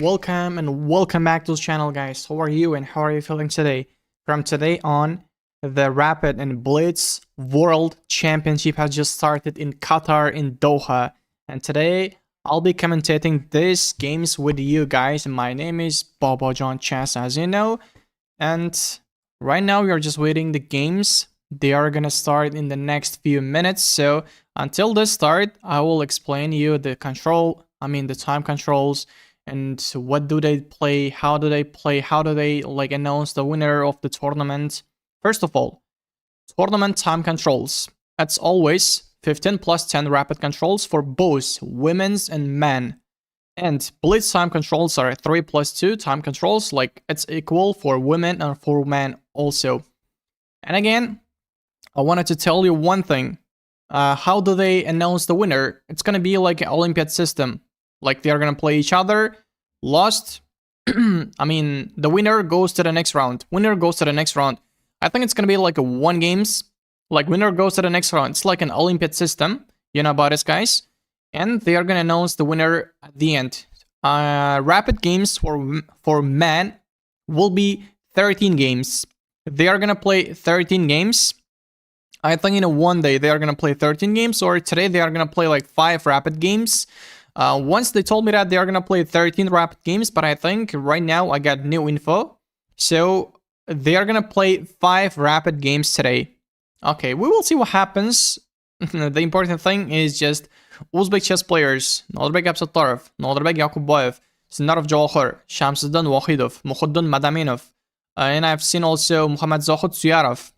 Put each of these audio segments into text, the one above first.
Welcome and welcome back to the channel, guys. How are you and how are you feeling today? From today on, the Rapid and Blitz World Championship has just started in Qatar in Doha. And today, I'll be commentating these games with you guys. My name is Bobo John Chess, as you know. And right now, we are just waiting the games. They are gonna start in the next few minutes. So until they start, I will explain you the time controls, and what do they play, how do they announce the winner of the tournament. First of all, tournament time controls. That's always 15 plus 10 rapid controls for both women's and men. And blitz time controls are 3 plus 2 time controls, like it's equal for women and for men also. And again, I wanted to tell you one thing. How do they announce the winner? It's gonna be like an Olympiad system. Like they're gonna play each other. Lost. The winner goes to the next round. I think it's gonna be like a one games. Like winner goes to the next round. It's like an Olympiad system. You know about this, guys. And they are gonna announce the winner at the end. Rapid games for men will be 13 games. They are gonna play 13 games. I think in a one day they are gonna play 13 games, or today they are gonna play like 5 rapid games. Once they told me that they are gonna play 13 rapid games, but I think right now I got new info. So they are gonna play 5 rapid games today. Okay, we will see what happens. The important thing is just Uzbek chess players: Nodirbek Absattorov, Nodirbek Yakuboyev, Sinarov Jawahar, Shamsuddin Wahidov, Muhuddin Madaminov, and I've seen also Muhammad Zohid Suyarov.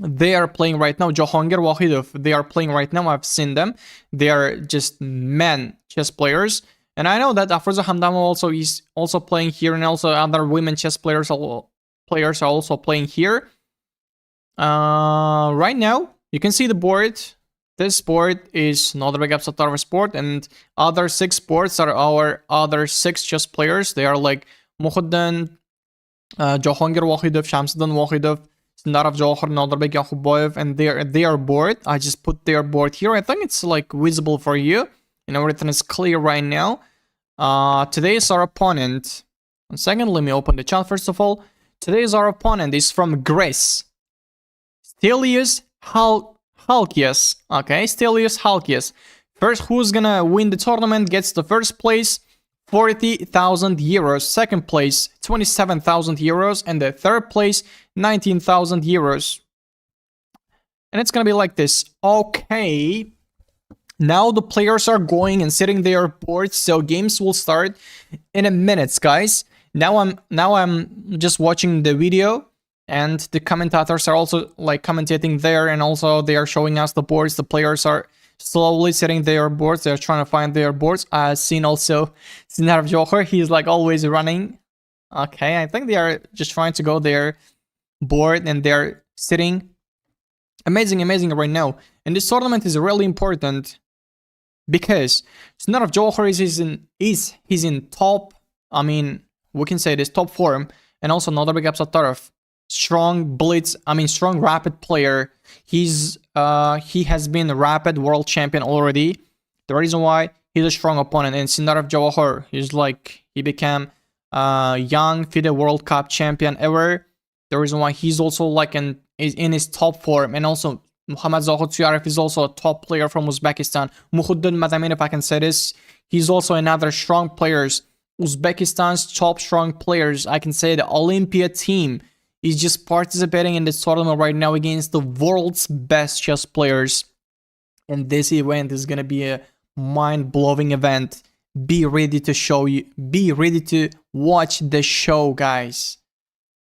They are playing right now. Jahangir Wahidov, they are playing right now. I've seen them. They are just men chess players. And I know that Afroza Hamdamov also is also playing here, and also other women chess players are also playing here. Right now, you can see the board. This board is Nodirbek Absattorov's board, and other 6 boards are our other 6 chess players. They are like Muhuddin, Jahangir Wahidov, Shamsuddin Wahidov, Sinarov Jawahar, Nodirbek Yakuboyev, and they are board. I just put their board here. I think it's like visible for you. You know, everything is clear right now. Today's our opponent. One second, let me open the chat first of all. Today's our opponent is from Greece. Stelios Halkias. Okay, Stelios Halkias. First, who's gonna win the tournament gets the first place, 40,000 euros. Second place, 27,000 euros. And the third place, 19,000 euros. And it's gonna be like this. Okay. Now the players are going and setting their boards, so games will start in a minute, guys. Now I'm just watching the video, and the commentators are also like commentating there, and also they are showing us the boards. The players are slowly setting their boards. They're trying to find their boards. I've seen also Sinarov Johar. He's like always running. Okay, I think they are just trying to go their board, and they're sitting. Amazing right now. And this tournament is really important because Sinarov Johar is in top. We can say this top form, and also Nodirbek Absattorov, strong blitz. Strong rapid player. He has been a rapid world champion already. The reason why he's a strong opponent. And Sinarov Jawahar, he became young FIDE World Cup champion ever. The reason why he's also is in his top form. And also Muhammad Zohid Suyarov is also a top player from Uzbekistan. Muhuddin Madaminov, I can say this, he's also another strong players. Uzbekistan's top strong players. I can say the Olympia team is just participating in this tournament right now against the world's best chess players. And this event is gonna be a mind-blowing event. Be ready to watch the show, guys.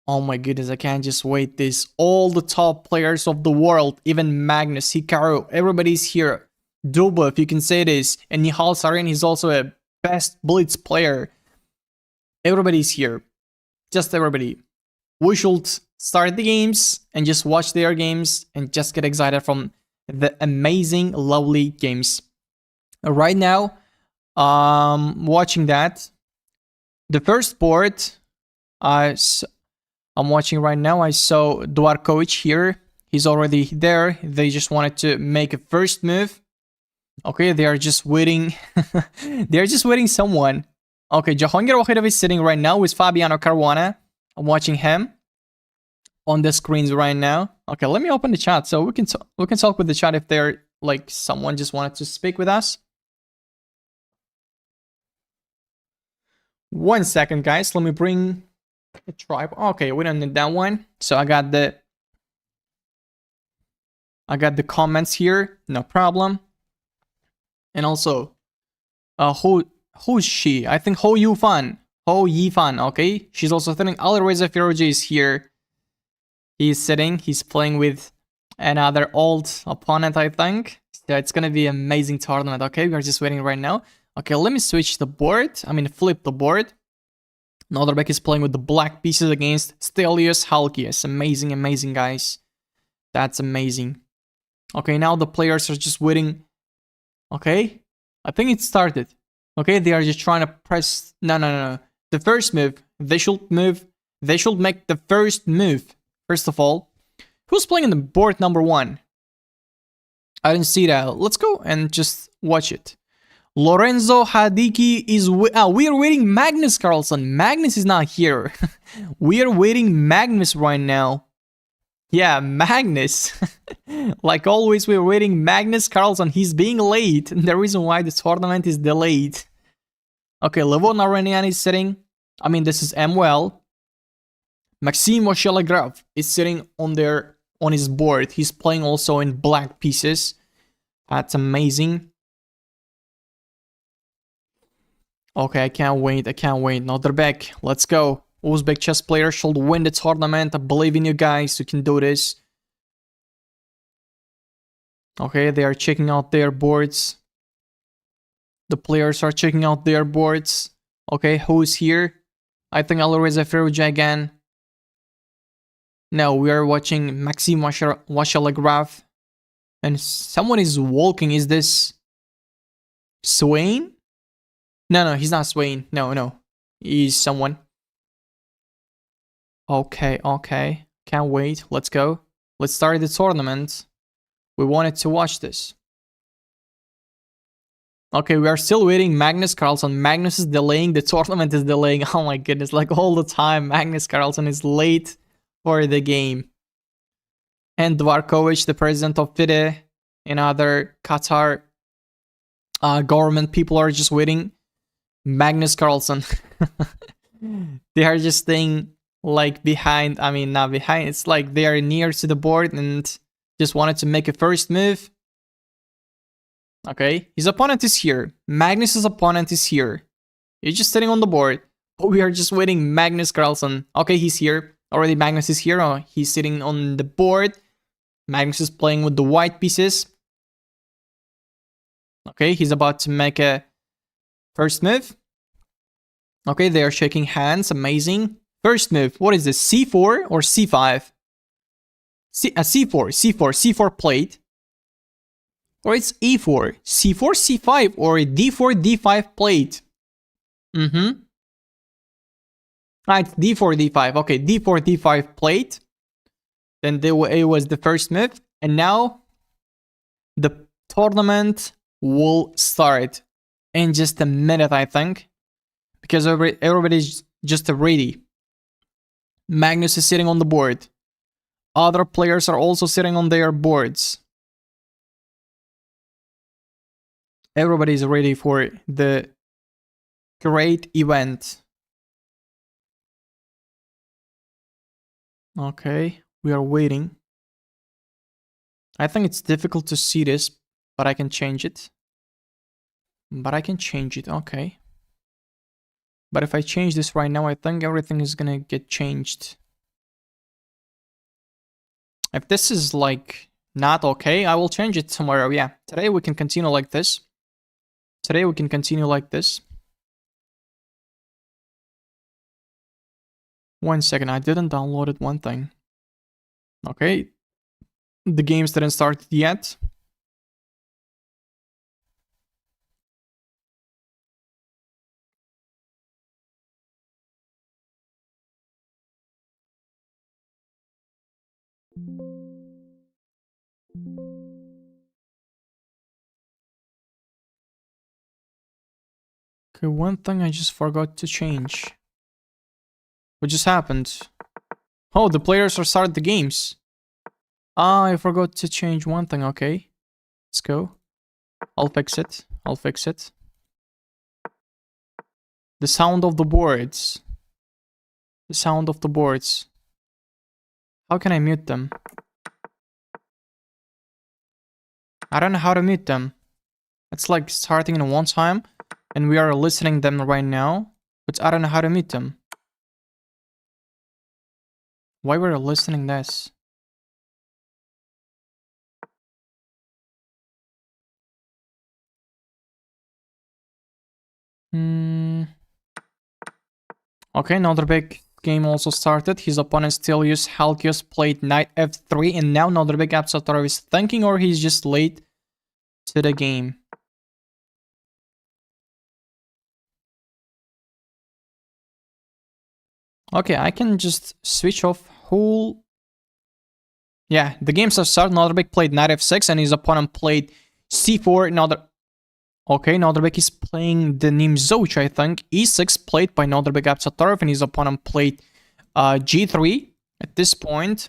Oh my goodness, I can't just wait this. All the top players of the world, even Magnus, Hikaru, everybody's here. Dubov, you can say this. And Nihal Sarin, he's also a best blitz player. Everybody's here. Just everybody. We should start the games and just watch their games and just get excited from the amazing, lovely games. Right now, watching that. The first board, I'm watching right now. I saw Dwarkovic here. He's already there. They just wanted to make a first move. Okay, they are just waiting. They're just waiting someone. Okay, Jahangir Wakhidov is sitting right now with Fabiano Caruana. I'm watching him on the screens right now. Okay, let me open the chat so we can talk with the chat if they're like someone just wanted to speak with us. 1 second, guys. Let me bring the tribe. Okay, we don't need that one. So I got the comments here, no problem. And also, who's she? I think Ho Yifan. Okay. She's also sitting. Alireza Firoji is here. He's sitting. He's playing with another old opponent, I think. So it's gonna be an amazing tournament. Okay, we are just waiting right now. Okay, let me switch the board. I mean, flip the board. Norderbeck is playing with the black pieces against Stelios Halkias. Amazing, amazing, guys. That's amazing. Okay, now the players are just waiting. Okay, I think it started. Okay, they are just trying to press. No. The first move. They should move. They should make the first move. First of all, who's playing in the board number 1? I didn't see that. Let's go and just watch it. Lorenzo Hadiki is. We are waiting Magnus Carlsen. Magnus is not here. We are waiting Magnus right now. Yeah, Magnus. Like always, we're waiting Magnus Carlsen. He's being late. The reason why the tournament is delayed. Okay, Levon Arenian is sitting. I mean, this is MWL. Maxime Oshelegrov is sitting on his board. He's playing also in black pieces. That's amazing. Okay, I can't wait. Norderbeck, let's go. Uzbek chess player should win the tournament. I believe in you guys. You can do this. Okay, they are checking out their boards. The players are checking out their boards. Okay, who's here? I think Alireza Firouzja again. No, we are watching Maxime Washalagraph. And someone is walking. Is this Swain? No, he's not Swain. No. He's someone. Okay. Can't wait. Let's go. Let's start the tournament. We wanted to watch this. Okay, we are still waiting Magnus Carlsen. Magnus is delaying. The tournament is delaying. Oh my goodness. Like all the time, Magnus Carlsen is late for the game. And Dvarkovic, the president of FIDE, and other Qatar government people are just waiting Magnus Carlsen. They are just staying like behind. I mean, not behind. It's like they are near to the board and just wanted to make a first move. Okay, his opponent is here. Magnus's opponent is here. He's just sitting on the board. But we are just waiting Magnus Carlsen. Okay, he's here. Already Magnus is here. Oh, he's sitting on the board. Magnus is playing with the white pieces. Okay, he's about to make a first move. Okay, they are shaking hands. Amazing. First move. What is this? C4 or C5? C4 plate. Or it's E4. C4, C5 or D4, D5 plate. It's D4, D5. Okay, D4, D5 plate. Then it was the first move. And now the tournament will start in just a minute, I think. Because everybody's just ready. Magnus is sitting on the board. Other players are also sitting on their boards. Everybody's ready for the great event. Okay, we are waiting. I think it's difficult to see this, but I can change it. Okay. But if I change this right now, I think everything is gonna get changed. If this is like not okay, I will change it tomorrow. Yeah, today we can continue like this. 1 second, I didn't download one thing. Okay, the games didn't start yet. Okay, one thing I just forgot to change. What just happened? Oh, the players are started the games. Ah, I forgot to change one thing. Okay, let's go. I'll fix it. I'll fix it. The sound of the boards. The sound of the boards. How can I mute them? I don't know how to mute them. It's like starting in one time, and we are listening them right now, but I don't know how to mute them. Why we're listening this? Okay, another big game also started. His opponent Stelios Halkios played knight f3, and now another big Absatar is thinking, or he's just late to the game. Okay, I can just switch off whole. Yeah, the games have started. Another big played knight f6, and his opponent played c4. Another. Okay, Noderbek is playing the Nimzoch, I think. e6 played by Noderbek Absatarov, and his opponent played g3 at this point.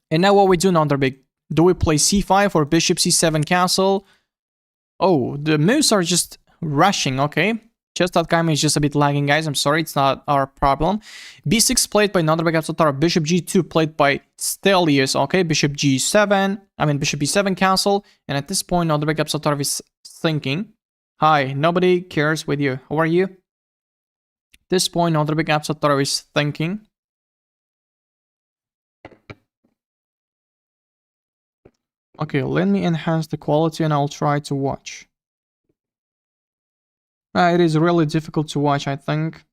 And now what we do, Noderbek? Do we play c5 or bishop c7 castle? Oh, the moves are just rushing, okay. Chess.com is just a bit lagging, guys. I'm sorry, it's not our problem. b6 played by Noderbek Absatarov. Bishop g2 played by Stelios, okay. Bishop g7, bishop b7 castle. And at this point, Noderbek Absatarov is thinking, hi, nobody cares with you. How are you? At this point, another big Absatar is thinking. Okay, let me enhance the quality and I'll try to watch. It is really difficult to watch, I think.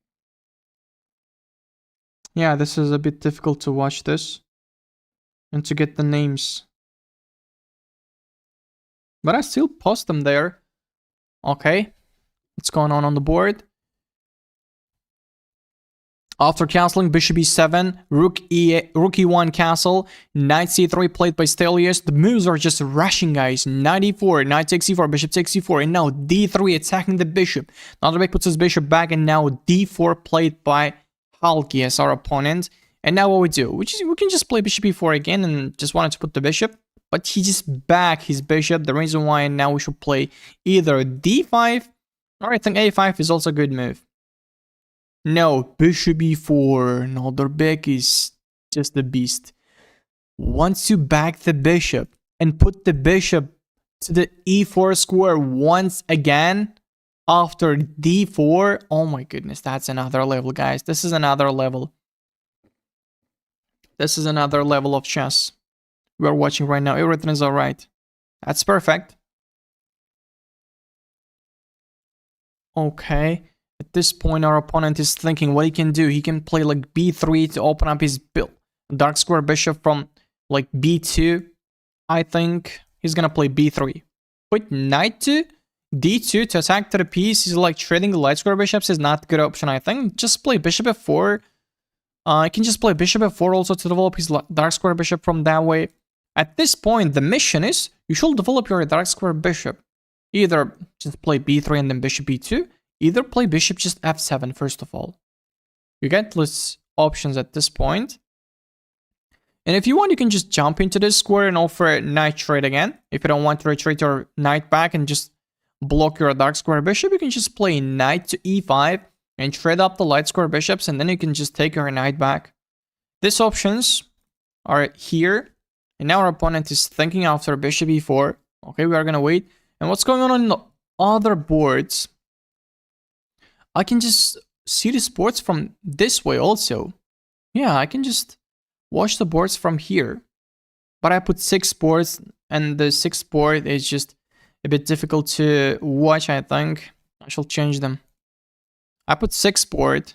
Yeah, this is a bit difficult to watch this. And to get the names. But I still post them there. Okay. What's going on the board? After castling, bishop e7, rook e1 castle, knight c3 played by Stelios. The moves are just rushing, guys. Knight e4, knight takes e4, bishop takes e4, and now d3 attacking the bishop. Noderbek puts his bishop back, and now d4 played by Halki as our opponent. And now what we do? We can just play bishop e4 again and just wanted to put the bishop. But he just backed his bishop. The reason why now we should play either d5, or I think a5 is also a good move. No, bishop e4. Noderbek is just a beast. Once you back the bishop and put the bishop to the e4 square once again after d4, oh my goodness, that's another level, guys. This is another level. This is another level of chess we are watching right now. Everything is alright. That's perfect. Okay. At this point, our opponent is thinking what he can do. He can play like b3 to open up his dark square bishop from like b2. I think he's gonna play b3. Put knight to d2 to attack to the piece. He's like trading the light square bishops is not a good option, I think. Just play bishop f4. I can just play bishop f4 also to develop his dark square bishop from that way. At this point, the mission is you should develop your dark square bishop. Either just play b3 and then bishop b2. Either play bishop just f7 first of all. You get less options at this point. And if you want, you can just jump into this square and offer a knight trade again. If you don't want to retreat your knight back and just block your dark square bishop, you can just play knight to e5 and trade up the light square bishops, and then you can just take your knight back. These options are here. And now our opponent is thinking after bishop e4. Okay, we are going to wait. And what's going on the other boards? I can just see the boards from this way also. Yeah, I can just watch the boards from here. But I put 6 boards, and the 6th board is just a bit difficult to watch, I think. I shall change them. I put 6 board,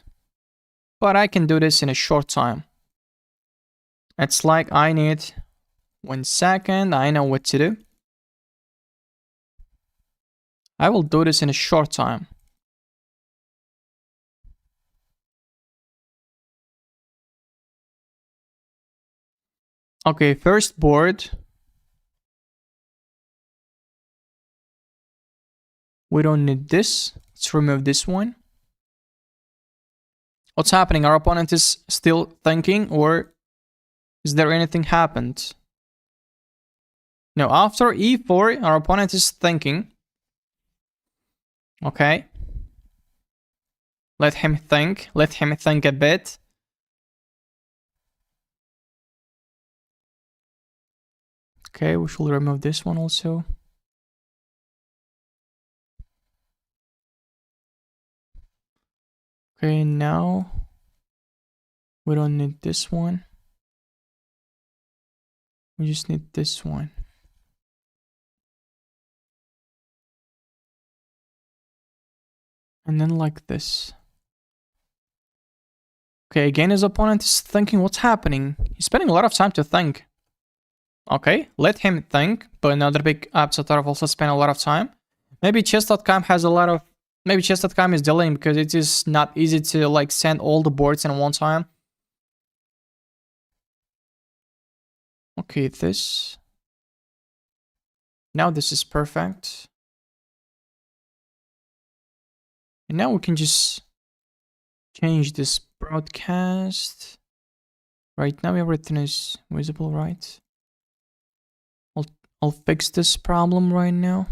but I can do this in a short time. It's like I need 1 second. I know what to do. I will do this in a short time. Okay, first board. We don't need this. Let's remove this one. What's happening? Our opponent is still thinking, or is there anything happened? No, after e4, our opponent is thinking. Okay. Let him think. Let him think a bit. Okay, we should remove this one also. Okay, now we don't need this one. We just need this one. And then like this. Okay, again, his opponent is thinking what's happening. He's spending a lot of time to think. Okay, let him think, but another big Absatarov also spent a lot of time. Maybe chess.com has a lot of... Maybe chess.com is delaying because it is not easy to like send all the boards in one time. Okay, this. Now this is perfect. And now we can just change this broadcast. Right now everything is visible, right? I'll fix this problem right now.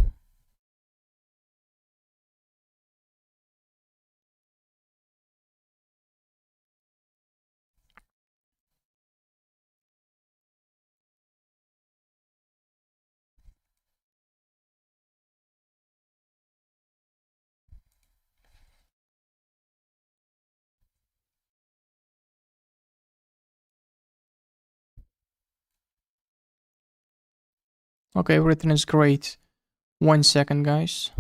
Okay, everything is great. 1 second, guys.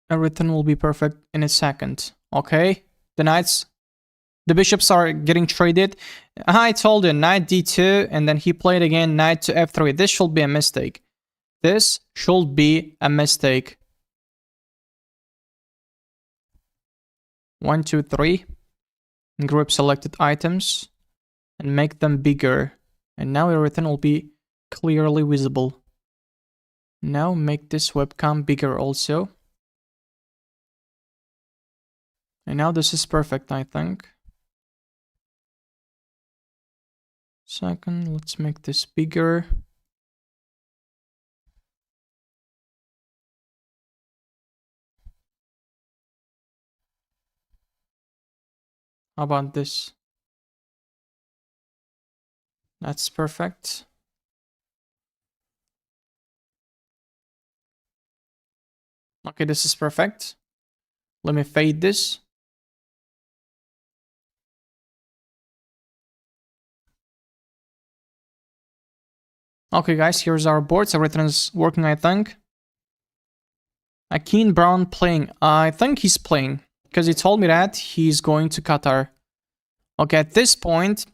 Everything will be perfect in a second. Okay, the bishops are getting traded. I told you, knight d2, and then he played again knight to f3. This should be a mistake. This should be a mistake. 1, 2, 3. Group selected items and make them bigger. And now everything will be clearly visible. Now make this webcam bigger also. And now this is perfect, I think. Second, let's make this bigger. How about this? That's perfect. Okay, this is perfect. Let me fade this. Okay, guys, here's our boards. Everything is working, I think. Akin Brown playing. I think he's playing because he told me that he's going to Qatar. Okay, at this point,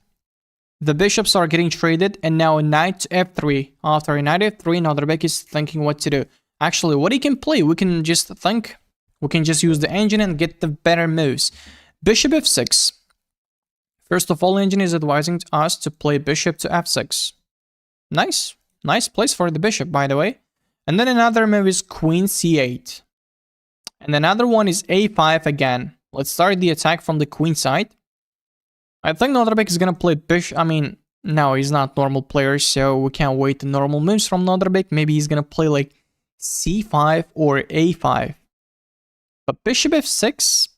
the bishops are getting traded, and now knight to f3. After a knight f3, Nodrbek is thinking what to do. Actually, what he can play, we can just think. We can just use the engine and get the better moves. Bishop f6. First of all, engine is advising us to play bishop to f6. Nice. Nice place for the bishop, by the way. And then another move is queen c8. And another one is a5 again. Let's start the attack from the queen side. I think Nodrbek is gonna play bishop. I mean, no, he's not normal player, so we can't wait the normal moves from Nodrbek. Maybe he's gonna play like c5 or a5. But bishop f6,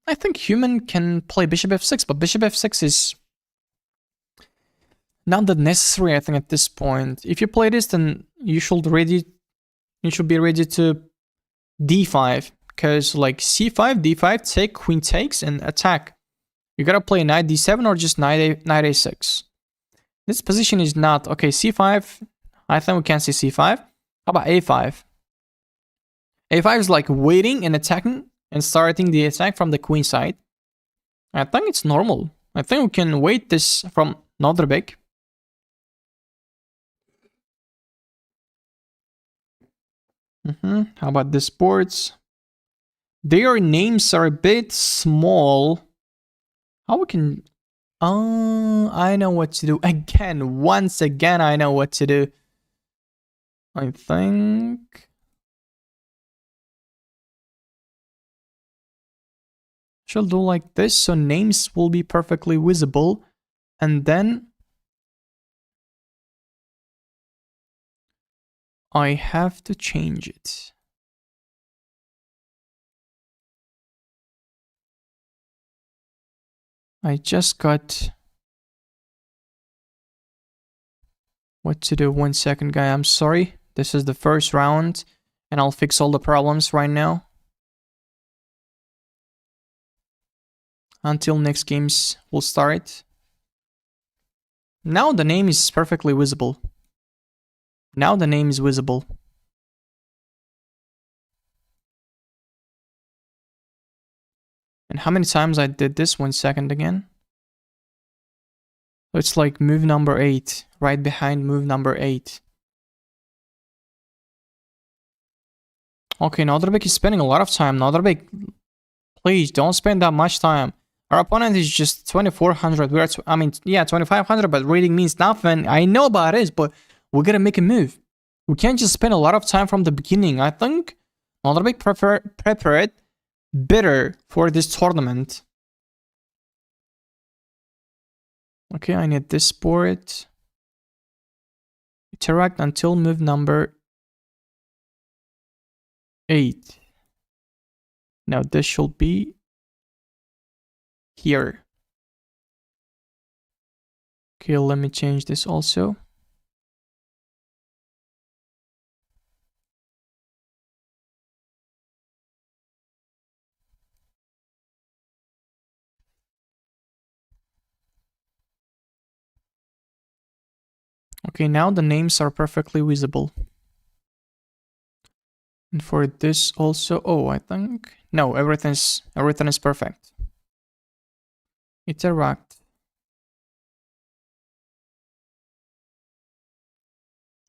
I think human can play bishop f6, but bishop f6 is not that necessary, I think, at this point. If you play this, then you should be ready to d5, because like c5, d5, take, queen takes, and attack. You gotta play knight d7 or just knight a6. This position is not okay. C5, I think we can see c5. How about a5? a5 is like waiting and attacking and starting the attack from the queen side. I think it's normal. I think we can wait this from Nodrbek. How about the boards? Their names are a bit small. How we can... I know what to do. Again, once again, I know what to do. I think... Shall do like this, so names will be perfectly visible. And then I have to change it. I just got what to do. 1 second, guy. I'm sorry. This is the first round, and I'll fix all the problems right now. Until next games will start. Now the name is perfectly visible. Now the name is visible. And how many times I did this? 1 second again. So it's like move number 8, right behind move number 8. Okay, Nodrbek is spending a lot of time. Nodrbek, please don't spend that much time. Our opponent is just 2400. We're at, I mean, yeah, 2500, but reading means nothing. I know about this, but we gotta make a move. We can't just spend a lot of time from the beginning. I think Nodrbek prepared better for this tournament. Okay, I need this board. Interact until move number 8. Now this should be here. Okay, let me change this also. Okay, now the names are perfectly visible. And for this also, oh, I think, no, everything is perfect. Interact.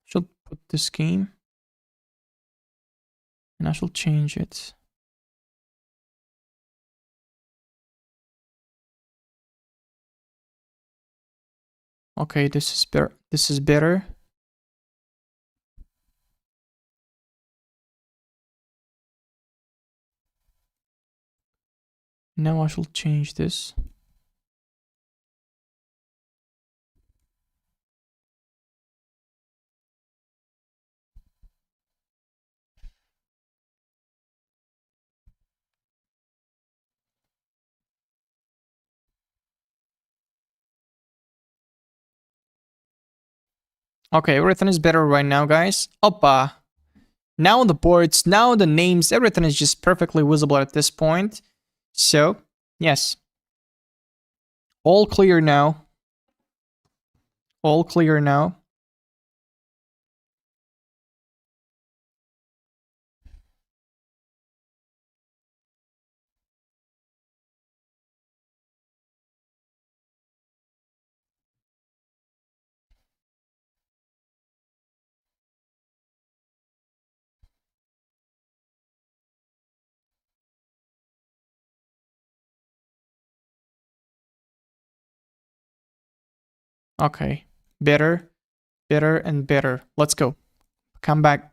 Should put this game, and I shall change it. Okay, this is better. This is better. Now I shall change this. Okay, everything is better right now, guys. Oppa. Now the boards, now the names, everything is just perfectly visible at this point. So, yes. All clear now. All clear now. Okay. Better, better, and better. Let's go. Come back.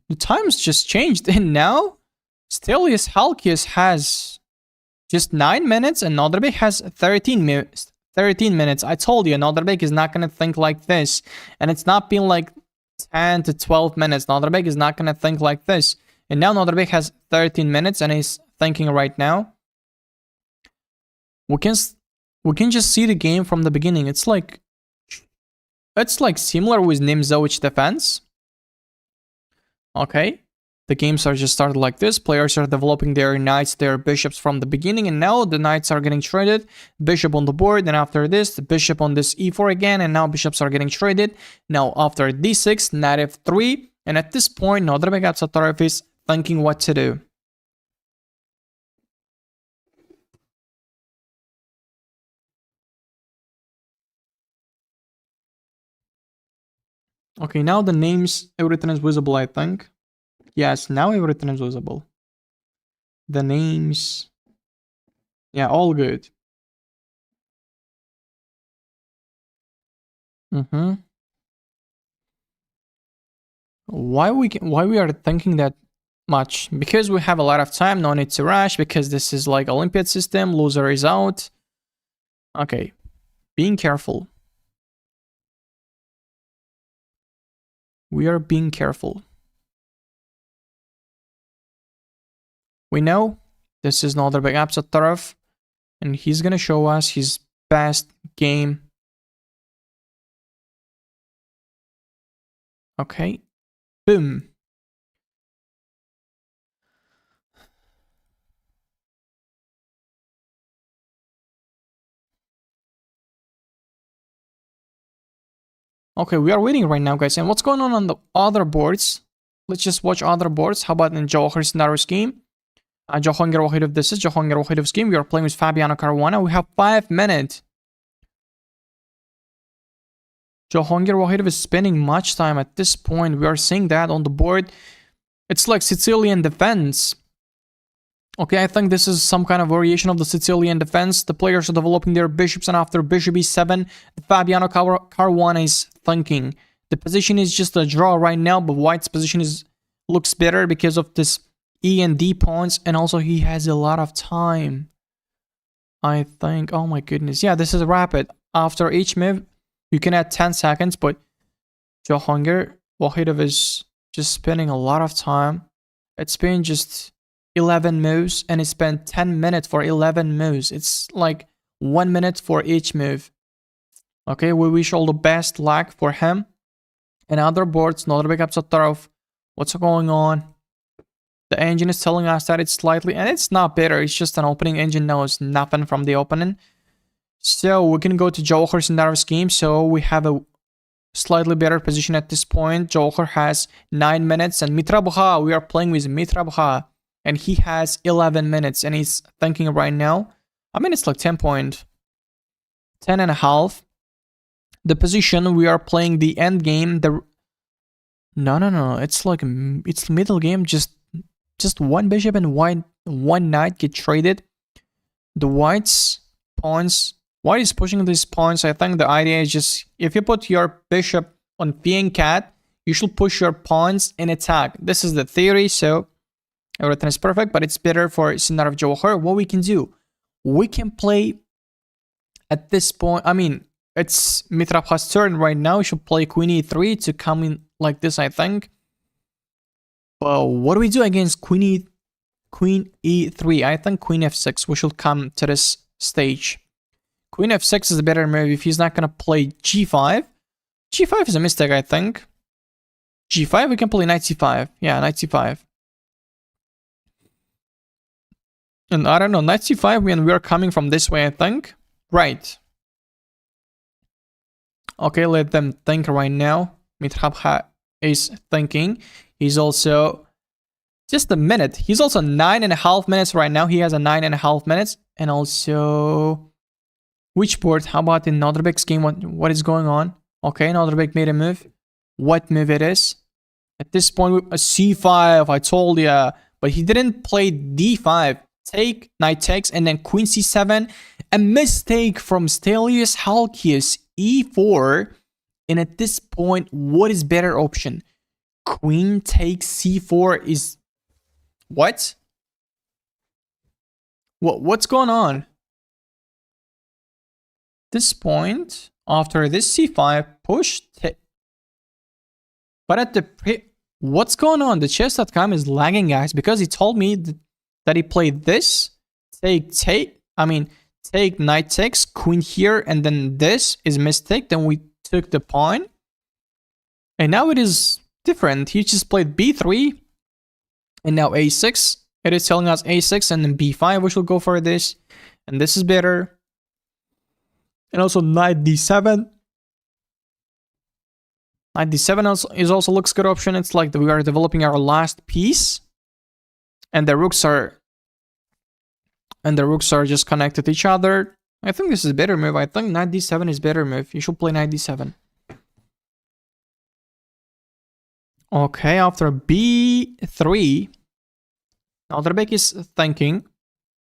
The times just changed, and now Stelius Halkias has just 9 minutes, and Nodrbek has 13 minutes. 13 minutes. I told you, Nodrbek is not gonna think like this, and it's not been like 10 to 12 minutes. Nodrbek is not gonna think like this, and now Nodrbek has 13 minutes, and he's thinking right now. We can just see the game from the beginning. It's like similar with Nimzovich defense. Okay, the games are just started like this. Players are developing their knights, their bishops from the beginning, and now the knights are getting traded. Bishop on the board, and after this, the bishop on this e4 again, and now bishops are getting traded. Now after d6, knight f3, and at this point, Nodrbek Absatarov is thinking what to do. Okay, now the names, everything is visible, I think. Yes, now everything is visible. The names, yeah, all good. Why we are thinking that much because we have a lot of time. No need to rush because this is like Olympiad system. Loser is out. Okay, being careful. We are being careful. We know this is another big upset taraf, and he's gonna show us his best game. Okay, boom. Okay, we are waiting right now, guys. And what's going on the other boards? Let's just watch other boards. How about in Jawahar scenario scheme? Jahangir Wahidov, this is Jahangir Wahidov's game. We are playing with Fabiano Caruana. We have 5 minutes. Jahangir Wahidov is spending much time at this point. We are seeing that on the board. It's like Sicilian defense. Okay, I think this is some kind of variation of the Sicilian defense. The players are developing their bishops, and after bishop e7, Fabiano Caruana is thinking. The position is just a draw right now, but White's position looks better because of this E and D pawns, and also he has a lot of time. I think, oh my goodness. Yeah, this is rapid. After each move, you can add 10 seconds, but Jahangir Wahidov is just spending a lot of time. It's been just 11 moves, and he spent 10 minutes for 11 moves. It's like 1 minute for each move. Okay, we wish all the best luck for him. And other boards, another big upset taraf. What's going on? The engine is telling us that it's slightly, and it's not better. It's just an opening engine knows nothing from the opening. So we can go to Jawahar scenario scheme. So we have a slightly better position at this point. Jawahar has 9 minutes, and Mitra Bukha, we are playing with Mitra Bukha, and he has 11 minutes, and he's thinking right now. I mean, it's like 10 and a half. The position we are playing the end game. No. It's like it's middle game. Just one bishop and one knight get traded. The White's pawns. White is pushing these pawns. I think the idea is just if you put your bishop on p and cat, you should push your pawns in attack. This is the theory. So everything is perfect, but it's better for scenario of Jawahar. What we can do, we can play at this point. I mean, it's Mitra Bukha's turn right now. We should play Queen e3 to come in like this, I think. But what do we do against Queen e3? I think Queen f6. We should come to this stage. Queen f6 is a better move if he's not going to play g5. g5 is a mistake, I think. g5, we can play knight c5. Yeah, knight c5. And I don't know, knight c5 when we are coming from this way, I think. Right. Okay, let them think right now. Mitra Bukha is thinking. He's also just a minute. He's also 9.5 minutes right now. He has a 9.5 minutes. And also, which board? How about in Nodrbek's game? What is going on? Okay, Nodrbek made a move. What move it is? At this point, a c5. I told ya, but he didn't play d5. Take, knight takes, and then queen c7. A mistake from Stelios Halkias, e4. And at this point, what is better option? Queen takes c4 is what? What's going on? This point, after this c5 push, but at the what's going on? The chess.com is lagging, guys, because he told me that he played this take. I mean, take knight takes, queen here, and then this is mistake. Then we took the pawn, and now it is different. He just played b3, and now a6. It is telling us a6 and then b5. We should go for this, and this is better. And also knight d7. Knight d7 also looks good option. It's like we are developing our last piece, and the rooks are just connected to each other. I think this is a better move. I think knight d7 is better move. You should play knight d7. Okay, after b3, Nodrbek is thinking.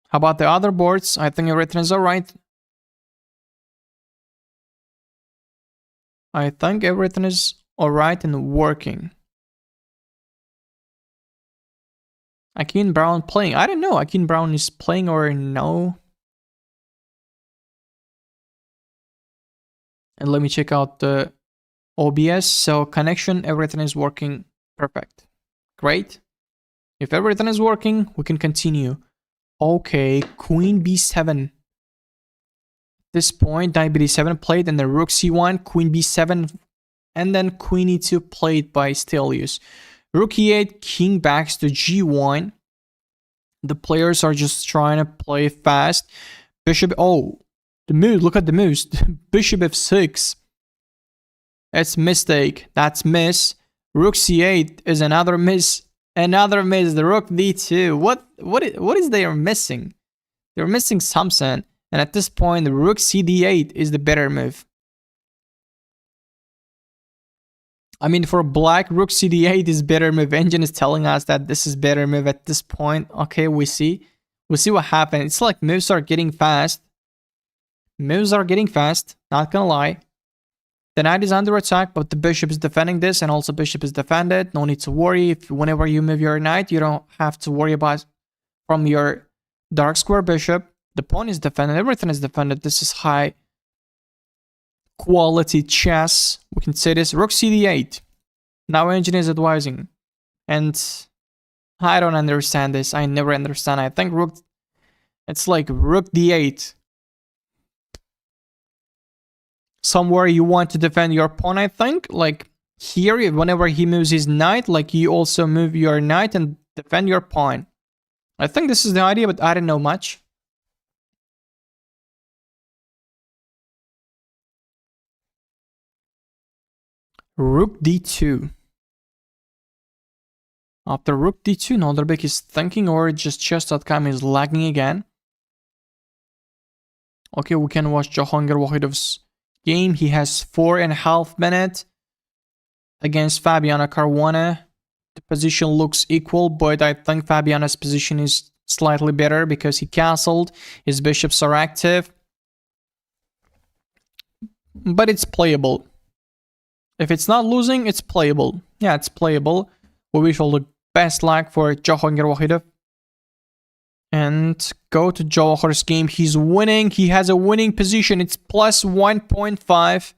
How about the other boards? I think everything is alright. I think everything is alright and working. Akin Brown playing. I don't know. Akin Brown is playing or no. And let me check out the OBS. So connection, everything is working perfect. Great. If everything is working, we can continue. Okay, Queen B7. At this point, Knight B7 played, and then Rook C1, Queen B7, and then Queen E2 played by Stelios. Rook E8, King backs to G1. The players are just trying to play fast. Bishop, oh, the move, look at the moves. Bishop F6. It's mistake. That's miss. Rook C8 is another miss. Another miss. The Rook D2. What is they are missing? They're missing something. And at this point, the Rook CD8 is the better move. I mean, for black, Rook CD8 is better move. Engine is telling us that this is better move at this point. Okay, we see. We'll see what happens. It's like moves are getting fast. Moves are getting fast. Not gonna lie. The knight is under attack, but the bishop is defending this, and also bishop is defended. No need to worry. If whenever you move your knight, you don't have to worry about from your dark square bishop. The pawn is defended. Everything is defended. This is high quality chess. We can say this. Rook CD8. Now engine is advising. And I don't understand this. I never understand. I think rook... It's like Rook D8. Somewhere you want to defend your pawn, I think. Like here, whenever he moves his knight, like you also move your knight and defend your pawn. I think this is the idea, but I don't know much. Rook D2. After Rook D2, Nolderbek is thinking, or just chess.com is lagging again. Okay, we can watch Jahangir Wahidov's game. He has 4.5 minutes against Fabiana Caruana. The position looks equal, but I think Fabiana's position is slightly better because he castled. His bishops are active. But it's playable. If it's not losing, it's playable. Yeah, it's playable. We wish all the best luck for Jahangir Wahidov. And go to Jawahir's game. He's winning. He has a winning position. It's plus 1.5.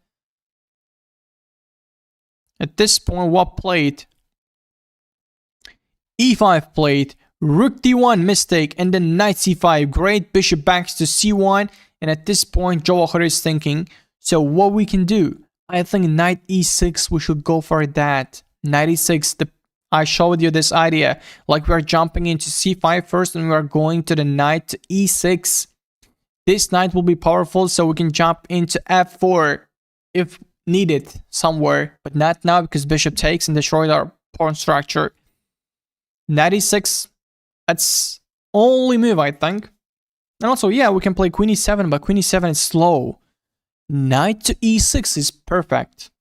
At this point, what played? E5 played. Rook D1 mistake. And then Knight C5. Great. Bishop backs to C1. And at this point, Jawahir is thinking. So what we can do? I think Knight E6. We should go for that. Knight E6. I showed you this idea, like we are jumping into c5 first and we are going to the knight to e6. This knight will be powerful, so we can jump into f4 if needed somewhere, but not now because bishop takes and destroyed our pawn structure. Knight e6, that's only move, I think. And also, yeah, we can play queen e7, but queen e7 is slow. Knight to e6 is perfect.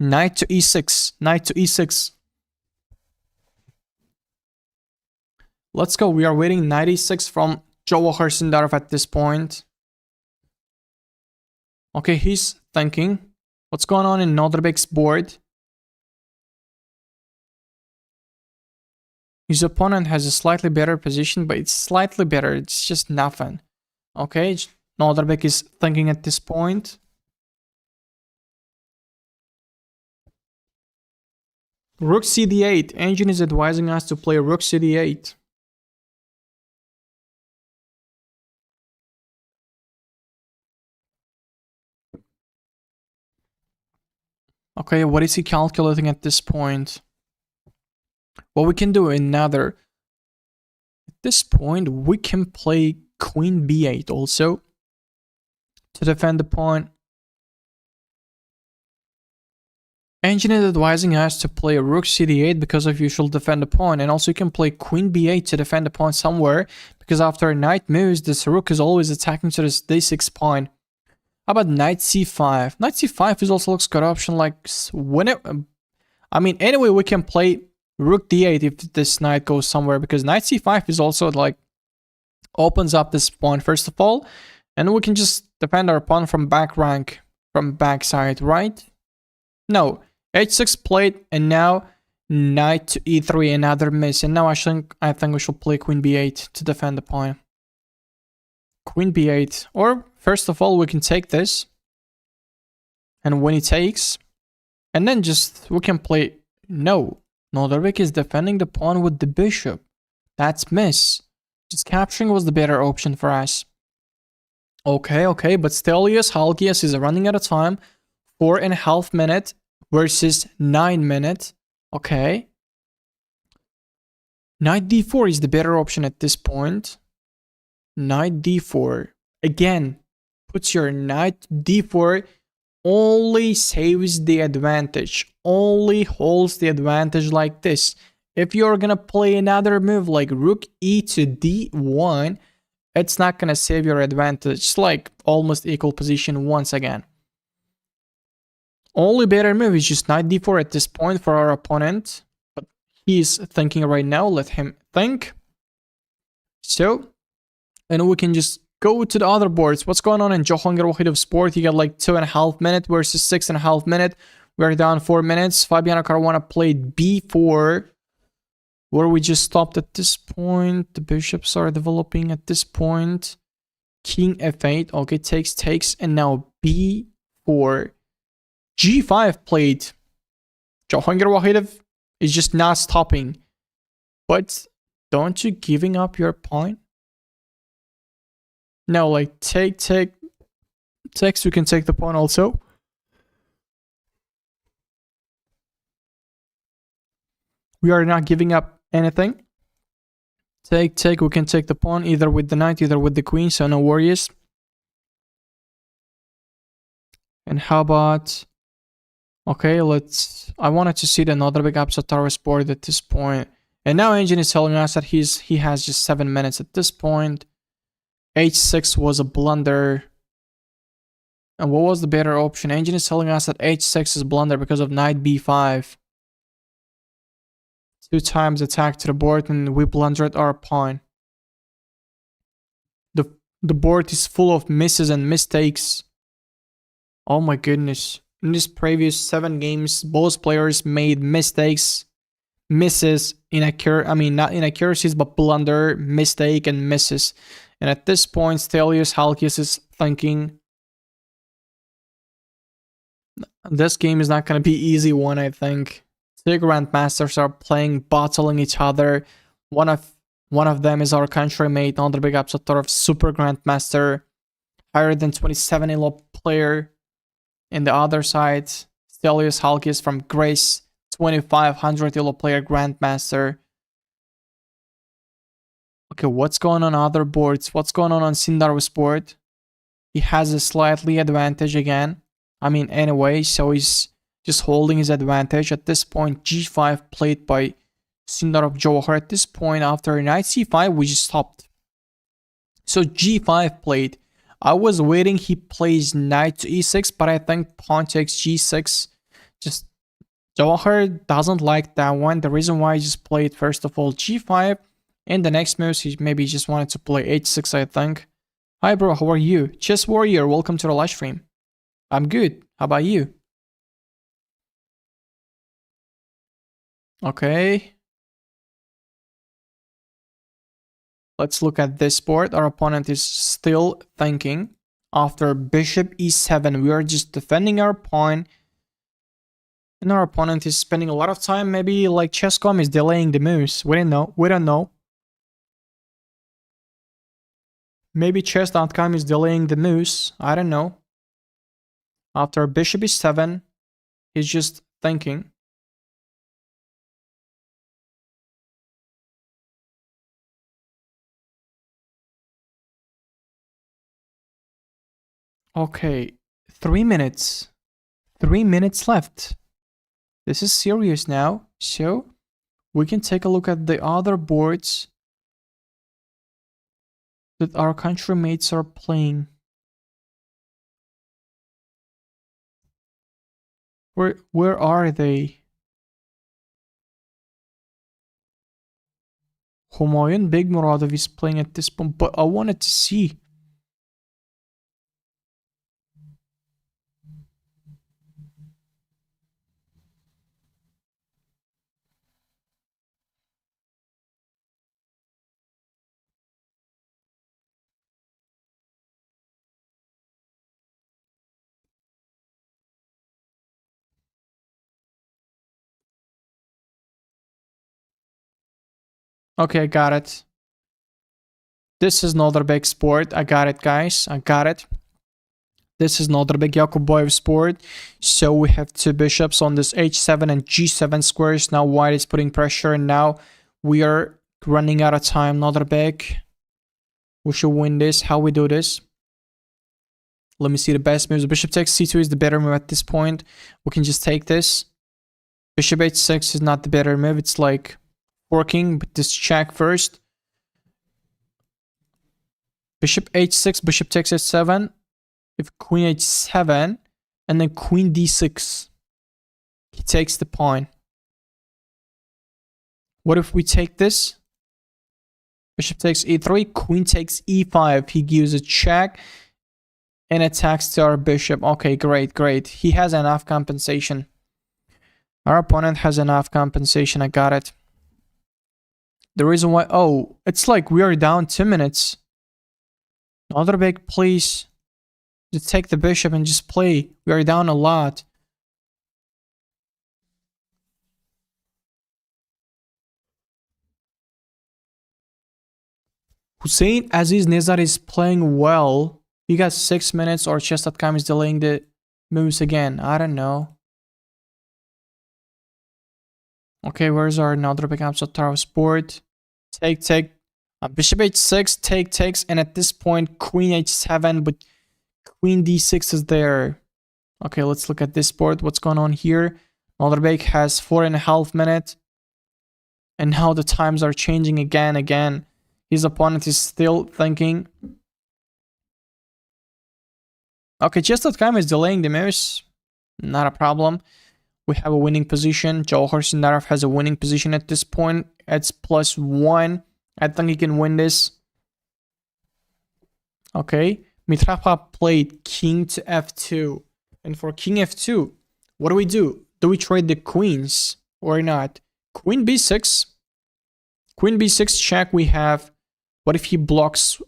Knight to e6, knight to e6. Let's go. We are waiting 96 from Jawahir Sindarov at this point. Okay, he's thinking. What's going on in Nolderbek's board? His opponent has a slightly better position, but it's slightly better. It's just nothing. Okay, Nolderbek is thinking at this point. Rook cd8. Engine is advising us to play Rook cd8. Okay, what is he calculating at this point? Well, we can do another. At this point, we can play Queen B8 also to defend the pawn. Engine is advising us to play Rook CD8 because of you should defend the pawn, and also you can play Queen B8 to defend the pawn somewhere because after a knight moves, this Rook is always attacking to this D6 pawn. How about Knight C5? Knight C5 is also looks good option. Like whenever, I mean, anyway, we can play Rook D8 if this knight goes somewhere because Knight C5 is also like opens up this pawn first of all, and we can just defend our pawn from back rank, from backside, right? No, H6 played, and now Knight to e3, another miss. And now I think we should play queen b8 to defend the pawn. Queen b8. Or, first of all, we can take this. And when he takes, and then just we can play. No, Nordervik is defending the pawn with the bishop. That's miss. Just capturing was the better option for us. Okay, but Stelios Halkias is running out of time. 4.5 minutes versus 9 minutes. Okay. Knight d4 is the better option at this point. Knight d4. Again, puts your knight d4, only saves the advantage. Only holds the advantage like this. If you're gonna play another move like rook e to d1, it's not gonna save your advantage. It's like almost equal position once again. Only better move is just knight d4 at this point for our opponent. But he's thinking right now. Let him think. So, and we can just go to the other boards. What's going on in Jahangir Wahidov Sport? You got like 2.5 minutes versus 6.5 minutes. We're down 4 minutes. Fabiano Caruana played b4. Where we just stopped at this point. The bishops are developing at this point. King f8. Okay, takes. And now b4. g5 played. Jahangir Wahidov is just not stopping. But don't you giving up your pawn? No, like takes. You can take the pawn also. We are not giving up anything. Take. We can take the pawn either with the knight, either with the queen. So no worries. And how about? Okay, I wanted to see another big Absataris board at this point. And now Engine is telling us that he has just 7 minutes at this point. h6 was a blunder. And what was the better option? Engine is telling us that h6 is blunder because of knight b5. 2 times attack to the board and we blundered our pawn. The board is full of misses and mistakes. Oh my goodness. In this previous 7 games, both players made mistakes, misses, not inaccuracies, but blunder, mistake, and misses. And at this point, Stelios Halkias is thinking, this game is not going to be easy one, I think. 2 grandmasters are playing, battling each other. One of them is our countrymate, Nordervik Absatorov, super grandmaster, higher than 27 elo player. In the other side, Stelios Halkias from Greece, 2500 elo player grandmaster. Okay, what's going on other boards? What's going on Sindar's board? He has a slightly advantage again. Anyway, so he's just holding his advantage. At this point, g5 played by Sindarov Jawahar. At this point, after knight c5, we just stopped. So g5 played. I was waiting he plays knight to e6, but I think pawn takes g6. Just Jawahar doesn't like that one. The reason why he just played first of all g5, and the next moves he maybe just wanted to play h6, I think. Hi bro, how are you? Chess Warrior, welcome to the live stream. I'm good. How about you? Okay. Let's look at this board. Our opponent is still thinking. After bishop e7, we are just defending our pawn. And our opponent is spending a lot of time. Maybe like Chess.com is delaying the moves. We don't know. Maybe Chess.com is delaying the moves. I don't know. After bishop e7, he's just thinking. Okay, 3 minutes. 3 minutes left. This is serious now. So, we can take a look at the other boards that our country mates are playing. Where are they? Humayun Begmuradov is playing at this point, but I wanted to see. Okay, I got it. This is another big sport. I got it, guys. I got it. This is another big Yakuboyev sport. So we have two bishops on this h7 and g7 squares. Now white is putting pressure, and now we are running out of time. Another big. We should win this. How we do this? Let me see the best moves. Bishop takes c2 is the better move at this point. We can just take this. Bishop h6 is not the better move. It's like forking, but this check first. Bishop h6, bishop takes h7. If queen h7, and then queen d6. He takes the pawn. What if we take this? Bishop takes e3, queen takes e5. He gives a check and attacks to our bishop. Okay, great, great. He has enough compensation. Our opponent has enough compensation. I got it. The reason why... Oh, it's like we are down 2 minutes. Another big, please. Just take the bishop and just play. We are down a lot. Hussein Aziz Nezar is playing well. He got 6 minutes, or chess.com is delaying the moves again. I don't know. Okay, where's our another big upset tower sport? Take. Bishop h6, takes, and at this point, queen h7, but queen d6 is there. Okay, let's look at this board. What's going on here? Alderbek has 4.5 minutes. And now the times are changing again. His opponent is still thinking. Okay, chess.com is delaying the moves. Not a problem. We have a winning position. Jawhar Sindarov has a winning position at this point. It's +1. I think he can win this. Okay. Mitrapa played king to f2. And for king f2, what do? Do we trade the queens or not? Queen b6. Queen b6 check we have. What if he blocks?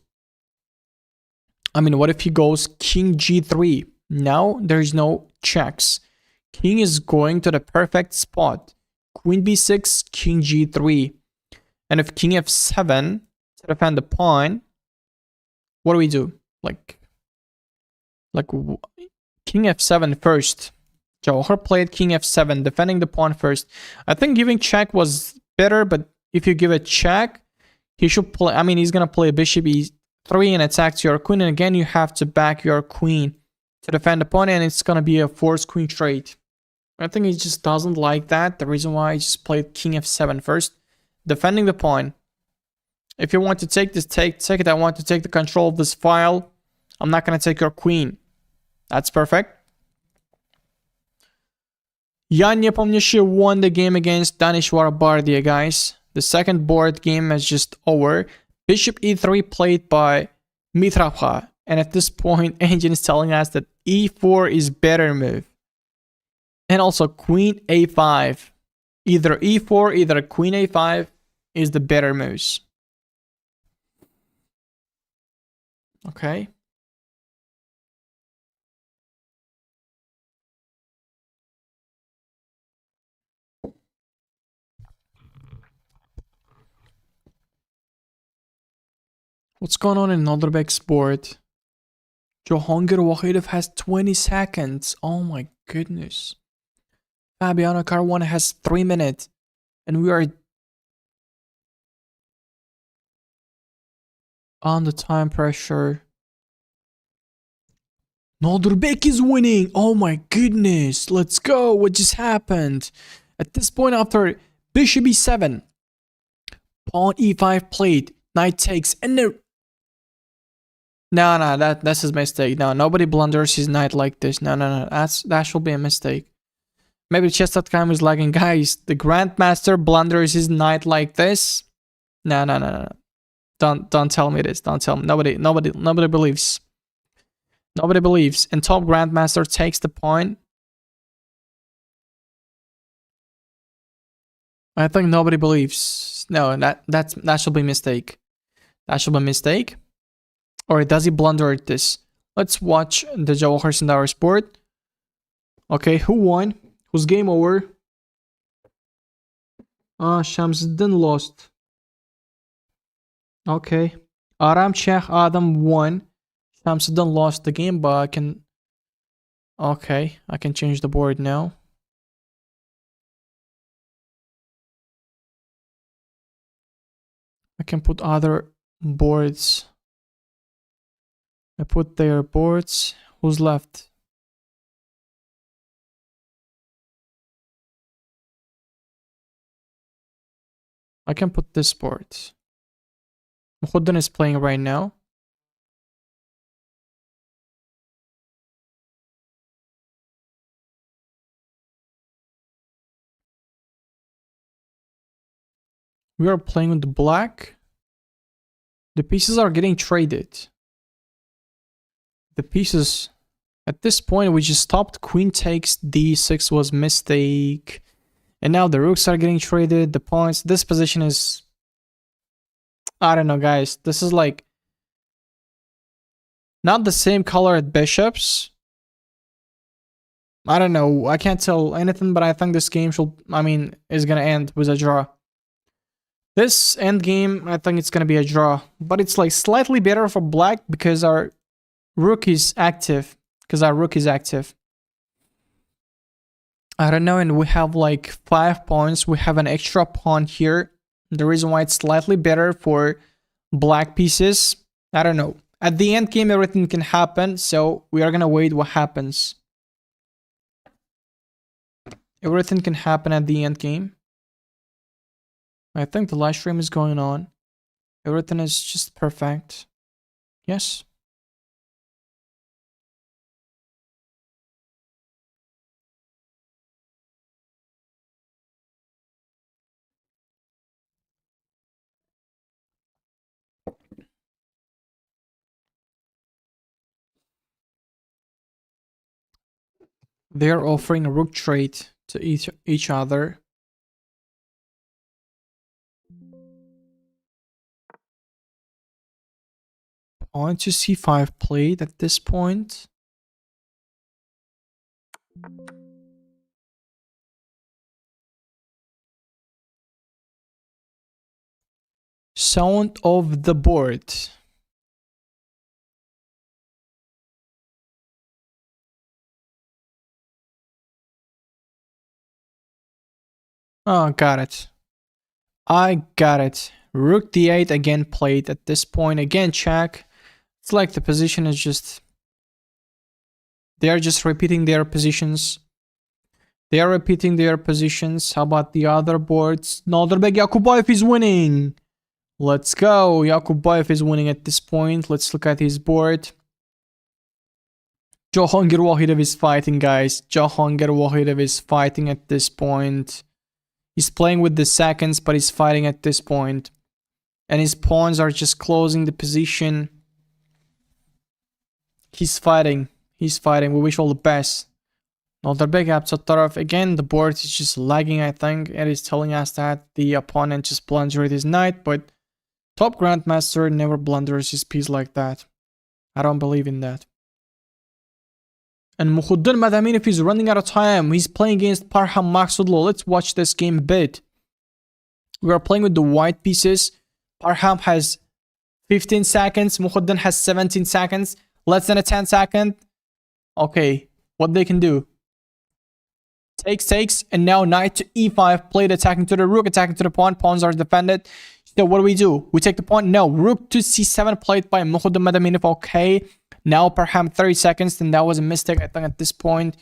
What if he goes king g3? Now there's no checks. King is going to the perfect spot. Queen b6, king g3. And if king f7 to defend the pawn, what do we do? Like king f7 first. Jawhar played king f7, defending the pawn first. I think giving check was better, but if you give a check, he should play. He's gonna play bishop e3 and attack to your queen, and again you have to back your queen to defend the pawn, and it's gonna be a forced queen trade. I think he just doesn't like that. The reason why he just played king f7 first, defending the pawn. If you want to take this, take it. I want to take the control of this file. I'm not gonna take your queen. That's perfect. Yan Nepomniachtchi won the game against Danishwar Bardia, guys. The second board game is just over. Bishop e3 played by Mitrapha. And at this point, Engine is telling us that e4 is better move. And also queen a5. Either e4, either queen a5 is the better moves. Okay. What's going on in Nodrbek sport? Jahangir Wahidov has 20 seconds. Oh my goodness. Fabiano Caruana has 3 minutes. And we are on the time pressure. Nodrbek is winning. Oh my goodness. Let's go. What just happened? At this point, after bishop e7, pawn e5 played, knight takes, and then no, that's his mistake. No, nobody blunders his knight like this. No. That should be a mistake. Maybe chess.com is lagging. Guys, the grandmaster blunders his knight like this. No. Don't tell me this. Don't tell me. Nobody believes. Nobody believes. And top grandmaster takes the point. I think nobody believes. No, that should be a mistake. That should be a mistake. Or does he blunder at this? Let's watch the Jawhar Sindawi sport. Okay, who won? Who's game over? Shamsuddin lost. Okay. Aram Sheikh Adam won. Shamsuddin lost the game, but I can... Okay, I can change the board now. I can put other boards. I put their boards. Who's left? I can put this board. Mukhuddin is playing right now. We are playing with the black. The pieces are getting traded. The pieces... At this point, we just stopped. Queen takes d6 was mistake. And now the rooks are getting traded. The pawns. This position is... I don't know, guys. This is like... not the same color at bishops. I don't know. I can't tell anything, but I think this game is gonna end with a draw. This end game, I think it's gonna be a draw. But it's like slightly better for black because our rook is active. I don't know, and we have like 5 pawns. We have an extra pawn here. The reason why it's slightly better for black pieces, I don't know. At the end game, everything can happen, so we are gonna wait what happens. Everything can happen at the end game. I think the live stream is going on. Everything is just perfect. Yes. They're offering a rook trade to each other. Pawn to c5 played at this point. Sound of the board. Oh, got it. I got it. Rook d8 again played at this point. Again, check. It's like the position is just... They are just repeating their positions. How about the other boards? Naldirbek Yakubayev is winning. Let's go. Yakubayev is winning at this point. Let's look at his board. Jahangir Wahidov is fighting, guys. Jahangir Wahidov is fighting at this point. He's playing with the seconds, but he's fighting at this point. And his pawns are just closing the position. He's fighting. We wish all the best. Naldirbek Absattarov. Again, the board is just lagging, I think. It is telling us that the opponent just blundered his knight, but top grandmaster never blunders his piece like that. I don't believe in that. And Mukhuddin Madaminov is running out of time. He's playing against Parham Maksudlu. Let's watch this game a bit. We are playing with the white pieces. Parham has 15 seconds. Mukhuddin has 17 seconds. Less than a 10 second. Okay, what they can do. Takes, and now knight to e5. Played attacking to the rook, attacking to the pawn. Pawns are defended. So what do? We take the pawn? No. Rook to c7 played by Mukhuddin Madaminov. Okay. Now Parham 30 seconds, and that was a mistake. I think at this point,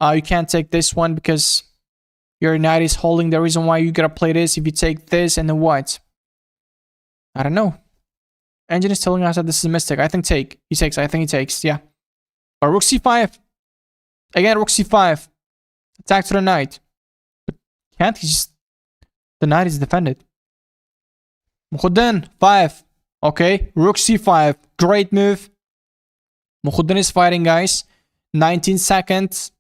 you can't take this one because your knight is holding. The reason why you gotta play this, if you take this and then what? I don't know. Engine is telling us that this is a mistake. I think take. He takes. I think he takes. Yeah. Or rook c5. Again, rook c5. Attack to the knight. But can't he just... The knight is defended. Mukhuddin 5. Okay. Rook c5. Great move. Mukhuddin is fighting, guys. 19 seconds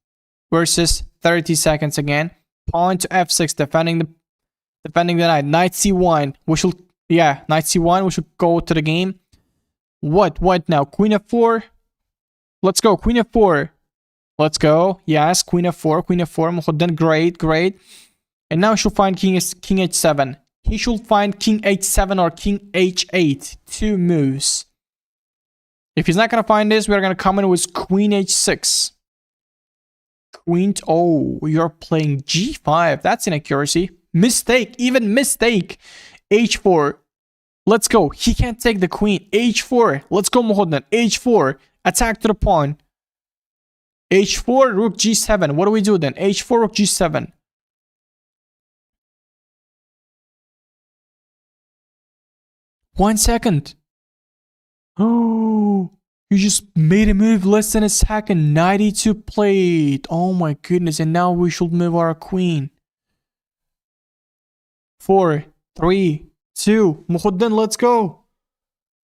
versus 30 seconds again. Pawn to f6, defending the knight. Knight c1. Knight c1. We should go to the game. What now? Queen f4. Let's go. Queen f4. Let's go. Yes, Queen f4. Mukhuddin, great. And now she'll find king h7. He should find king h7 or king h8. 2 moves. If he's not going to find this, we're going to come in with queen h6. Oh, you're playing g5. That's inaccuracy. Mistake. Even mistake. h4. Let's go. He can't take the queen. h4. Let's go, Muhoddan. h4. Attack to the pawn. h4, rook g7. What do we do then? h4, rook g7. One second. Oh, you just made a move less than a second. 92 played. Oh my goodness. And now we should move our queen. 4, 3, 2. Muhoddan, let's go.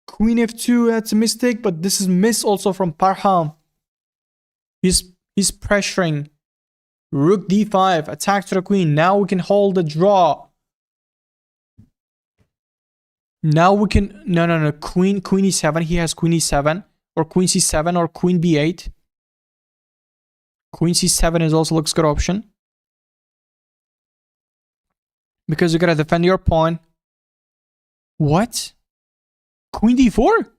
Queen f2. That's a mistake, but this is miss also from Parham. He's pressuring. Rook d5. Attack to the queen. Now we can hold the draw. Now we can... No. Queen e7. He has queen e7. Or queen c7 or queen b8. Queen c7 is also looks good option. Because you gotta defend your pawn. What? Queen d4?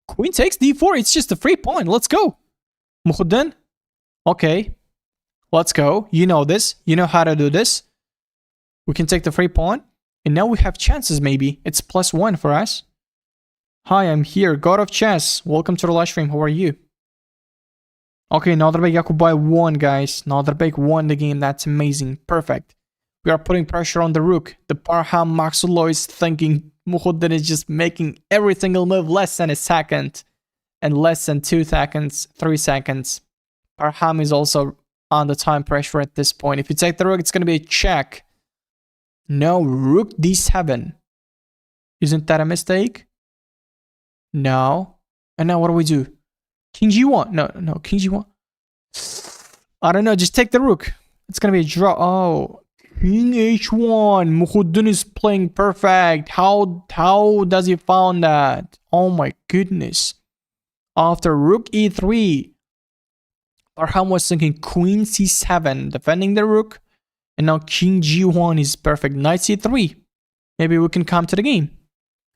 Queen takes d4. It's just a free pawn. Let's go. Muhoddan. Okay. Let's go. You know this. You know how to do this. We can take the free pawn. And now we have chances maybe. It's +1 for us. Hi, I'm here. God of Chess. Welcome to the live stream. How are you? Okay, Naderbek Yakubay won, guys. Naderbek won the game. That's amazing. Perfect. We are putting pressure on the rook. The Parham Maxullo is thinking Muhoddan is just making every single move less than a second. And less than 2 seconds, 3 seconds. Parham is also on the time pressure at this point. If you take the rook, it's going to be a check. No, rook d7. Isn't that a mistake? No. And now what do we do? King g1. No, king g1. I don't know. Just take the rook. It's going to be a draw. Oh, king h1. Muhoddan is playing perfect. How does he found that? Oh my goodness. After rook e3, Parham was thinking queen c7, defending the rook. And now king g1 is perfect. Knight c3. Maybe we can come to the game.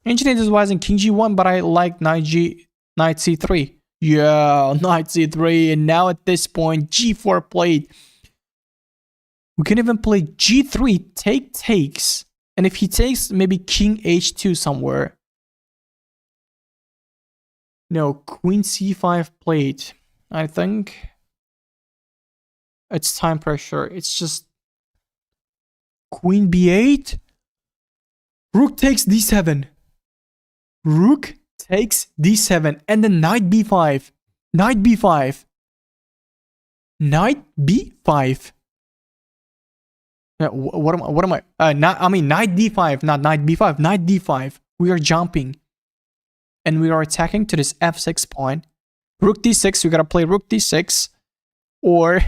Engineer is advising king g1, but I like knight c3. Yeah, knight c3. And now at this point, g4 played. We can even play g3, takes. And if he takes, maybe king h2 somewhere. No, queen c5 played. I think it's time pressure. It's just queen b8. Rook takes d7. Rook takes d7. And then knight b5. Knight b5. Knight b5. What am I? Knight d5, not knight b5. Knight d5. We are jumping. And we are attacking to this f6 pawn. Rook d6. We gotta play rook d6. Or...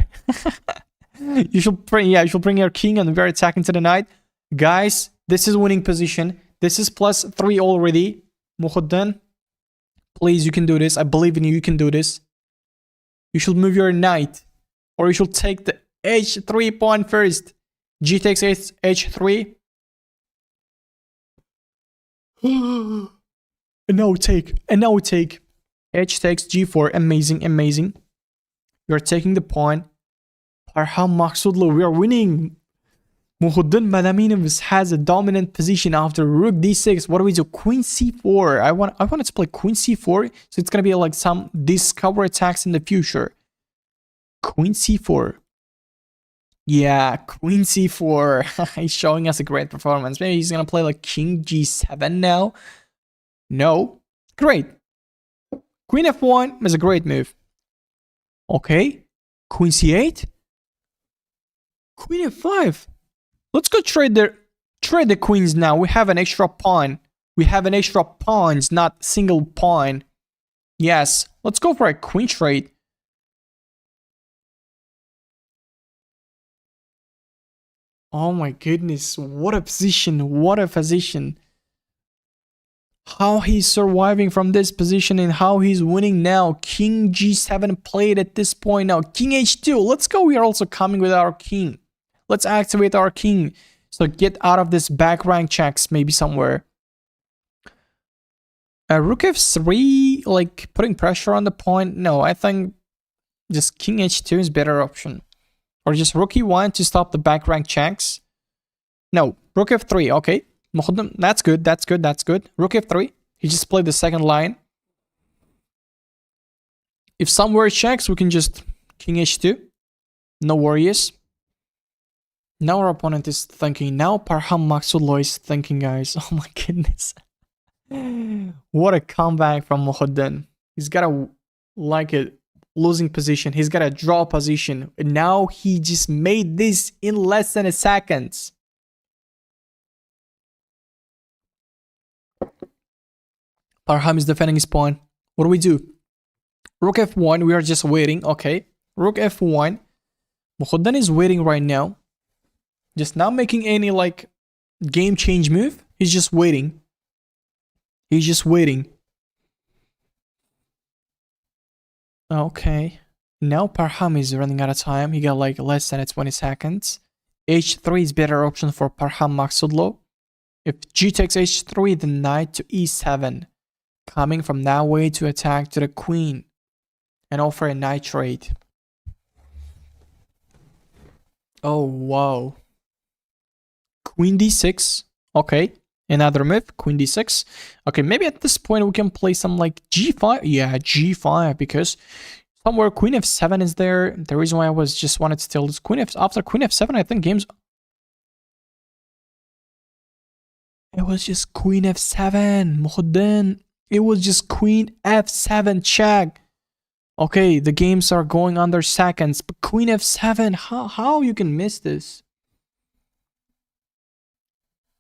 you should bring your king and we're attacking to the knight. Guys, this is winning position. This is +3 already. Muhoddan, please, you can do this. I believe in you. You can do this. You should move your knight. Or you should take the h3 pawn first. G takes h3. And now we take. H takes g4. Amazing. You're taking the pawn. Parham Maxullo, we are winning. Muhoddan Madaminov has a dominant position after rook d6. What do we do? Queen c4. I wanted to play queen c4, so it's gonna be like some discover attacks in the future. Queen c4. Yeah, queen c4. He's showing us a great performance. Maybe he's gonna play like king g7 now. No. Great. Queen f1 is a great move. Okay. Queen c8. Queen f5. Let's go trade the queens now. We have an extra pawn. We have an extra pawns, not single pawn. Yes. Let's go for a queen trade. Oh my goodness. What a position. How he's surviving from this position and how he's winning now. King g7 played at this point now. King h2. Let's go. We are also coming with our king. Let's activate our king. So get out of this back rank checks maybe somewhere. Rook f3, like putting pressure on the point. No, I think just king h2 is better option. Or just rook e1 to stop the back rank checks. No, rook f3, okay. That's good, that's good, that's good. Rook f3, he just played the second line. If somewhere checks, we can just king h2. No worries. Now our opponent is thinking. Now Parham Makhzoodloo is thinking, guys. Oh my goodness. What a comeback from Mukhudin. He's got a, like a losing position. He's got a draw position. And now he just made this in less than a second. Parham is defending his pawn. What do we do? Rook f1. We are just waiting. Okay. Rook f1. Mukhudin is waiting right now. Just not making any like game change move. He's just waiting. He's just waiting. Okay. Now Parham is running out of time. He got like less than 20 seconds. h3 is better option for Parham Makhzoodloo. If g takes h3, then knight to e7. Coming from that way to attack to the queen. And offer a knight trade. Oh, wow. Queen d6. Okay. Another move. Queen d6. Okay, maybe at this point we can play some like g5. Yeah, g5. Because somewhere queen f7 is there. The reason why I was just wanted to tell this queen f... After queen f7, I think games... It was just queen f7. Mukhudin. It was just queen f7 check. Okay, the games are going under seconds. But queen f7. How you can miss this?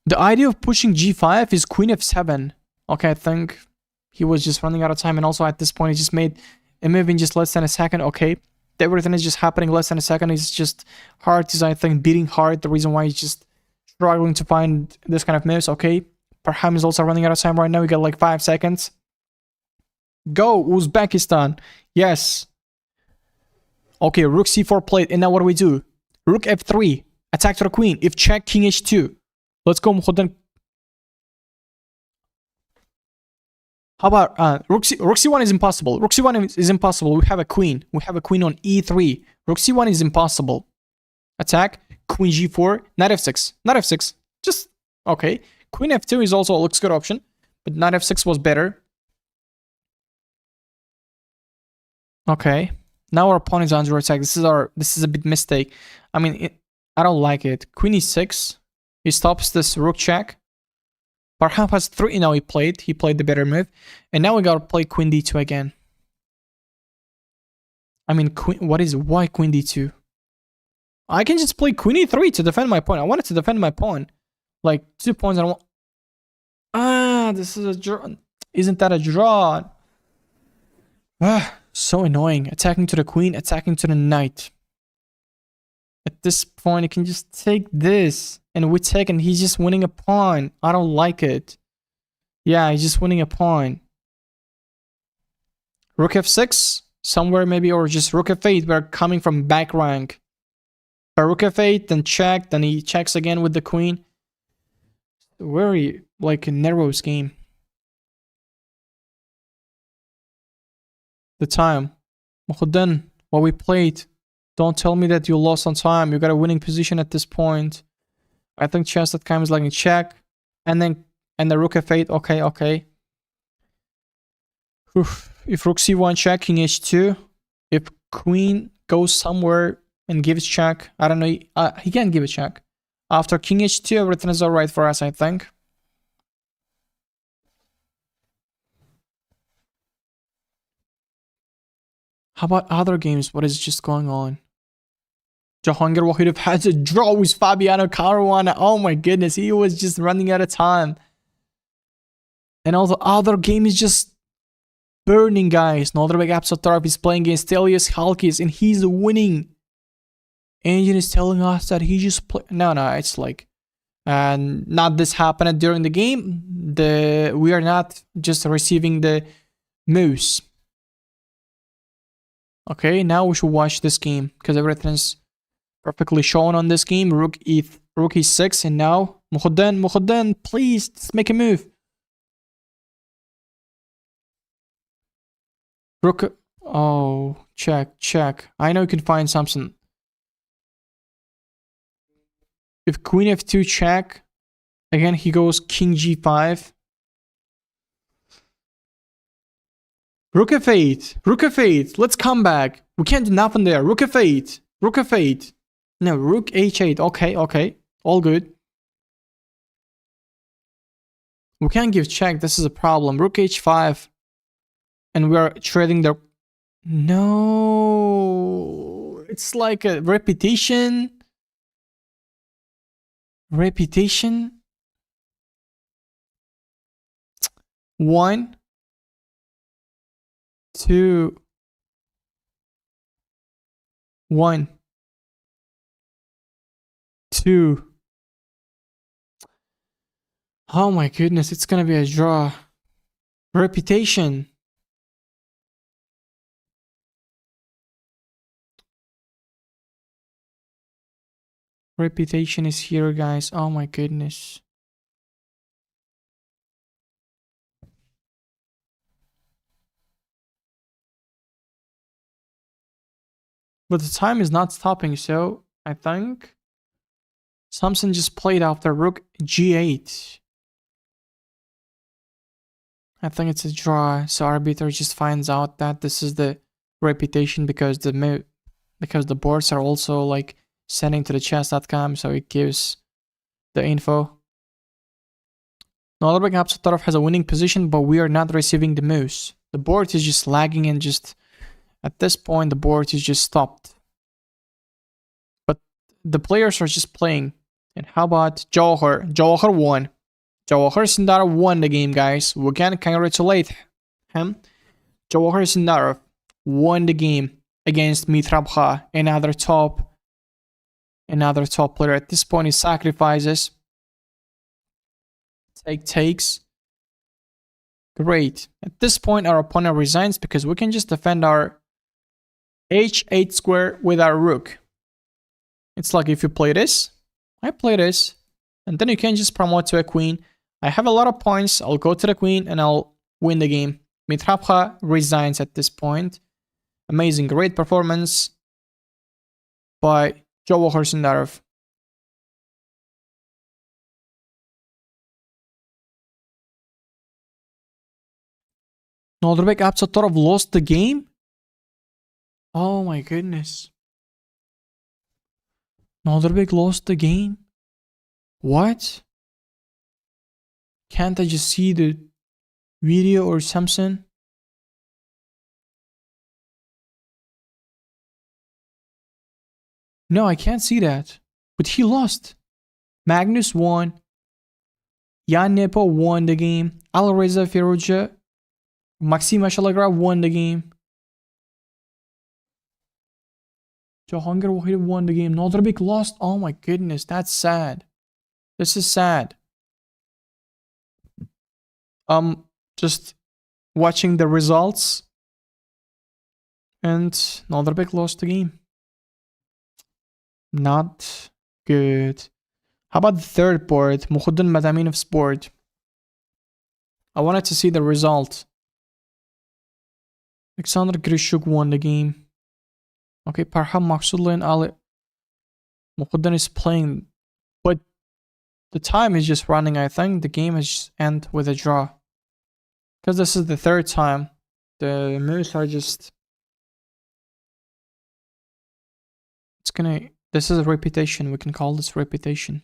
The idea of pushing g5 is queen f7. Okay, I think he was just running out of time. And also at this point, he just made a move in just less than a second. Okay, everything is just happening less than a second. It's just Hart is, I think, beating Hart. The reason why he's just struggling to find this kind of moves. Okay, Parham is also running out of time right now. We got like 5 seconds. Go, Uzbekistan. Yes. Okay, rook c4 played. And now what do we do? Rook f3. Attack to the queen. If check, king h2. Let's go, Mukhudin. How about rook c1 is impossible. Rook c1 is impossible. We have a queen. We have a queen on e3. Rook c1 is impossible. Attack. Queen g4. Knight f6. Knight f6. Just okay. Queen f2 is also looks good option, but knight f6 was better. Okay. Now our pawn is under attack. This is a big mistake. I mean, I don't like it. Queen e6. He stops this rook check. Parham has 3 now. He played the better move. And now we gotta play queen d2 again. I mean, why queen d2? I can just play queen e3 to defend my pawn. I wanted to defend my pawn. Like 2 pawns and 1. This is a draw. Isn't that a draw? So annoying. Attacking to the queen, attacking to the knight. At this point, you can just take this. And we take, and he's just winning a pawn. I don't like it. Yeah, he's just winning a pawn. Rook f6, somewhere maybe, or just rook f8. We're coming from back rank. But rook f8, then check, then he checks again with the queen. Very, like, a narrow game. The time. Mukhudin, what we played. Don't tell me that you lost on time. You got a winning position at this point. I think chess.com is like a check. And the rook f8. Okay. If rook c1 check, king h2. If queen goes somewhere and gives check, I don't know. He can't give a check. After king h2, everything is alright for us, I think. How about other games? What is just going on? Jahangir Wahidov has a draw with Fabiano Caruana. Oh my goodness, he was just running out of time. And all the other game is just burning, guys. Nolderbek Absatarov is playing against Elias Halkis and he's winning. Engine is telling us that he just played. No, it's like, not this happened during the game. We are not just receiving the moves. Okay, now we should watch this game because everything's perfectly shown on this game. Rook rook e6, and now Mukhoddan, please, let's make a move. Rook, oh, check. I know you can find something. If queen f2 check, again he goes king g5. Rook f8, let's come back. We can't do nothing there. Rook f8. No, rook h8, okay, all good. We can't give check, this is a problem. Rook h5, and we're trading the... No, it's like a repetition. 1, 2, 1, 2. Oh my goodness, it's gonna be a draw. Reputation. Reputation is here, guys. Oh my goodness. But the time is not stopping, so I think something just played after rook g8. I think it's a draw, so arbiter just finds out that this is the reputation because the boards are also like sending to the chess.com, so it gives the info. Nalbek Absatarov has a winning position, but we are not receiving the moves. The board is just lagging, and just at this point the board is just stopped. But the players are just playing. And how about Jawhar? Jawhar won. Jawhar Sindarov won the game, guys. We can congratulate him. Jawhar Sindarov won the game against Mitrabha, another top player. At this point, he sacrifices. Takes. Great. At this point, our opponent resigns because we can just defend our h8 square with our rook. It's like if you play this, I play this, and then you can just promote to a queen. I have a lot of points. I'll go to the queen and I'll win the game. Mitrabha resigns at this point. Amazing, great performance by Jawhar Sindarov. Nalbek Absatarov lost the game? Oh my goodness. Nalbek lost the game? What? Can't I just see the video or something? No, I can't see that. But he lost. Magnus won. Jan Nepo won the game. Alreza Firouzja, Maxim Ashalagraf won the game. Jahangir Wahid won the game. Nalbek lost. Oh my goodness, that's sad. This is sad. Just watching the results, and Nalbek lost the game. Not good. How about the third board, Mukhoddan Madaminov's board? I wanted to see the result. Alexander Grishuk won the game. Okay, Parham Maksudli and Ali Mukhoddan is playing, but the time is just running. I think the game has end with a draw. Because this is the third time. The moves are just... This is a repetition. We can call this repetition.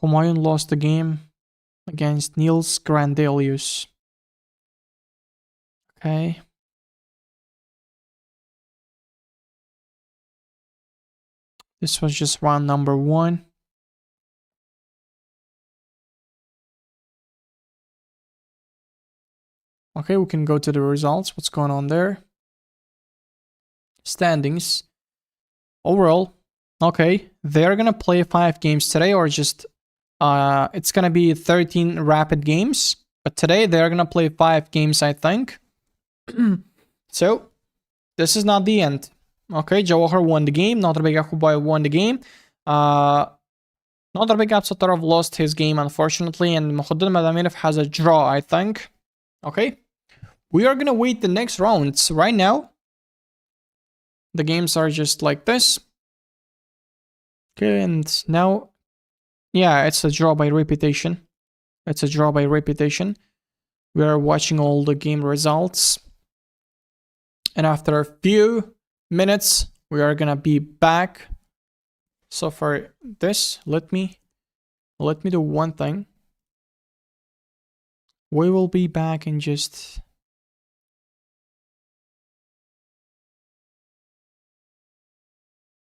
Humayun lost the game against Niels Grandelius. Okay. This was just round number 1. Okay, we can go to the results. What's going on there? Standings. Overall, okay, they're gonna play 5 games today, or just it's gonna be 13 rapid games, but today they're gonna play 5 games, I think. So this is not the end. Okay, Jawahar won the game. Norbek Akubay won the game. Norbek Absatarov lost his game, unfortunately, and Mukhaddin Madamirov has a draw, I think. Okay, we are gonna wait the next rounds. Right now, the games are just like this. Okay, and now, yeah, it's a draw by repetition. It's a draw by repetition. We are watching all the game results. And after a few minutes, we are gonna be back. So for this, let me do one thing. We will be back in just...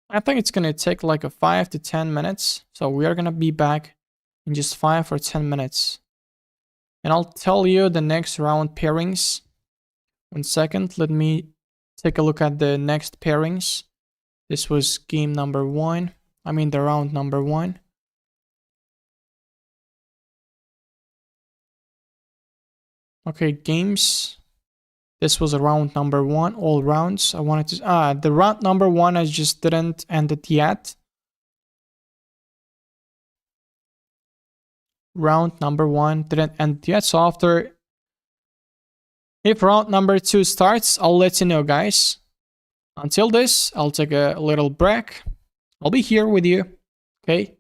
I think it's gonna take like a 5 to 10 minutes. So we are gonna be back in just 5 or 10 minutes. And I'll tell you the next round pairings. 1 second, let me take a look at the next pairings. This was game number 1. I mean the round number 1. Okay, games. This was a round number 1, all rounds. I wanted to... the round number 1 I just didn't end it yet. Round number 1 didn't end yet. So after... if round number 2 starts, I'll let you know, guys. Until this, I'll take a little break. I'll be here with you. Okay?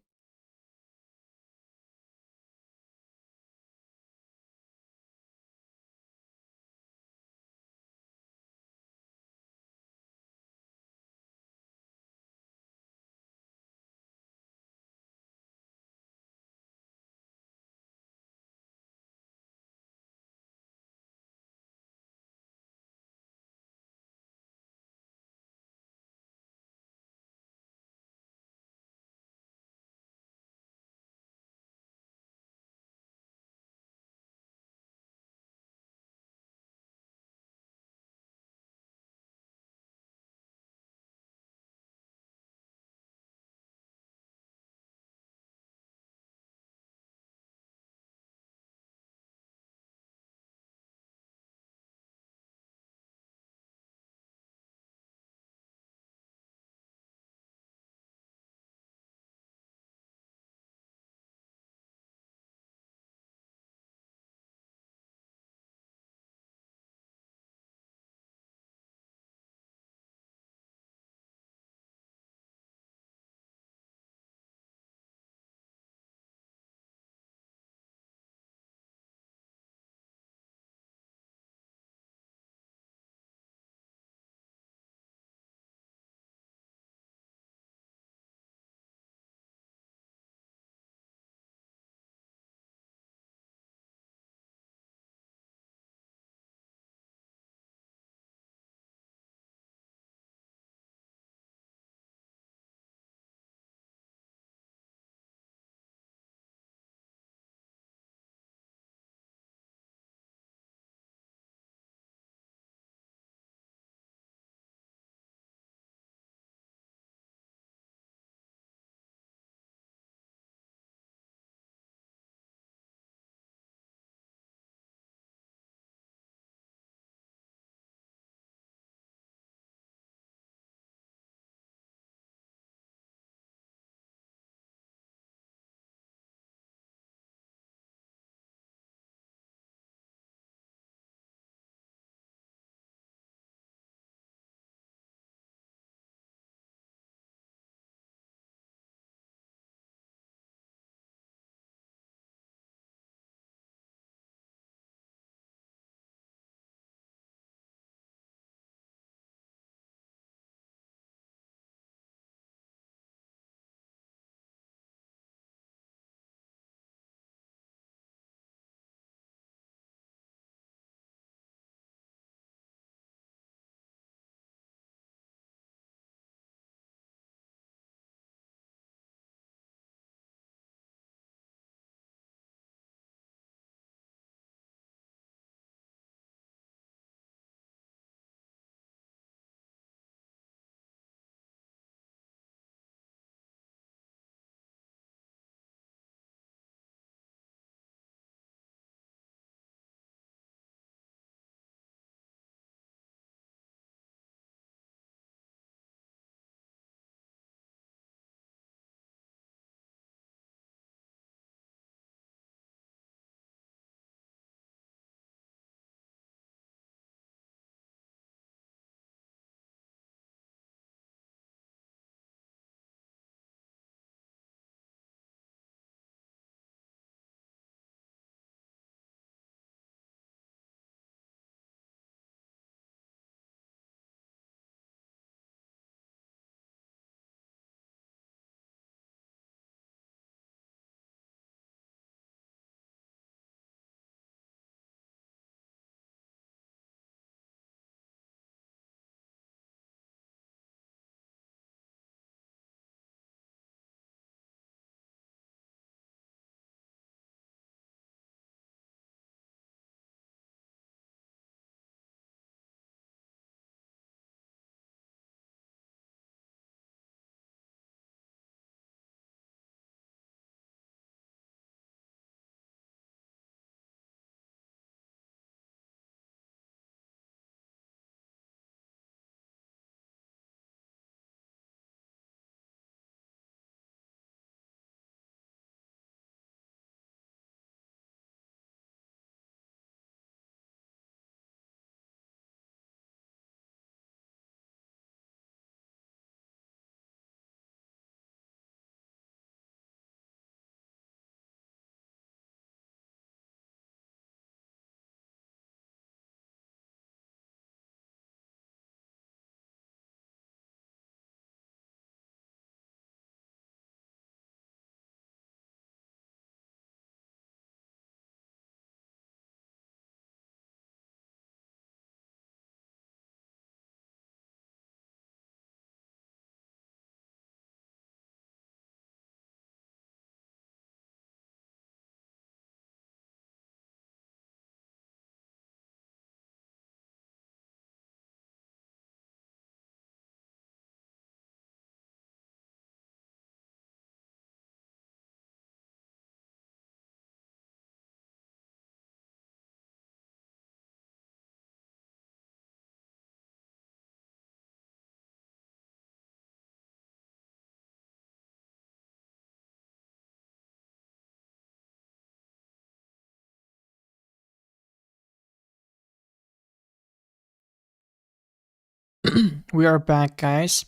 We are back, guys.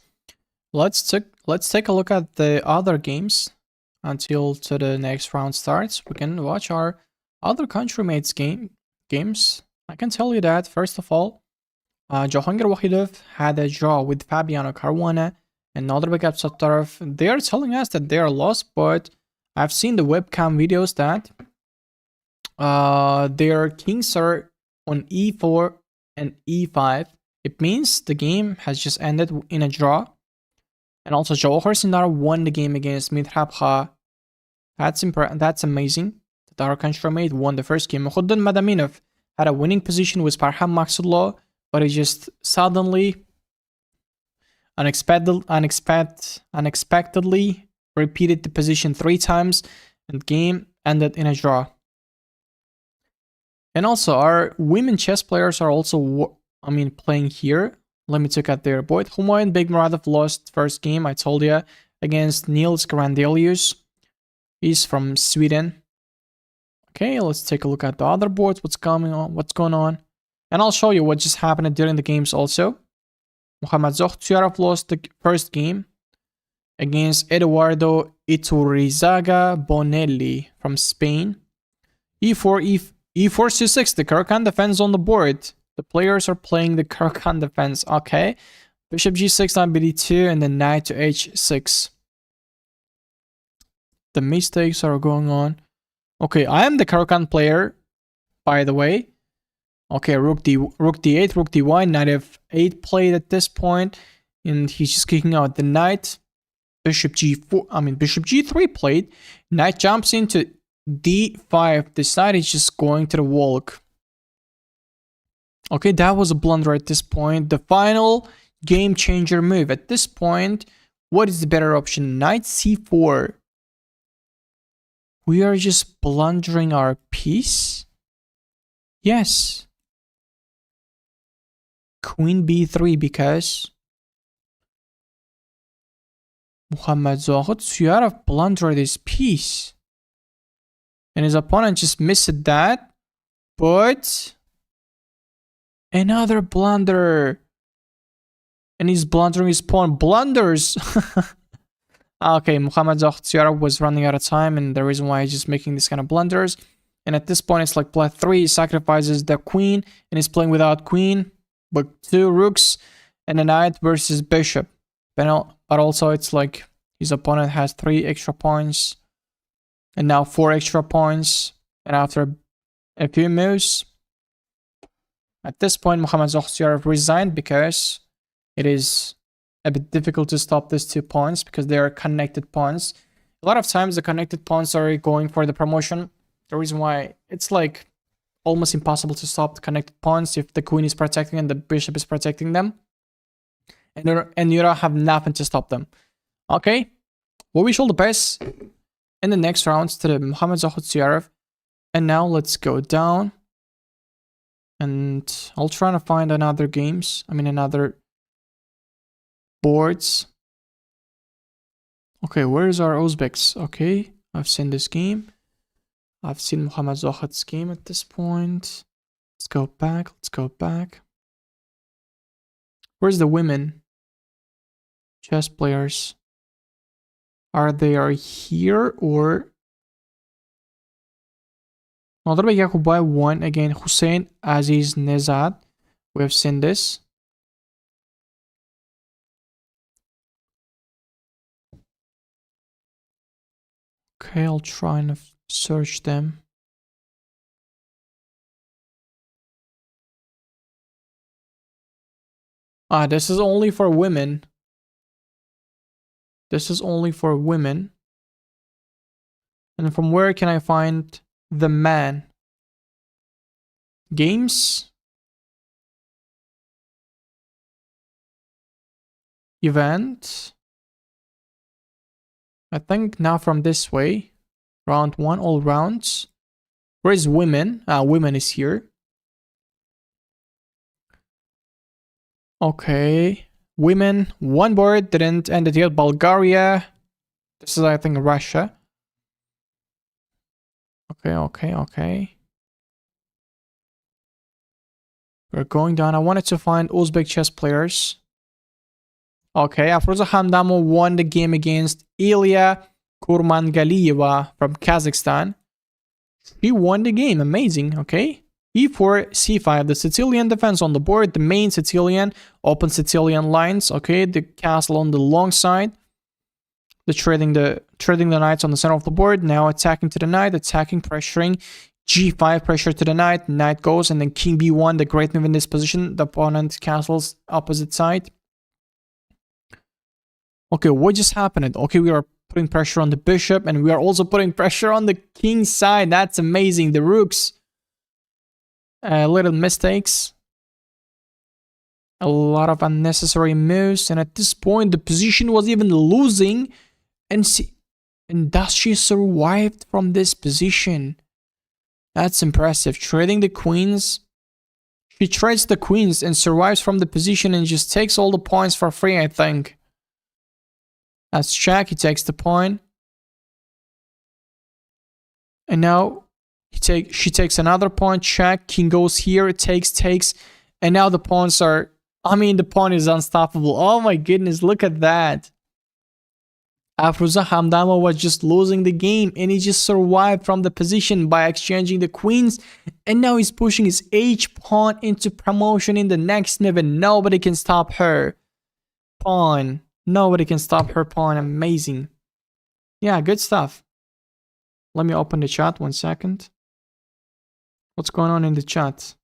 Let's take a look at the other games until to the next round starts. We can watch our other countrymates games. I can tell you that first of all, Jahangir Wahidov had a draw with Fabiano Caruana and Nodrbek Sattarov. They are telling us that they are lost, but I've seen the webcam videos that their kings are on e4 and e5. It means the game has just ended in a draw. And also Jawahar Sindar won the game against Midhab Kha. That's amazing. That our countrymate won the first game. Mukhuddin Madaminov had a winning position with Parham Maksudullah, but he just suddenly, unexpectedly repeated the position 3 times, and game ended in a draw. And also, our women chess players are also, playing here. Let me check out their board. Humayun Begmuradov lost first game, I told you, against Niels Grandelius. He's from Sweden. Okay, let's take a look at the other boards. What's going on. And I'll show you what just happened during the games also. Muhammad Zohtyarov lost the first game against Eduardo Iturrizaga Bonelli from Spain. E4, E4, C6, the Karakan defense on the board. The players are playing the Karakan defense. Okay. Bishop G6, knight BD2, and then knight to H6. The mistakes are going on. Okay, I am the Karakan player, by the way. Okay, Rook D8, Rook D1, knight F8 played at this point, and he's just kicking out the knight. Bishop G4, Bishop G3 played. Knight jumps into D5. This knight is just going to the walk. Okay, that was a blunder at this point. The final game changer move. At this point, what is the better option? Knight C4. We are just blundering our piece. Yes. Queen B3 because Muhammad Zohid Suyarov blundered his piece. And his opponent just missed that. But another blunder. And he's blundering his pawn. Blunders. Okay, Muhammad Zohtyarov was running out of time, and the reason why he's just making this kind of blunders. And at this point, it's like play 3, he sacrifices the queen, and he's playing without queen, but 2 rooks, and a knight versus bishop. But also, it's like his opponent has 3 extra points, and now 4 extra points. And after a few moves, at this point, Muhammad Zohtyarov resigned because it is a bit difficult to stop these 2 pawns because they are connected pawns. A lot of times the connected pawns are going for the promotion. The reason why it's like almost impossible to stop the connected pawns if the queen is protecting and the bishop is protecting them. And you don't have nothing to stop them. Okay, we wish all the best in the next rounds to the Muhammad Zohtyarov. And now let's go down. And I'll try to find another games. Another boards. Okay, where's our Uzbeks? Okay, I've seen this game. I've seen Muhammad Zohid's game at this point. Let's go back. Where's the women chess players? Are they here or Nodrbek Yakubay won again Hussein Aziz Nezad. We have seen this. Okay, I'll try and search them. This is only for women. This is only for women. And from where can I find the man? Games? Event? I think now from this way. Round 1, all rounds. Where is women? Women is here. Okay. Women, 1 board, didn't end it yet. Bulgaria. This is, I think, Russia. Okay. We're going down. I wanted to find Uzbek chess players. Okay, Afroza Hamdamov won the game against Ilya Kurmangalieva from Kazakhstan. She won the game. Amazing. Okay. E4, C5. The Sicilian defense on the board. The main Sicilian, open Sicilian lines. Okay. The castle on the long side. The trading the knights on the center of the board. Now attacking to the knight. Attacking, pressuring. G5 pressure to the knight. Knight goes, and then King B1. The great move in this position. The opponent castles opposite side. Okay, what just happened? Okay, we are putting pressure on the bishop, and we are also putting pressure on the king's side. That's amazing. The rooks. Little mistakes. A lot of unnecessary moves. And at this point, the position was even losing. And thus she survived from this position. That's impressive. Trading the queens. She trades the queens and survives from the position and just takes all the points for free, I think. That's check. He takes the point. And now she takes another point. Check. King goes here. It takes. And now the pawns are... the pawn is unstoppable. Oh my goodness. Look at that. Afroza Hamdamov was just losing the game. And he just survived from the position by exchanging the queens. And now he's pushing his H pawn into promotion in the next move. And nobody can stop her pawn. Nobody can stop her pawn. Amazing. Yeah, good stuff. Let me open the chat 1 second. What's going on in the chat?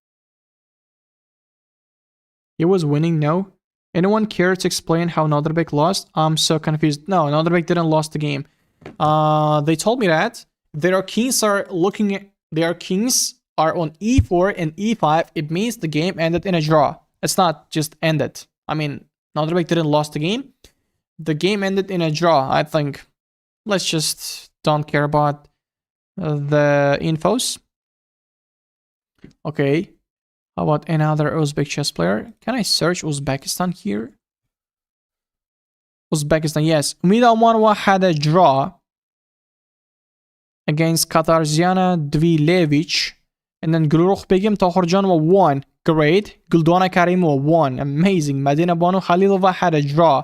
He was winning, no? Anyone care to explain how Nodrbek lost? I'm so confused. No, Nodrbek didn't lose the game. They told me that their kings are on E4 and E5. It means the game ended in a draw. It's not just ended. Nodrbek didn't lose the game. The game ended in a draw, I think. Let's just don't care about the infos. Okay. How about another Uzbek chess player? Can I search Uzbekistan here? Uzbekistan, yes. Umida Omanova had a draw against Katarzyna Dvilevich. And then Gulruh Begim Tohorjanova won. Great. Guldona Karimova won. Amazing. Madina Banu Khalilova had a draw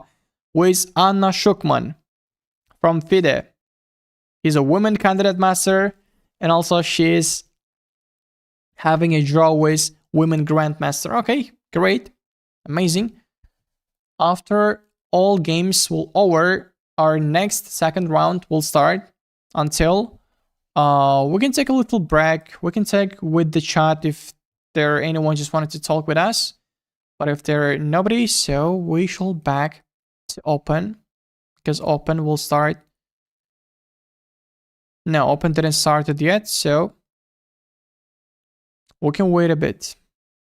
with Anna Shukman from FIDE. He's a women candidate master, and also she's having a draw with women grandmaster. Okay, great, amazing. After all games will over, our next second round will start until we can take a little break. We can take with the chat if there anyone just wanted to talk with us, but if there nobody, so we shall back to open, because open will start. No, open didn't start it yet, so we can wait a bit.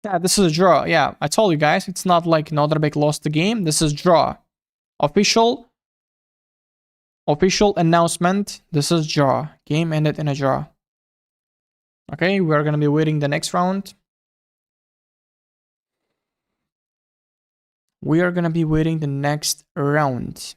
Yeah, this is a draw. Yeah, I told you guys, it's not like Nodrbek lost the game. This is draw. Official announcement. This is draw. Game ended in a draw. Okay, we're gonna be waiting the next round. We are gonna be waiting the next round.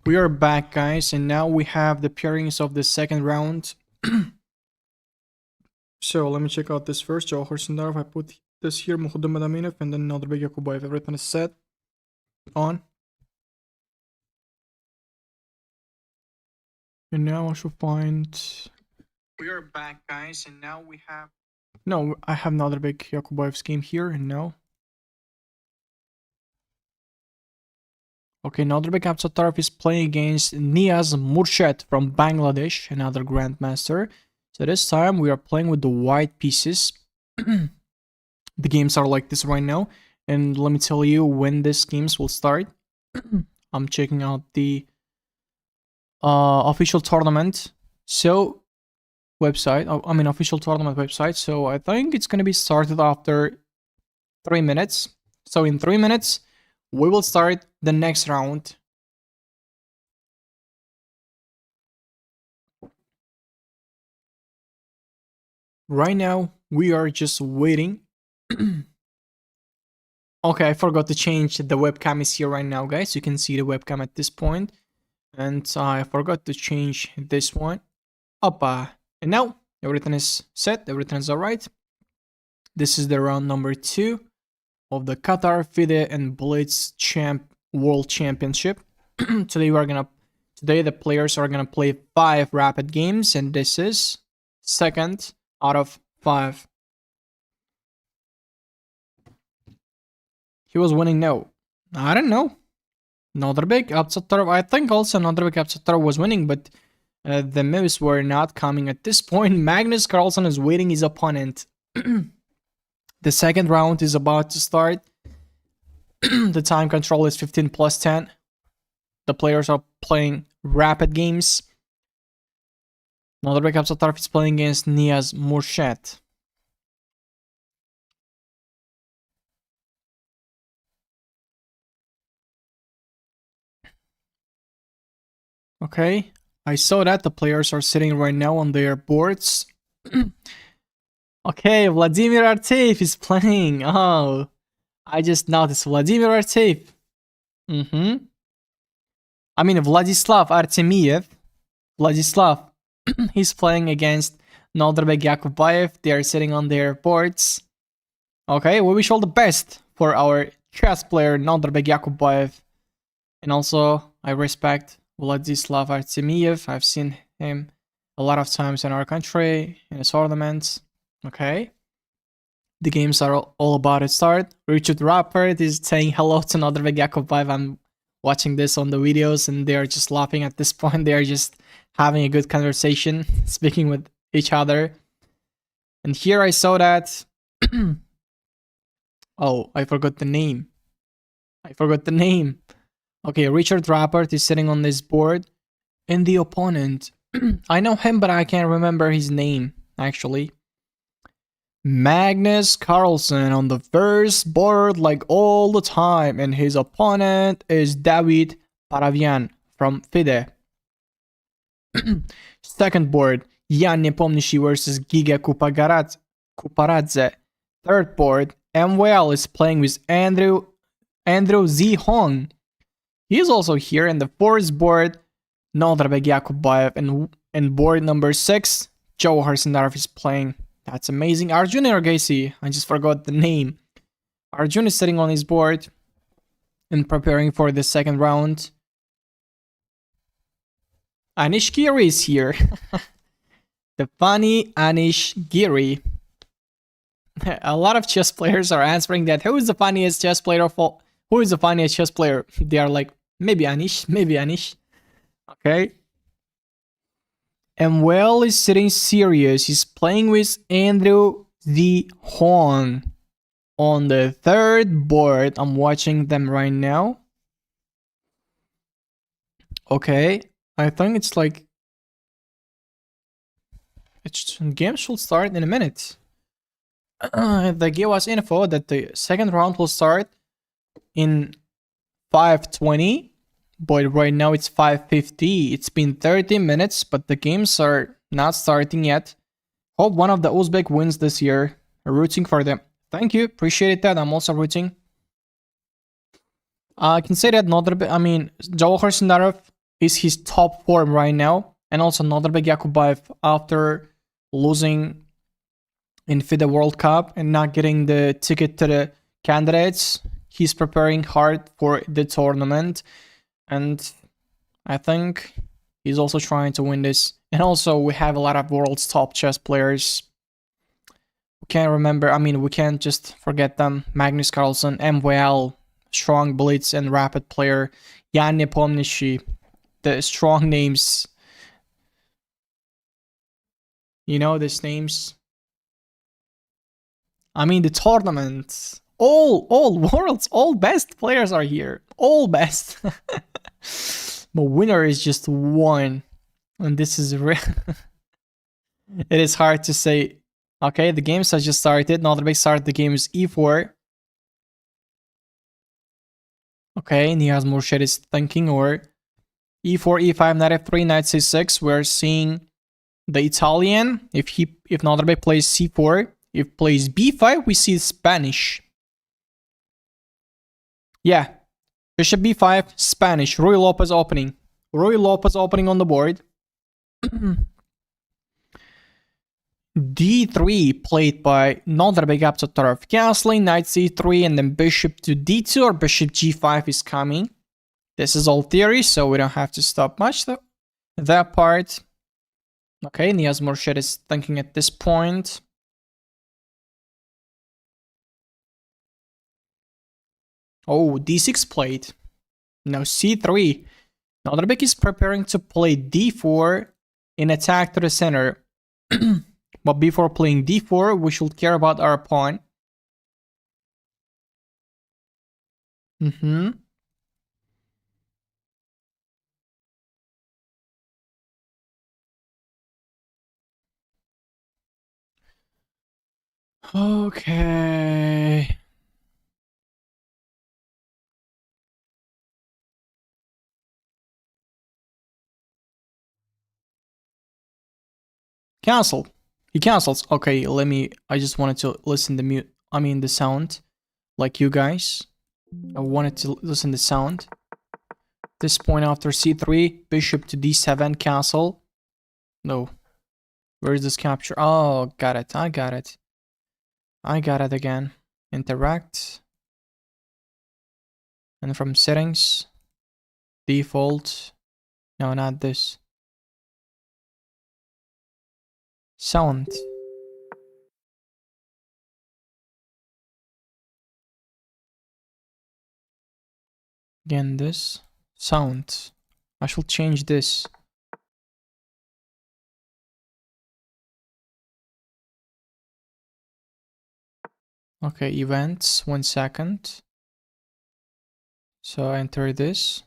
We are back, guys, and now we have the pairings of the second round. So let me check out this first. Jawhar Sindarov, I put this here, Mukhudam Madaminov, and then Nadirbek Yakubayev. Everything is set on. And now I should find... We are back, guys, and now we have... No, I have Nadirbek Yakubayev's game here, and now... Okay, Nadirbek Absatarov is playing against Niaz Murshid from Bangladesh, another grandmaster. So this time we are playing with the white pieces. The games are like this right now. And let me tell you when these games will start. I'm checking out the official tournament. So, website. Official tournament website. So I think it's going to be started after 3 minutes. So in 3 minutes, we will start the next round. Right now, we are just waiting. Okay, I forgot to change the webcam is here right now, guys. You can see the webcam at this point. And I forgot to change this one. Oppa. And now, everything is set. Everything is alright. This is the round number 2 of the Qatar FIDE and Blitz World Championship. Today the players are gonna play 5 rapid games, and this is second out of 5. He was winning. No, I don't know. Nadirbek Absatarov. I think also Nadirbek Absatarov was winning, but the moves were not coming at this point. Magnus Carlsen is waiting his opponent. The second round is about to start. The time control is 15 plus 10. The players are playing rapid games. Nadirbek Absatarov is playing against Niaz Murshid. Okay, I saw that the players are sitting right now on their boards. Okay, Vladimir Arteev is playing. Oh, I just noticed Vladimir Arteev. Vladislav Artemiev. Vladislav. He's playing against Nadirbek Yakubayev. They are sitting on their boards. Okay, we wish all the best for our chess player Nadirbek Yakubayev. And also, I respect Vladislav Artemiev. I've seen him a lot of times in our country, in the tournaments. Okay. The games are all about to start. Richard Rappert is saying hello to Nadirbek Yakubayev. I'm watching this on the videos and they are just laughing at this point. They are just having a good conversation, speaking with each other. And here I saw that... Oh, I forgot the name. Okay, Richard Rappert is sitting on this board. And the opponent... I know him, but I can't remember his name, actually. Magnus Carlsen on the first board like all the time, and his opponent is David Paravian from FIDE. Second board, Jan Nepomniachtchi versus Giga Kuparadze. Third board, MWL is playing with Andrew Z. Hong. He is also here. And the fourth board, Nadirbek Yakubayev, and board number 6, Jawhar Sindarov is playing. That's amazing. Arjun Ergesi, I just forgot the name. Arjun is sitting on his board and preparing for the second round. Anish Giri is here. The funny Anish Giri. A lot of chess players are answering that. Who is the funniest chess player? Who is the funniest chess player? They are like, maybe Anish. Okay. And Well is sitting serious. He's playing with Andrew Z. Hong on the third board. I'm watching them right now. Okay. I think it's like... game should start in a minute. They gave us info that the second round will start in 5:20. But right now it's 5:50. It's been 30 minutes, but the games are not starting yet. Hope one of the Uzbek wins this year. Rooting for them. Thank you. Appreciate that. I'm also rooting. I can say that Jawhar Sindarov is his top form right now. And also Nodirbek Yakubayev, after losing in FIDE World Cup and not getting the ticket to the candidates, he's preparing hard for the tournament. And I think he's also trying to win this. And also, we have a lot of world's top chess players. We can't remember, I mean, we can't just forget them. Magnus Carlsen, MVL, strong blitz and rapid player. Jan Nepomniachtchi, the strong names. You know these names? I mean, the tournament. All world's all best players are here. All best. The winner is just one. And this is real. It is hard to say. Okay, the games has just started. Another big start. The game is e4. Okay, Niaz Murshid is thinking, or e4, e5, knight f3, knight c6. We're seeing the Italian. If Nodrbe plays c4, if plays b5, we see Spanish. Yeah, bishop b5, Spanish. Rui Lopez opening. Rui Lopez opening on the board. d3 played by Nodrbe Gapsatarov. Castling, knight c3, and then bishop to d2 or bishop g5 is coming. This is all theory, so we don't have to stop much though. That part. Okay, Niaz Murshid is thinking at this point. Oh, d6 played. No, c3. Nodrbek is preparing to play d4 in attack to the center. But before playing d4, we should care about our pawn. Okay. Cancel. He cancels. Okay, I just wanted to listen the sound. Like you guys. I wanted to listen the sound. This point after c3, bishop to d7, castle. No. Where is this capture? Oh, got it. I got it. I got it again. Interact. And from settings, default. No, not this. Sound. Again, this. Sound. I shall change this. Okay, events. 1 second. So enter this.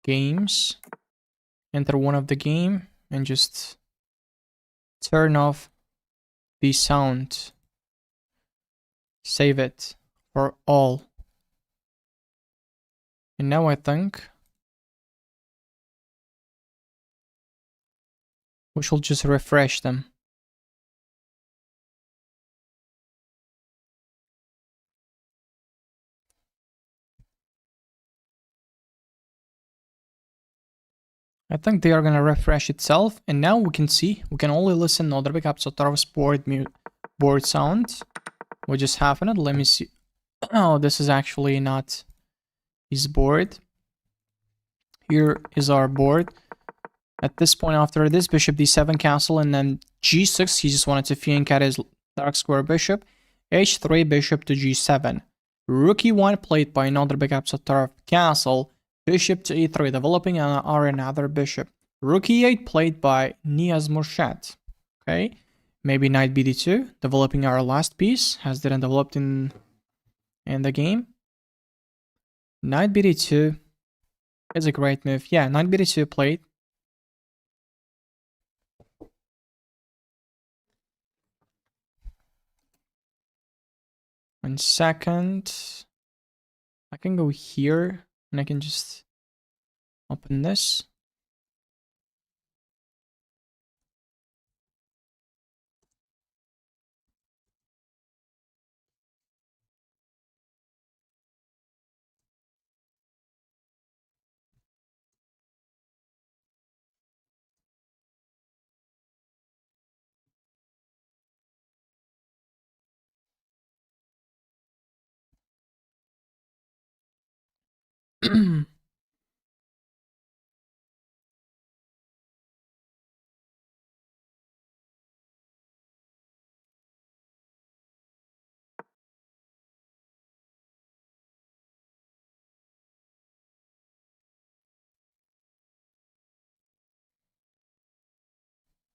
Games. Enter one of the game and just turn off the sound. Save it for all. And now I think we should just refresh them. I think they are gonna refresh itself, and now we can see, we can only listen Nodrbek Apsotarov's board sound. What just happened? Let me see. Oh, this is actually not his board. Here is our board. At this point, after this, bishop d7 castle, and then g6, he just wanted to flank at his dark square bishop. h3, bishop to g7. Rook e1 played by Nodrbek Apsotarov, castle. Bishop to e3, developing another bishop. Rook e8 played by Niaz Murshid. Okay, maybe knight bd2, developing our last piece, has didn't developed in the game. Knight bd2 is a great move. Yeah, knight bd2 played. One second. I can go here and I can just open this.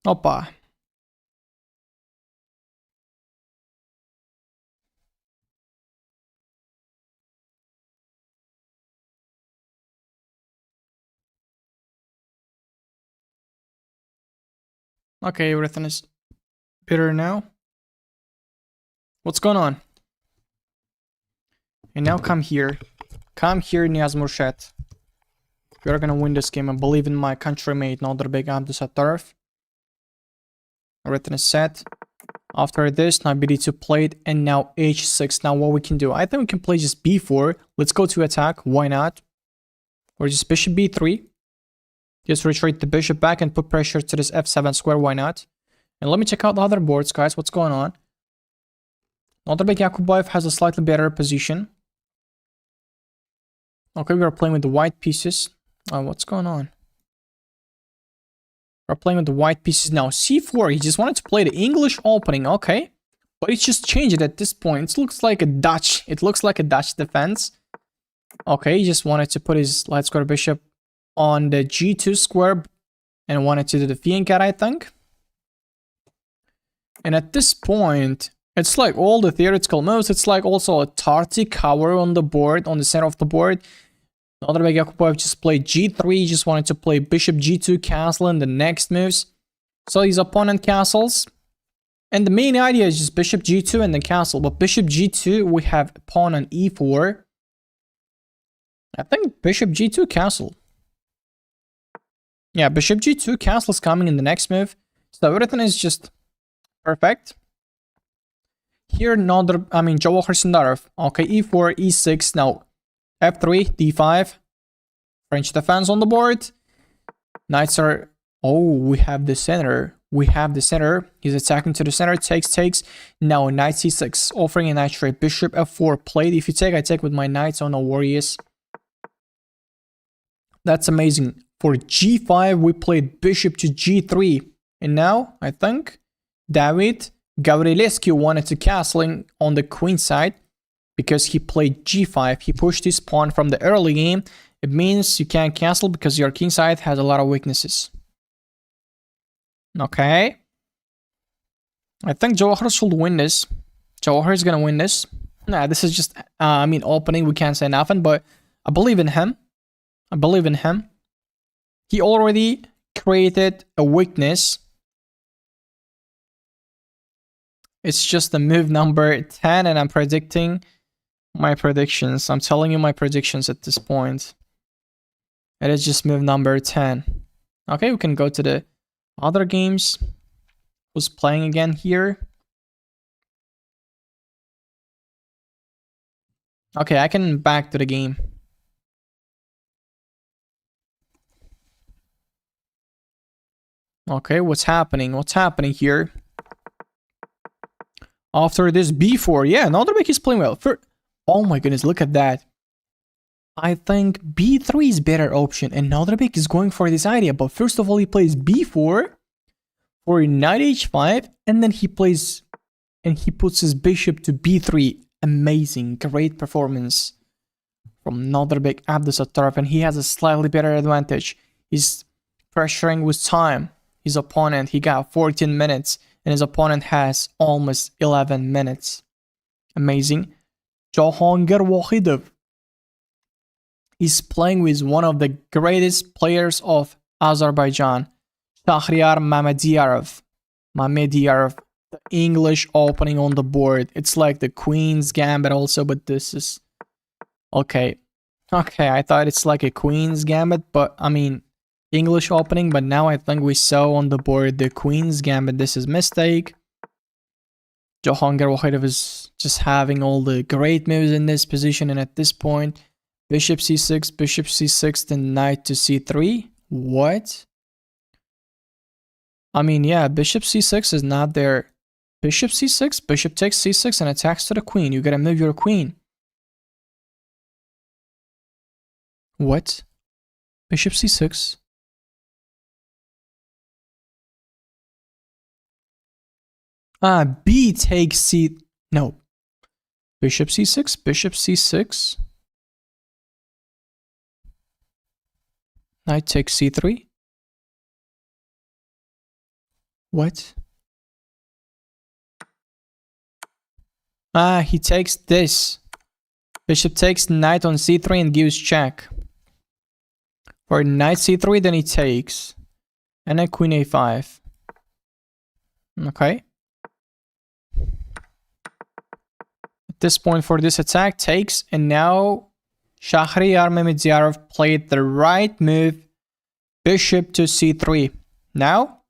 Opa. Okay, everything is better now. What's going on? And now come here. Come here, Niaz Murshid. We're gonna win this game. I believe in my country-mate, Nodrbek Abdusattarov. Everything is set. After this, now b2 played, and now h6. Now what we can do? I think we can play just b4. Let's go to attack. Why not? Or just bishop b3. Just retreat the bishop back and put pressure to this f7 square. Why not? And let me check out the other boards, guys. What's going on? Nodrbek Yakubayev has a slightly better position. Okay, we are playing with the white pieces. What's going on? We're playing with the white pieces now. c4. He just wanted to play the English opening. Okay, but he's just changed it at this point. It looks like a Dutch. It looks like a Dutch defense. Okay, he just wanted to put his light square bishop on the g2 square and wanted to do the fianchet, I think. And at this point, it's like all the theoretical moves. It's like also a Tarty cover on the board, on the center of the board. Nodrbek Yakubayev just played g3. He just wanted to play bishop g2 castle in the next moves. So his opponent castles. And the main idea is just bishop g2 and then castle. But bishop g2, we have pawn on e4. I think bishop g2 castle. Yeah, bishop g2 castle is coming in the next move. So everything is just perfect. Here, Jawahar Sindarov. Okay, e4, e6. Now, f3, d5. French defense on the board. Knights are... Oh, we have the center. We have the center. He's attacking to the center. Takes. Now, knight c6. Offering a knight trade. Bishop f4 played. If you take, I take with my knights. Oh, no worries. That's amazing. For g5, we played bishop to g3. And now, I think, David Gavrilescu wanted to castling on the queen side because he played g5. He pushed his pawn from the early game. It means you can't castle because your king side has a lot of weaknesses. Okay. I think Jawahar should win this. Jawahar is gonna win this. Nah, this is just, opening. We can't say nothing, but I believe in him. I believe in him. He already created a weakness. It's just the move number 10, and I'm predicting my predictions. I'm telling you my predictions at this point. It is just move number 10. Okay, we can go to the other games. Who's playing again here? Okay, I can back to the game. Okay, what's happening? What's happening here? After this b4, yeah, Nodrbek is playing well. Oh my goodness, look at that. I think b3 is better option, and Nodrbek is going for this idea. But first of all, he plays b4 for knight h5, and then he plays and he puts his bishop to b3. Amazing, great performance from Nodrbek Abdusattarov, and he has a slightly better advantage. He's pressuring with time. His opponent, he got 14 minutes, and his opponent has almost 11 minutes. Amazing. Jahangir Wahidov is playing with one of the greatest players of Azerbaijan, Shahryar Mamediyarov. The English opening on the board. It's like the Queen's Gambit also, but this is... Okay, I thought it's like a Queen's Gambit, but English opening, but now I think we saw on the board the Queen's Gambit. This is mistake. Jahangir Wahidov is just having all the great moves in this position, and at this point, bishop c6, then knight to c3. What? Yeah, bishop c6 is not there. Bishop c6, bishop takes c6 and attacks to the queen. You gotta move your queen. What? Bishop c6. B takes c... No. Bishop c6, bishop c6. Knight takes c3. What? He takes this. Bishop takes knight on c3 and gives check. For knight c3, then he takes. And then queen a5. Okay. At this point for this attack, takes. And now Shahryar Mehmedzyarov played the right move. Bishop to c3. Now,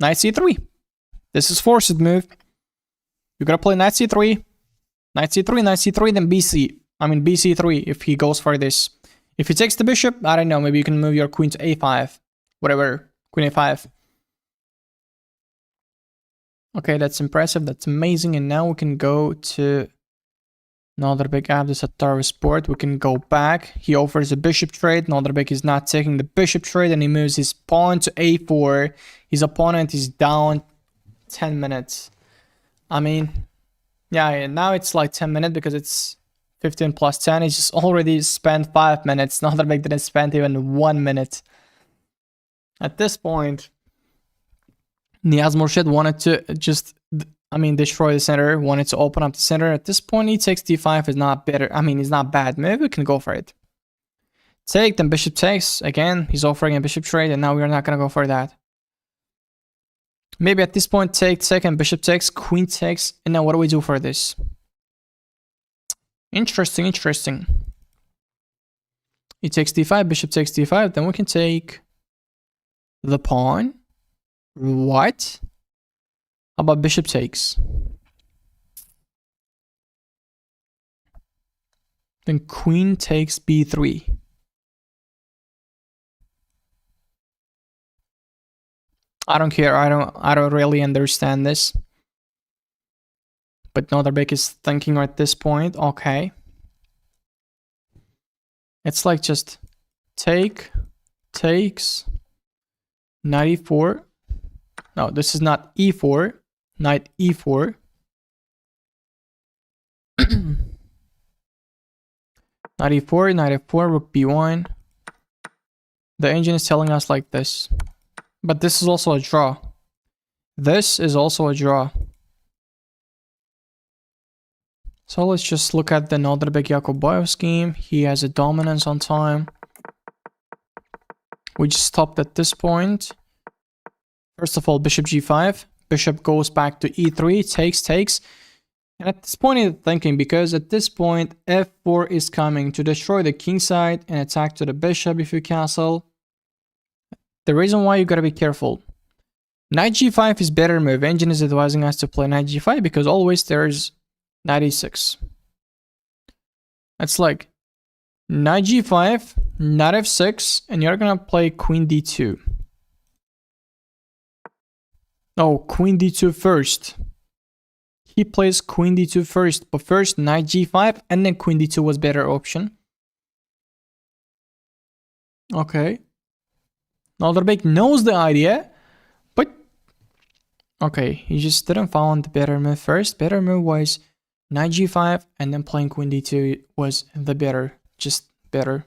knight c3. This is forced move. You gotta play knight c3. Knight c3, knight c3, then bc3 if he goes for this. If he takes the bishop, I don't know, maybe you can move your queen to a5. Whatever, queen a5. Okay, that's impressive, that's amazing. And now we can go to Naldirbek Abdusattor's board. We can go back. He offers a bishop trade. Naldirbek is not taking the bishop trade and he moves his pawn to a4. His opponent is down 10 minutes. I mean, yeah, now it's like 10 minutes because it's 15 plus 10. He just already spent 5 minutes. Naldirbek didn't spend even 1 minute. At this point, Niaz Morshed wanted to just, destroy the center, wanted to open up the center. At this point, he takes d5 is not better. It's not bad. Maybe we can go for it. Take, then bishop takes. Again, he's offering a bishop trade, and now we're not going to go for that. Maybe at this point, take, second, bishop takes, queen takes. And now what do we do for this? Interesting. He takes d5, bishop takes d5. Then we can take the pawn. What? How about bishop takes? Then queen takes b3. I don't care. I don't really understand this. But Naldirbek is thinking at this point, okay. It's like just take, takes, knight e4. No, this is not e4. Knight e4. Knight e4, knight f4, rook b1. The engine is telling us like this. But this is also a draw. This is also a draw. So let's just look at the Naldirbek Yakubayev scheme. He has a dominance on time. We just stopped at this point. First of all, bishop g5. Bishop goes back to e3. Takes. And at this point, he's thinking, because at this point, f4 is coming to destroy the king side and attack to the bishop if you castle. The reason why you gotta be careful. Knight g5 is better move. Engine is advising us to play knight g5 because always there's knight e6. It's like knight g5, knight f6, and you're gonna play queen d2. Oh, queen d2 first. He plays queen d2 first, but first knight g5 and then queen d2 was better option. Okay. Naldirbek knows the idea, but okay, he just didn't find the better move first. Better move was knight g5 and then playing queen d2 was the better, just better.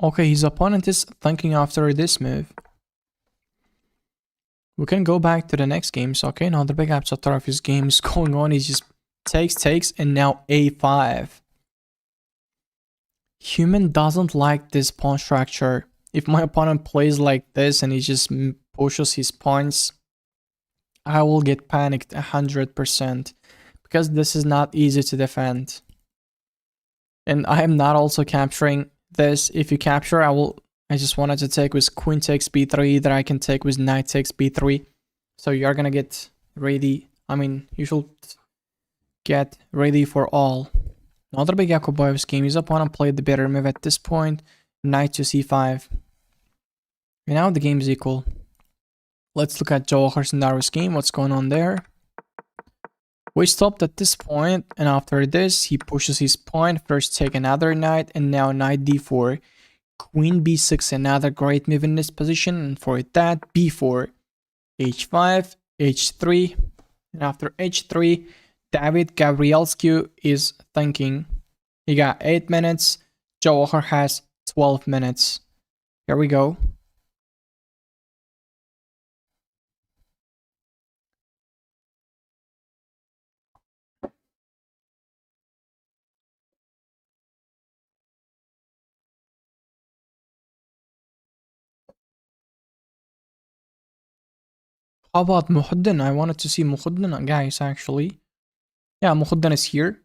Okay, his opponent is thinking after this move. We can go back to the next game. So, okay, now the big upshot of his game is going on. He just takes, and now a5. Human doesn't like this pawn structure. If my opponent plays like this and he just pushes his pawns, I will get panicked 100%. Because this is not easy to defend. And I am not also capturing this. If you capture, I will I just wanted to take with queen takes b3, that I can take with knight takes b3. So you're gonna get ready. I mean, you should get ready for all. Another big Yakubov's game. His opponent played the better move at this point. Knight to c5. And now the game is equal. Let's look at Jawahar Sindaru's game. What's going on there? We stopped at this point, and after this, he pushes his pawn. First take another knight, and now knight d4. Queen b6, another great move in this position. And for that, b4, h5, h3. And after h3, David Gabrielsky is thinking. He got 8 minutes. Jawahar has 12 minutes. Here we go. How about Muhuddin? I wanted to see Muhuddin, guys, actually. Yeah, Muhuddin is here.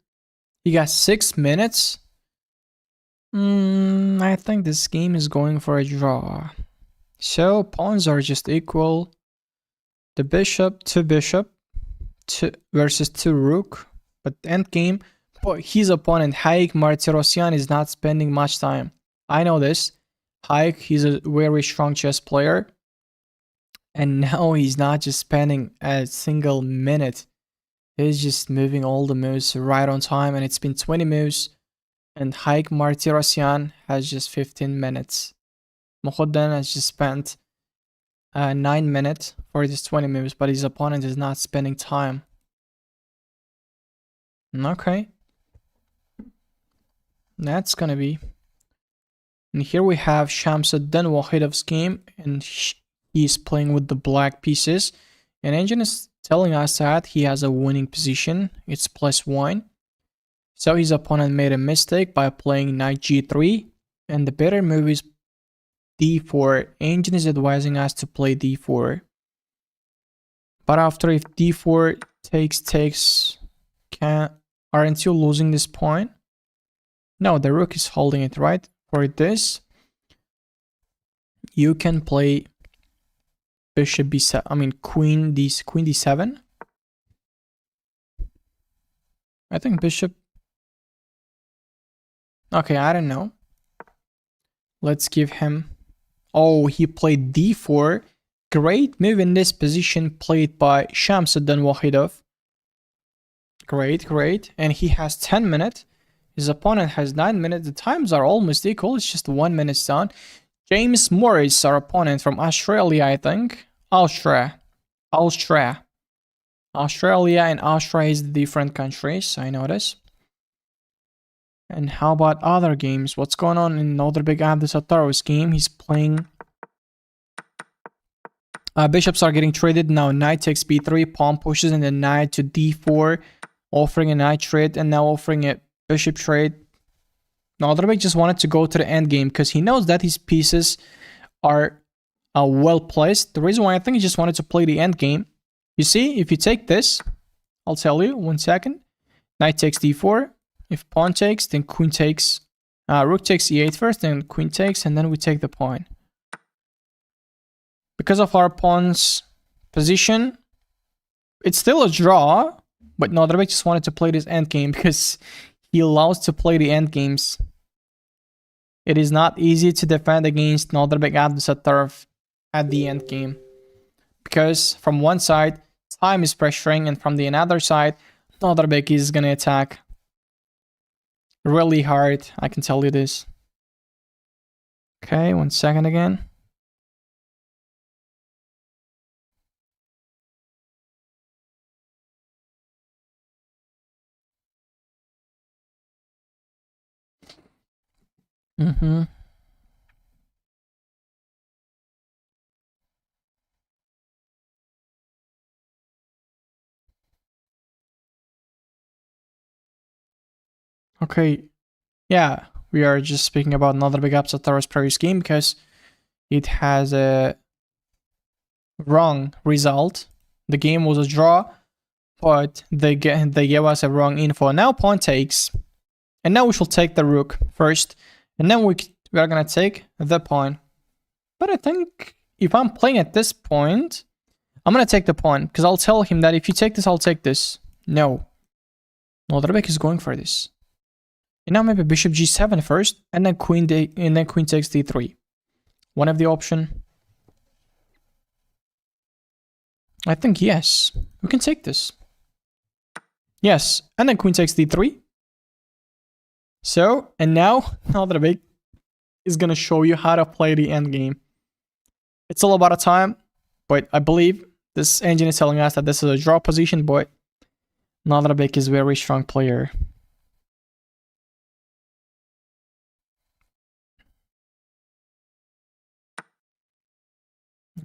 He got 6 minutes. I think this game is going for a draw. So, pawns are just equal. The bishop, versus 2 rook. But endgame, his opponent, Haik Martirosyan, is not spending much time. I know this. Haik, he's a very strong chess player. And now he's not just spending a single minute. He's just moving all the moves right on time. And it's been 20 moves. And Haik Martirosyan has just 15 minutes. Muhuddin has just spent 9 minutes for these 20 moves. But his opponent is not spending time. Okay. That's gonna be. And here we have Shamsuddin Wahidov's game. And he's playing with the black pieces, and engine is telling us that he has a winning position. It's +1. So his opponent made a mistake by playing knight g3, and the better move is d4. Engine is advising us to play d4. But after, if d4 takes, aren't you losing this point? No, the rook is holding it, right? For this, you can play bishop b7, I mean queen d7. I think bishop. Okay, I don't know. Let's give him. Oh, he played d4. Great move in this position played by Shamsuddin Wahidov. Great. And he has 10 minutes. His opponent has 9 minutes. The times are almost equal. It's just 1 minute down. James Morris, our opponent from Australia, I think. Australia and Austria is the different countries. I know this. And how about other games? What's going on in another big Abdusatarov's game? He's playing. Bishops are getting traded now. Knight takes b3, pawn pushes, and then knight to d4, offering a knight trade, and now offering a bishop trade. Nodrbek just wanted to go to the end game because he knows that his pieces are well placed. The reason why I think he just wanted to play the end game. You see, if you take this, I'll tell you, 1 second. Knight takes d4. If pawn takes, then queen takes. Rook takes e8 first, then queen takes, and then we take the pawn. Because of our pawn's position, it's still a draw, but Nodrbek just wanted to play this end game because he loves to play the end games. It is not easy to defend against Nodrbek Abdusattorov at the end game. Because from one side, time is pressuring, and from the another side, Nodrbek is gonna attack really hard. I can tell you this. Okay, 1 second again. Okay, yeah, we are just speaking about another big upset Taurus previous game because it has a wrong result. The game was a draw, but they gave us a wrong info. Now pawn takes, and now we shall take the rook first, and then we are gonna take the pawn. But I think if I'm playing at this point, I'm going to take the pawn. Because I'll tell him that if you take this, I'll take this. No. Norderbek is going for this. And now maybe bishop g7 first. And then queen takes d3. One of the option. I think yes. We can take this. Yes. And then queen takes d3. So, and now Norderbek is going to show you how to play the endgame. It's all about a time, but I believe this engine is telling us that this is a draw position, but Norderbek is a very strong player.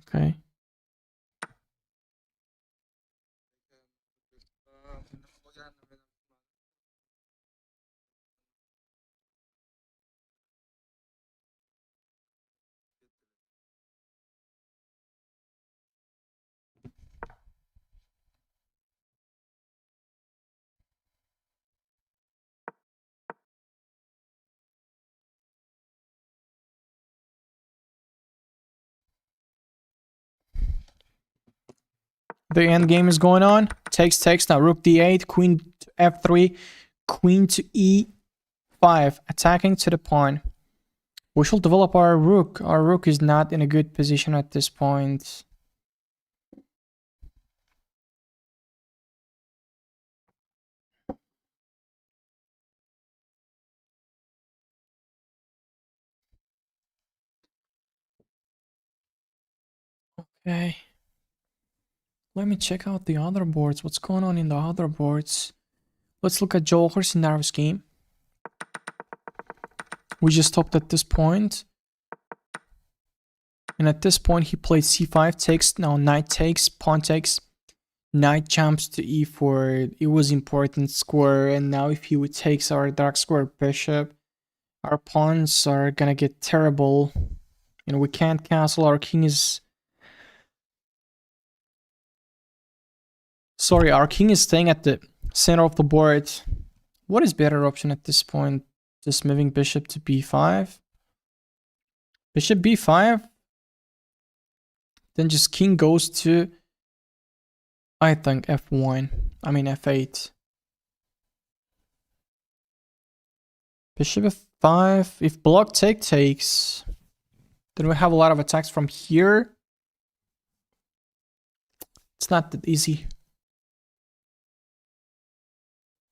Okay. The end game is going on. Takes. Now rook d8, queen to f3, queen to e5, attacking to the pawn. We should develop our rook. Our rook is not in a good position at this point. Okay. Let me check out the other boards. What's going on in the other boards? Let's look at Jawhar Sindarov's game. We just stopped at this point. And at this point, he played c5, takes, now knight takes, pawn takes, knight jumps to e4. It was important square, and now if he would takes our dark square bishop, our pawns are gonna get terrible. And we can't castle, our king is... Sorry, our king is staying at the center of the board. What is better option at this point? Just moving bishop to b5? Bishop b5? Then just king goes to, I think, f1. I mean f8. Bishop f5. If block takes, then we have a lot of attacks from here. It's not that easy.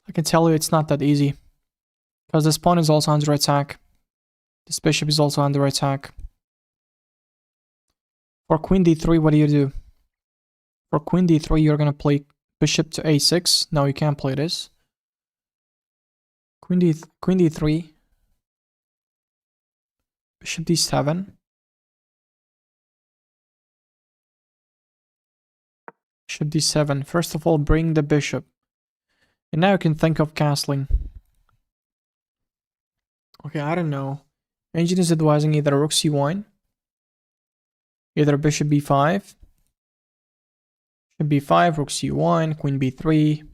I can tell you it's not that easy. Because this pawn is also under attack. This bishop is also under attack. For queen d3, what do? For queen d3, you're going to play bishop to a6. No, you can't play this. Queen d3. Bishop d7. Bishop d7. First of all, bring the bishop. And now you can think of castling. Okay, I don't know. Engine is advising either rook c1, either bishop b5, bishop b5, rook c1, queen b3,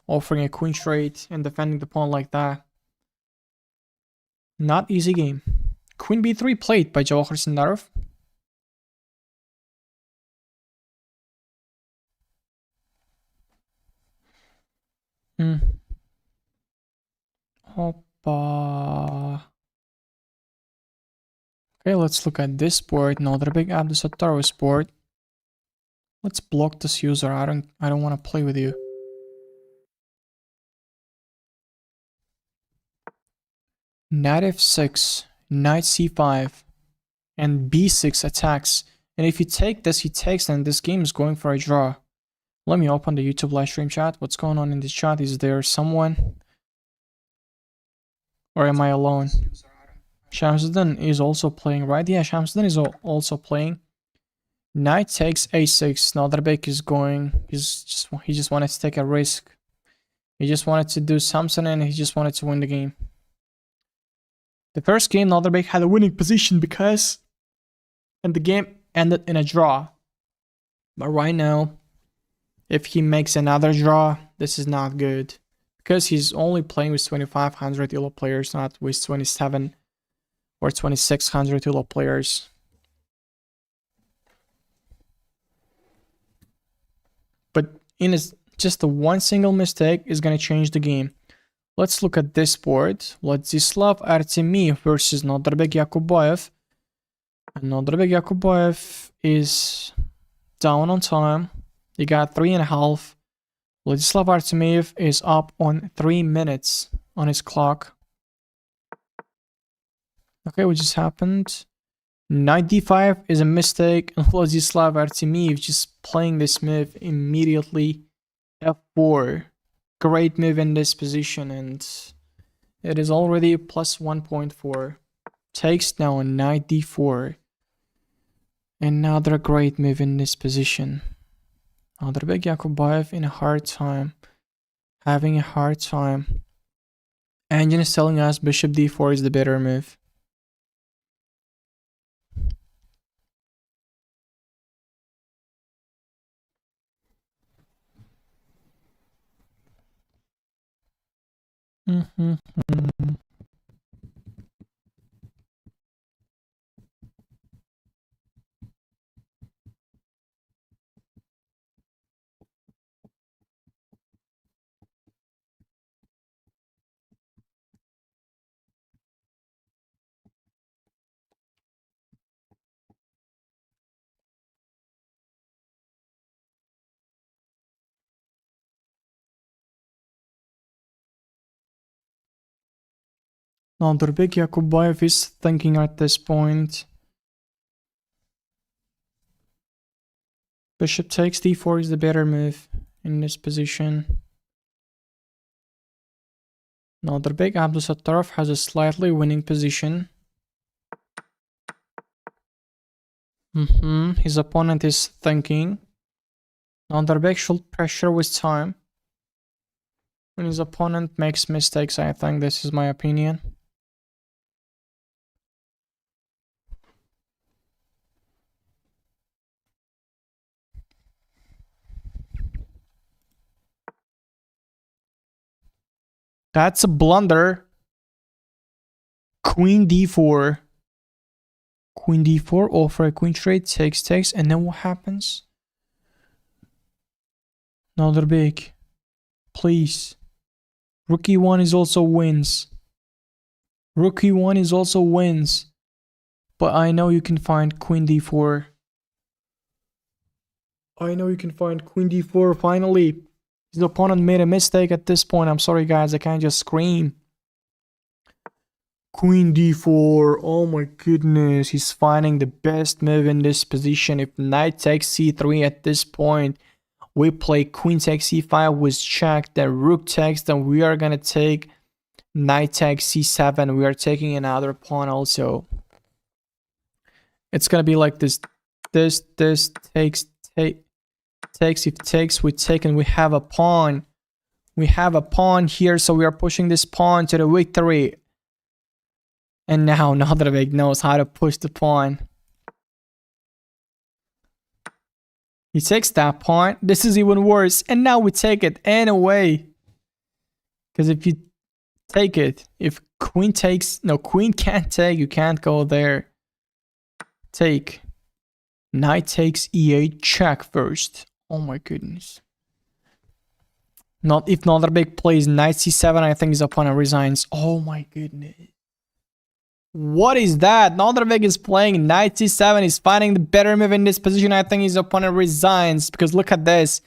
offering a queen straight and defending the pawn like that. Not easy game. Queen b3 played by Jawhar Sindarov. Hoppa. Okay, let's look at this board. Norderbek Abdusattar's board. Let's block this user. I don't want to play with you. Knight f6, knight c5, and b6 attacks. And if you take this, he takes, then this game is going for a draw. Let me open the YouTube live stream chat. What's going on in this chat? Is there someone? Or am I alone? Shamsuddin is also playing, right? Yeah, Shamsuddin is also playing. Knight takes a6. Norderbek is going. He just wanted to take a risk. He just wanted to do something, and he just wanted to win the game. The first game, Norderbek had a winning position and the game ended in a draw. But right now, if he makes another draw, this is not good. Because he's only playing with 2500 elo players, not with 27 or 2600 to low players. But just the one single mistake is going to change the game. Let's look at this board. Vladislav Artemiev versus Nodirbek Yakubayev. And Nodirbek Yakubayev is down on time. He got 3.5. Vladislav Artemiev is up on 3 minutes on his clock. Okay, what just happened? Knight d5 is a mistake, and Vladislav Artemiev just playing this move immediately. f4. Great move in this position, and it is already plus 1.4. Takes now on knight d4. Another great move in this position. Nodirbek Yakubayev in a hard time. Having a hard time. Engine is telling us bishop d4 is the better move. Nodirbek Yakubayev is thinking at this point. Bishop takes d4 is the better move in this position. Nodirbek Abdusattorov has a slightly winning position. His opponent is thinking. Nodirbek should pressure with time. When his opponent makes mistakes, I think this is my opinion. That's a blunder. Queen d4. Queen d4, offer a queen trade, takes, and then what happens? Nodirbek, please. Rook e1 is also wins. Rook e1 is also wins. But I know you can find queen d4. I know you can find queen d4 finally. His opponent made a mistake at this point. I'm sorry guys, I can't just scream. Queen d4. Oh my goodness. He's finding the best move in this position. If knight takes c3 at this point, we play queen takes c5 with check, then rook takes, then we are gonna take knight takes c7. We are taking another pawn also. It's gonna be like this. This takes, if takes, we take, and we have a pawn. We have a pawn here, so we are pushing this pawn to the victory. And now Nodirbek knows how to push the pawn. He takes that pawn. This is even worse. And now we take it anyway. Because if you take it, if queen takes, no, queen can't take, you can't go there. Take. Knight takes e8, check first. Oh my goodness. Not if Nodirbek plays knight c7, I think his opponent resigns. Oh my goodness. What is that? Nodirbek is playing knight c7. He's finding the better move in this position. I think his opponent resigns because look at this.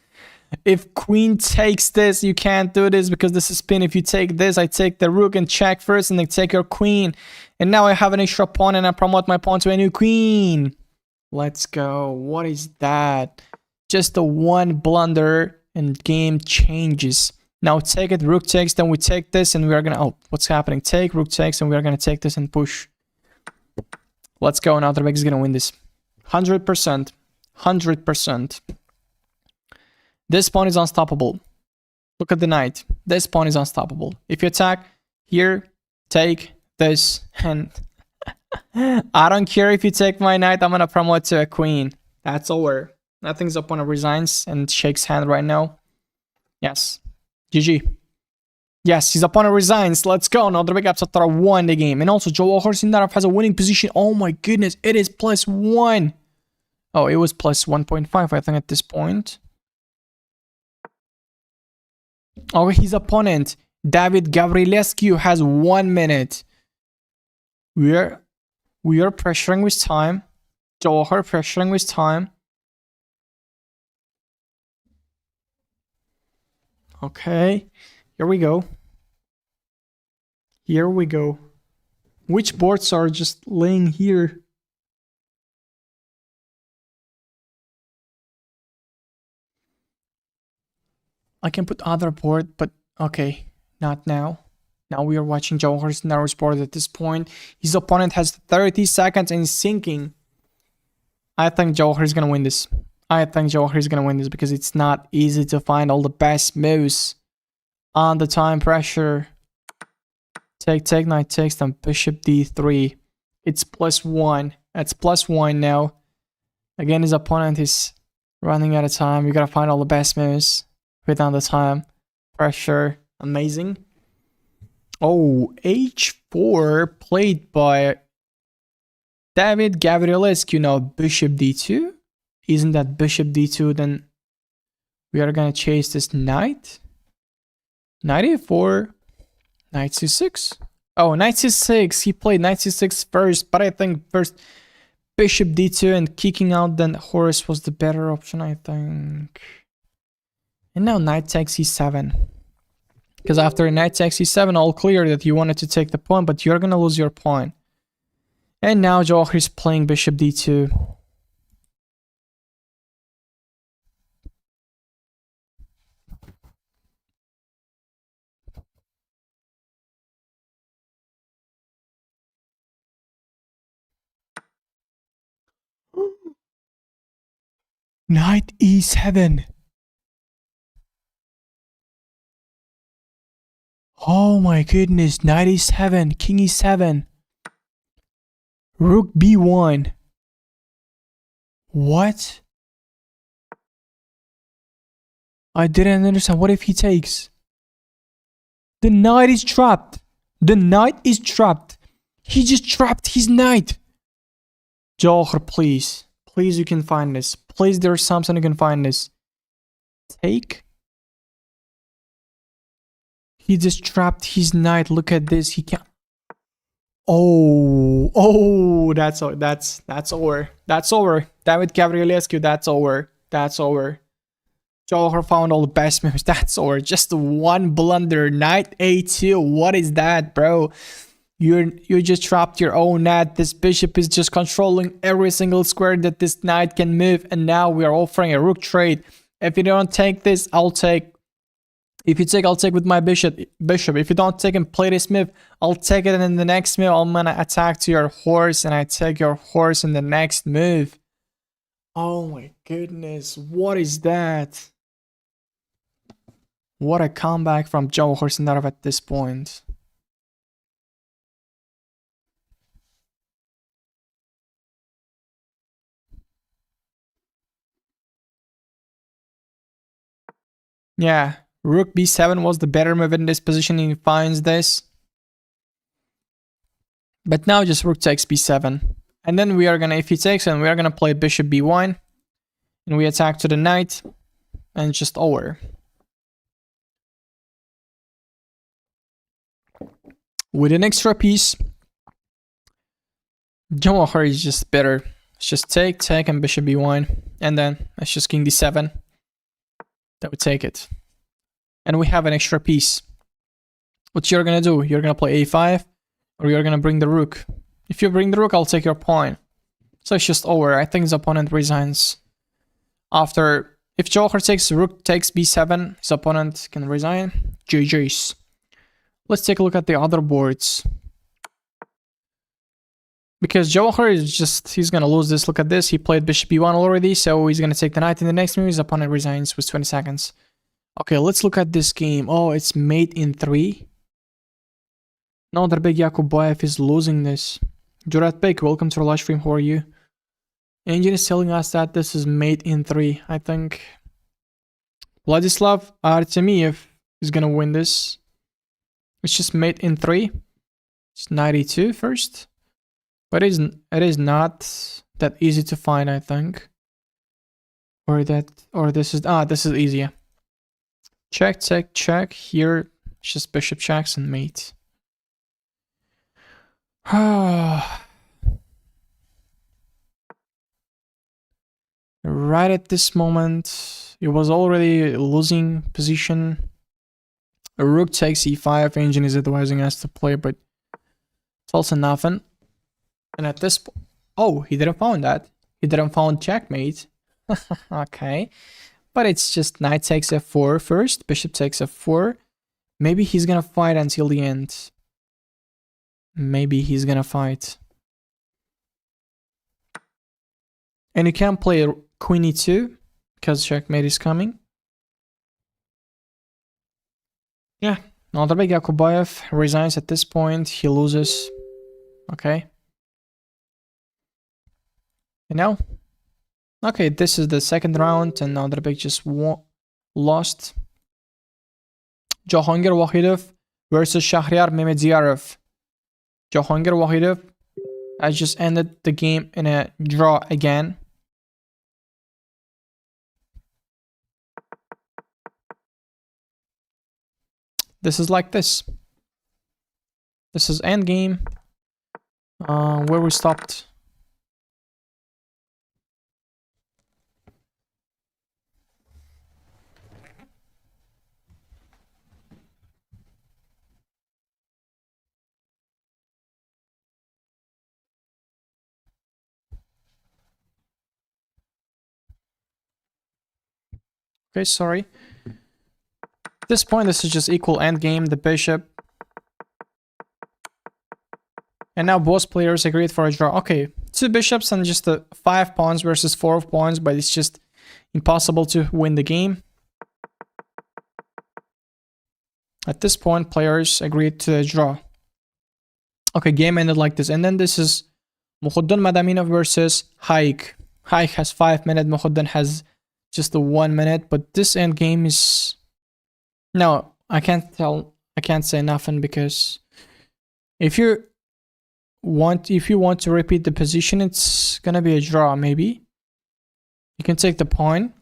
If queen takes this, you can't do this because this is spin. If you take this, I take the rook and check first and then take your queen. And now I have an extra pawn and I promote my pawn to a new queen. Let's go. What is that? Just a one blunder and game changes. Now take it, rook takes, then we take this and we are gonna, oh, what's happening? Take, rook takes, and we are gonna take this and push. Let's go, Nodirbek is gonna win this. 100%. 100%. This pawn is unstoppable. Look at the knight. This pawn is unstoppable. If you attack here, take this, and I don't care if you take my knight, I'm gonna promote to a queen. That's over. I think his opponent resigns and shakes hand right now. Yes. GG. Yes, his opponent resigns. Let's go. Another big upset that won the game. And also, Jawahar Sindarov has a winning position. Oh my goodness, it is +1. Oh, it was +1.5, I think, at this point. Oh, his opponent, David Gavrilescu, has 1 minute. We are pressuring with time. Jawahar pressuring with time. Okay, here we go. Here we go. Which boards are just laying here? I can put other board, but okay, not now. Now we are watching Jawhar's narrow board at this point. His opponent has 30 seconds and is sinking. I think Jawhar is gonna win this. I think Jawhar is gonna win this because it's not easy to find all the best moves on the time pressure. Take, knight takes, then bishop d3. It's +1. That's +1 now. Again, his opponent is running out of time. You gotta find all the best moves without the time pressure. Amazing. Oh, h4 played by David Gavrilescu. Now bishop d2. Isn't that bishop d2? Then we are gonna chase this knight. Knight a4. Knight c6. Oh, knight c6. He played knight c6 first, but I think first bishop d2 and kicking out then horse was the better option, I think. And now knight takes e7. Because after knight takes e7, all clear that you wanted to take the pawn, but you're gonna lose your pawn. And now Jawhar is playing bishop d2. Knight e7. Oh my goodness, knight e7, king e7. Rook b1. What? I didn't understand. What if he takes? The knight is trapped. The knight is trapped. He just trapped his knight. Jawhar, please. Please, you can find this. Please, there's something you can find this. Take. He just trapped his knight. Look at this. He can't. Oh, that's over. That's over. David Gavrilescu, that's over. That's over. Jawhar found all the best moves. That's over. Just one blunder. Knight a2. What is that, bro? You just trapped your own knight. This bishop is just controlling every single square that this knight can move. And now we are offering a rook trade. If you don't take this, I'll take. If you take, I'll take with my bishop. If you don't take and play this move, I'll take it, and in the next move, I'm gonna attack to your horse, and I take your horse in the next move. Oh my goodness, what is that? What a comeback from Jawhar Sindarov at this point. Yeah. Rook b7 was the better move in this position. He finds this. But now just rook takes b7. And then we are gonna, if he takes, and we are gonna play bishop b1. And we attack to the knight. And it's just over. With an extra piece. Jawhar is just better. It's just take, and bishop b1. And then it's just king d7. That would take it. And we have an extra piece. What you're gonna do? You're gonna play a5, or you're gonna bring the rook. If you bring the rook, I'll take your pawn. So it's just over. I think his opponent resigns. After, if Jawhar takes, rook takes b7, his opponent can resign. GG's. Let's take a look at the other boards. Because Jawhar is just, he's gonna lose this. Look at this. He played bishop b1 already, so he's gonna take the knight in the next move. His opponent resigns with 20 seconds. Okay, let's look at this game. Oh, it's mate in 3. Nodirbek Yakubayev is losing this. Juratbek, welcome to our live stream. How are you? Engine is telling us that this is mate in 3. I think Vladislav Artemiev is gonna win this. It's just mate in 3. It's 92 first. But it is not that easy to find, I think. Or this is easier. Check, check, check. Here, it's just bishop checks and mate. Right at this moment, it was already losing position. A rook takes e5. Engine is advising us to play, but it's also nothing. And at this point, oh, he didn't found that. He didn't found checkmate. Okay, but it's just knight takes f4 first. Bishop takes f4. Maybe he's gonna fight until the end. Maybe he's gonna fight. And you can't play queen e2 because checkmate is coming. Yeah, Nodirbek Yakubayev resigns at this point. He loses. Okay. And now? Okay, this is the second round and Nodirbek just lost. Jahangir Wahidov versus Shahryar Mehmedziyarov. Jahangir Wahidov has just ended the game in a draw again. This is like this. This is endgame. Where we stopped. Okay, sorry. At this point, this is just equal endgame, the bishop. And now both players agreed for a draw. Okay, 2 bishops and just 5 pawns versus 4 pawns, but it's just impossible to win the game. At this point, players agreed to a draw. Okay, game ended like this. And then this is Mukhuddin Madaminov versus Haik. Haik has 5 minutes, Mukhuddin has just 1 minute, but this end game is... No, I can't say nothing because if you want to repeat the position, it's gonna be a draw. Maybe you can take the pawn.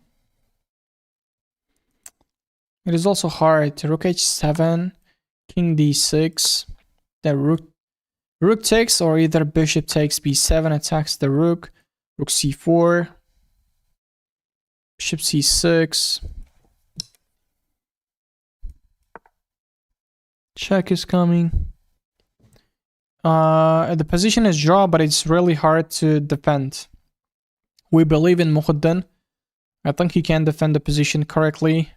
It is also hard. Rook h7, king d6, the rook takes, or either bishop takes b7 attacks the rook, rook c4, bishop c6. Check is coming. The position is draw, but it's really hard to defend. We believe in Mukhuddin. I think he can defend the position correctly,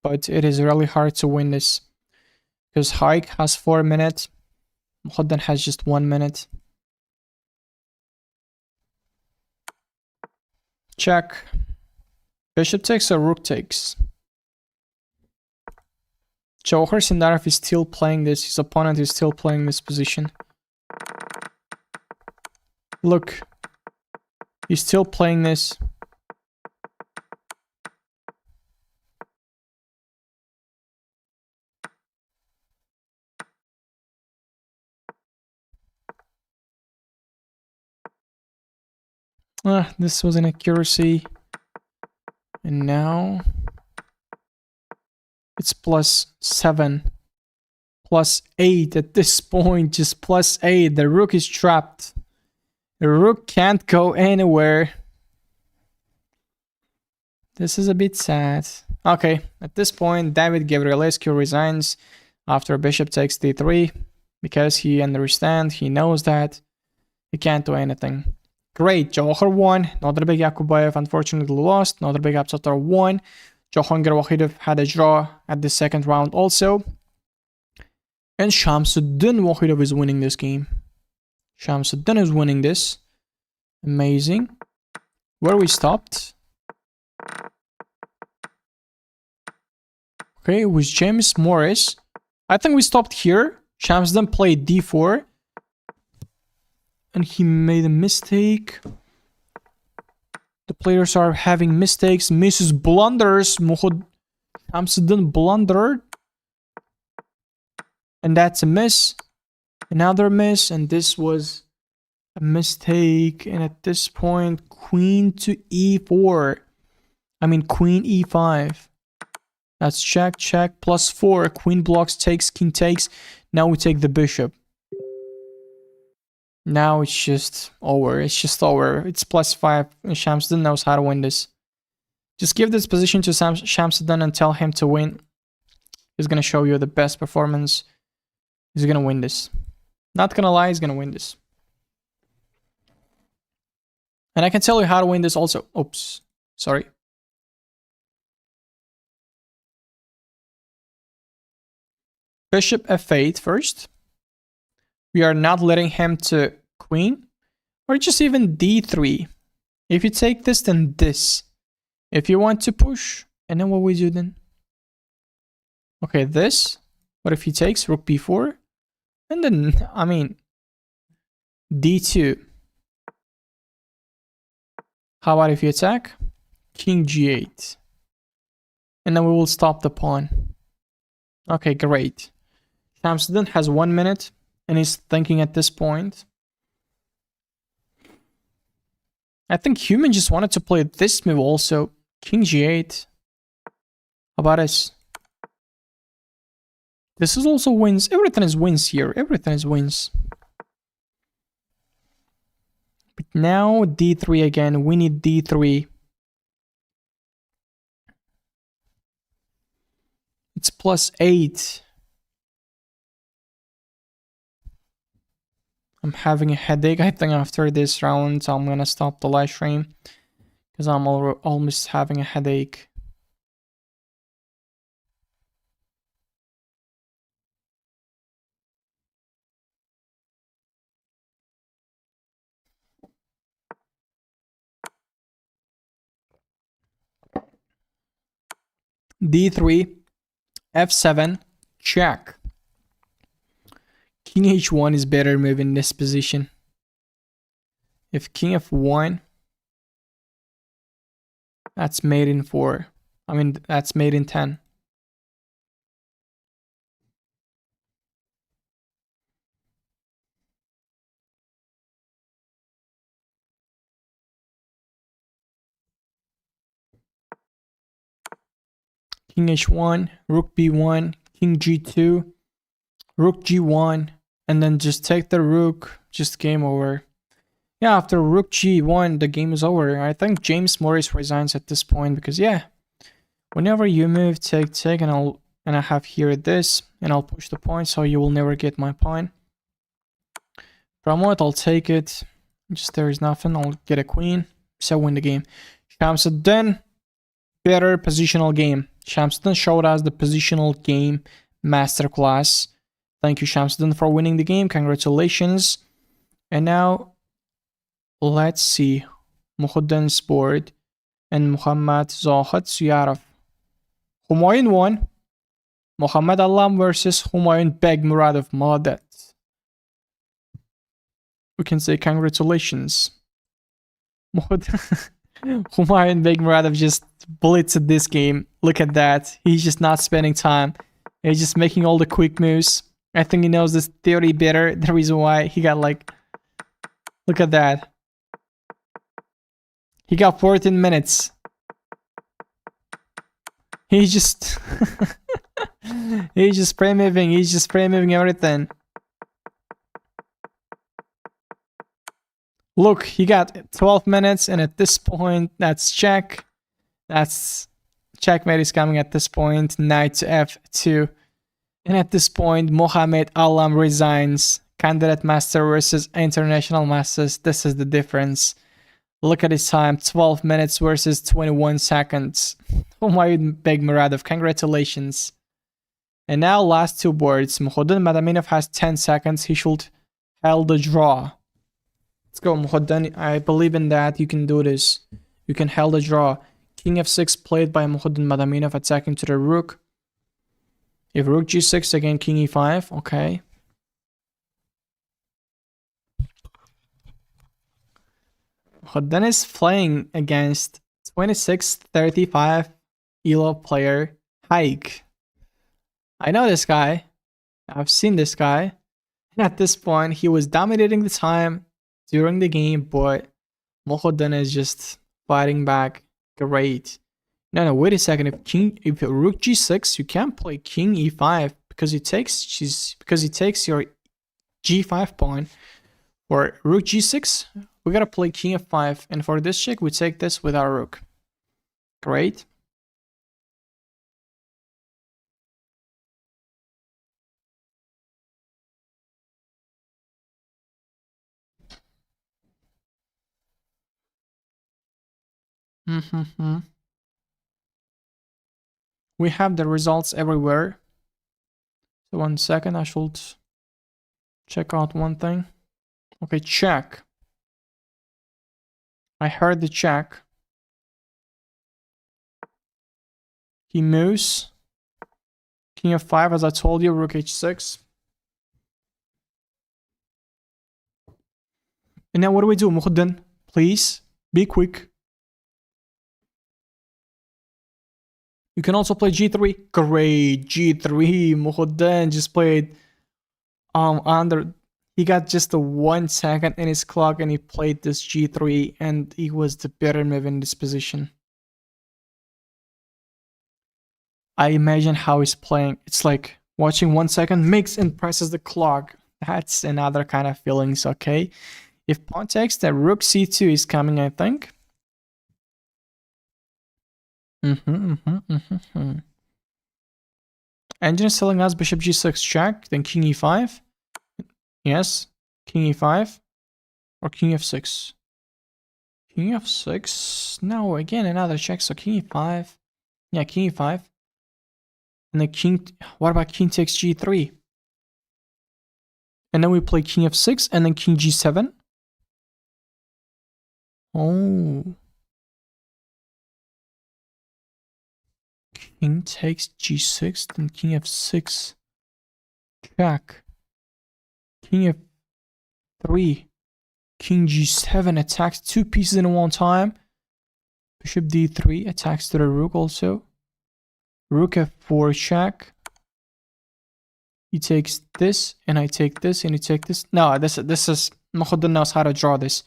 but it is really hard to win this because Haik has 4 minutes. Mukhuddin has just 1 minute. Check. Bishop takes or rook takes. Jawhar Sindarov is still playing this. His opponent is still playing this position. Look. He's still playing this. This was an accuracy. And now... It's +7. +8 at this point. Just +8. The rook is trapped. The rook can't go anywhere. This is a bit sad. Okay, at this point, David Gabrielescu resigns after bishop takes d3 because he understands, he knows that he can't do anything. Great, Jawhar won. Nodirbek Yakubayev unfortunately lost. Nodirbek Absatar won. Jahangir Wahidov had a draw at the second round also. And Shamsuddin Wahidov is winning this game. Shamsuddin is winning this. Amazing. Where we stopped? Okay, it was James Morris. I think we stopped here. Shamsuddin played d4. And he made a mistake. The players are having mistakes. Misses blunders. Shamsuddin blundered. And that's a miss. Another miss. And this was a mistake. And at this point, queen to e4. I mean, queen e5. That's check, check, +4. Queen blocks, takes, king takes. Now we take the bishop. Now it's just over. It's just over. It's +5. And Shamsuddin knows how to win this. Just give this position to Shamsuddin and tell him to win. He's going to show you the best performance. He's going to win this. Not going to lie, he's going to win this. And I can tell you how to win this also. Oops. Sorry. Bishop f8 first. We are not letting him to queen. Or just even d3. If you take this, then this. If you want to push, and then what we do then? Okay, this. What if he takes rook b4? And then, I mean, d2. How about if you attack? King g8. And then we will stop the pawn. Okay, great. Shamsuddin has 1 minute, and he's thinking at this point. I think Human just wanted to play this move also. King g8. How about this? This is also wins. Everything is wins here. Everything is wins. But now d3 again. We need d3. It's +8. I'm having a headache. I think after this round, I'm gonna stop the live stream because I'm almost having a headache. d3, f7, check. King h1 is better move in this position. If king f1, that's made in 4. I mean, that's made in 10. King h1, rook b1, king g2, rook g1, and then just take the rook, just game over. Yeah, after rook g1, the game is over. I think James Morris resigns at this point because, yeah, whenever you move, take, and I have here this, and I'll push the pawn, so you will never get my pawn. Promote, I'll take it. Just there is nothing. I'll get a queen, so win the game. Shamsuddin, better positional game. Shamsuddin showed us the positional game masterclass. Thank you, Shamsuddin, for winning the game. Congratulations. And now, let's see. Muhuddin's board and Muhammad Zahid Suyarov. Humayun won. Muhammad Alam versus Humayun Beg Muradov. Maladet. We can say congratulations. Humayun Beg Muradov just blitzed this game. Look at that. He's just not spending time. He's just making all the quick moves. I think he knows this theory better. The reason why he got like... Look at that. He got 14 minutes. He's just... he's just spray moving. He's just spray moving everything. Look, he got 12 minutes, and at this point, that's check. That's checkmate is coming at this point. Knight to f2. And at this point, Mohamed Alam resigns. Candidate master versus international masters. This is the difference. Look at his time. 12 minutes versus 21 seconds. Humayun Beg Muradov. Congratulations. And now last two boards. Muhuddin Madaminov has 10 seconds. He should hold the draw. Let's go, Muhuddin. I believe in that. You can do this. You can hold the draw. King f6 played by Muhuddin Madaminov, attacking to the rook. If rook g6, again king e5. Okay. Muhuddin is playing against 26-35 ELO player Hike. I know this guy. I've seen this guy. And at this point, he was dominating the time during the game, but Mohodan is just fighting back. Great. No, wait a second. If rook g6, you can't play king e5 because he takes your g5 pawn. For rook g6, we gotta play king f5, and for this check, we take this with our rook. Great. We have the results everywhere. So 1 second, I should check out one thing. Okay, check. I heard the check. He moves. King f5, as I told you, rook h6. And now what do we do, Mukhaddan? Please, be quick. You can also play g3. Great, g3. Mukhaddan just played under. He got just a 1 second in his clock and he played this g3 and he was the better move in this position. I imagine how he's playing. It's like watching 1 second, makes and presses the clock. That's another kind of feelings, okay? If pawn takes, then rook c2 is coming, I think. Engine is telling us bishop g6 check, then king e5. Yes, king e5 or king f6. King f6. No, again another check. So king e5. Yeah, king e5. And then king. What about king takes g3? And then we play king f6 and then king g7. Oh. King takes g6, then king f6. Check. King f3. King g7 attacks 2 pieces in one time. Bishop d3 attacks to the rook also. Rook f4 check. He takes this, and I take this, and he takes this. No, this is Mukhaddan knows how to draw this.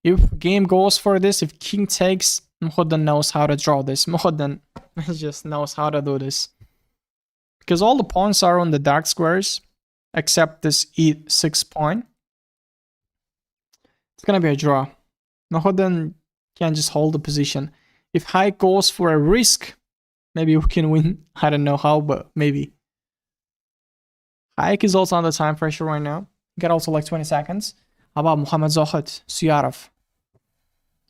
If game goes for this, if king takes, Mukhaddan knows how to draw this. Mukhaddan just knows how to do this. Because all the pawns are on the dark squares, except this e6 pawn. It's gonna be a draw. Mukhaddan can just hold the position. If Hayek goes for a risk, maybe we can win. I don't know how, but maybe. Hayek is also under time pressure right now. Got also like 20 seconds. How about Muhammad Zohid Suyarov?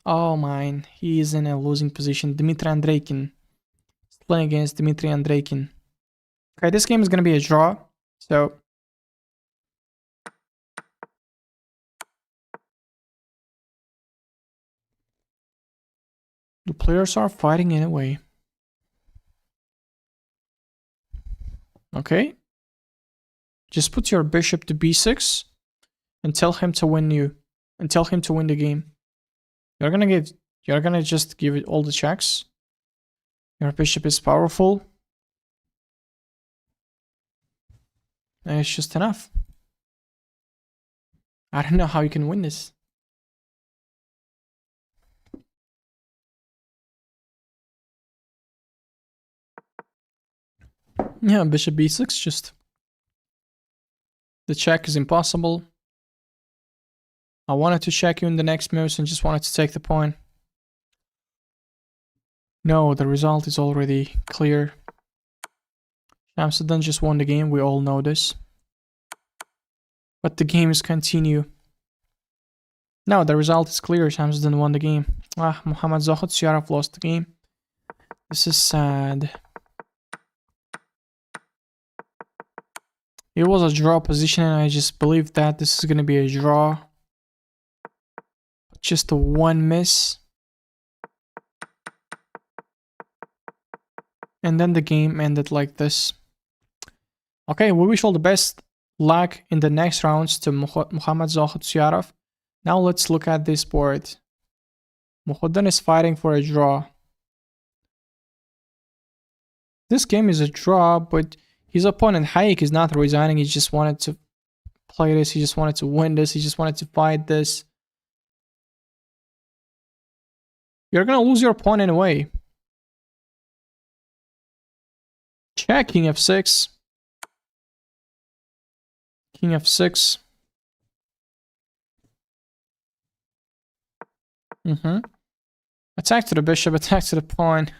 Oh man, he is in a losing position. Dmitry Andreikin. He's playing against Dmitry Andreikin. Okay, this game is gonna be a draw. So the players are fighting in a way. Okay. Just put your bishop to b6 and tell him to win you. And tell him to win the game. You're gonna just give it all the checks. Your bishop is powerful. And it's just enough. I don't know how you can win this. Yeah, bishop b6, just the check is impossible. I wanted to check you in the next moves and just wanted to take the pawn. No, the result is already clear. Shamsuddin just won the game, we all know this. But the game is continue. No, the result is clear, Shamsuddin won the game. Muhammad Zohid Suyarov lost the game. This is sad. It was a draw position and I just believe that this is gonna be a draw. Just a one miss. And then the game ended like this. Okay, we wish all the best luck in the next rounds to Muhammad Zohid Suyarov. Now let's look at this board. Mukhaddan is fighting for a draw. This game is a draw, but His opponent, Hayek, is not resigning. He just wanted to play this. He just wanted to win this. He just wanted to fight this. You're gonna lose your pawn anyway. Check, king f6. King f6. Attack to the bishop, attack to the pawn.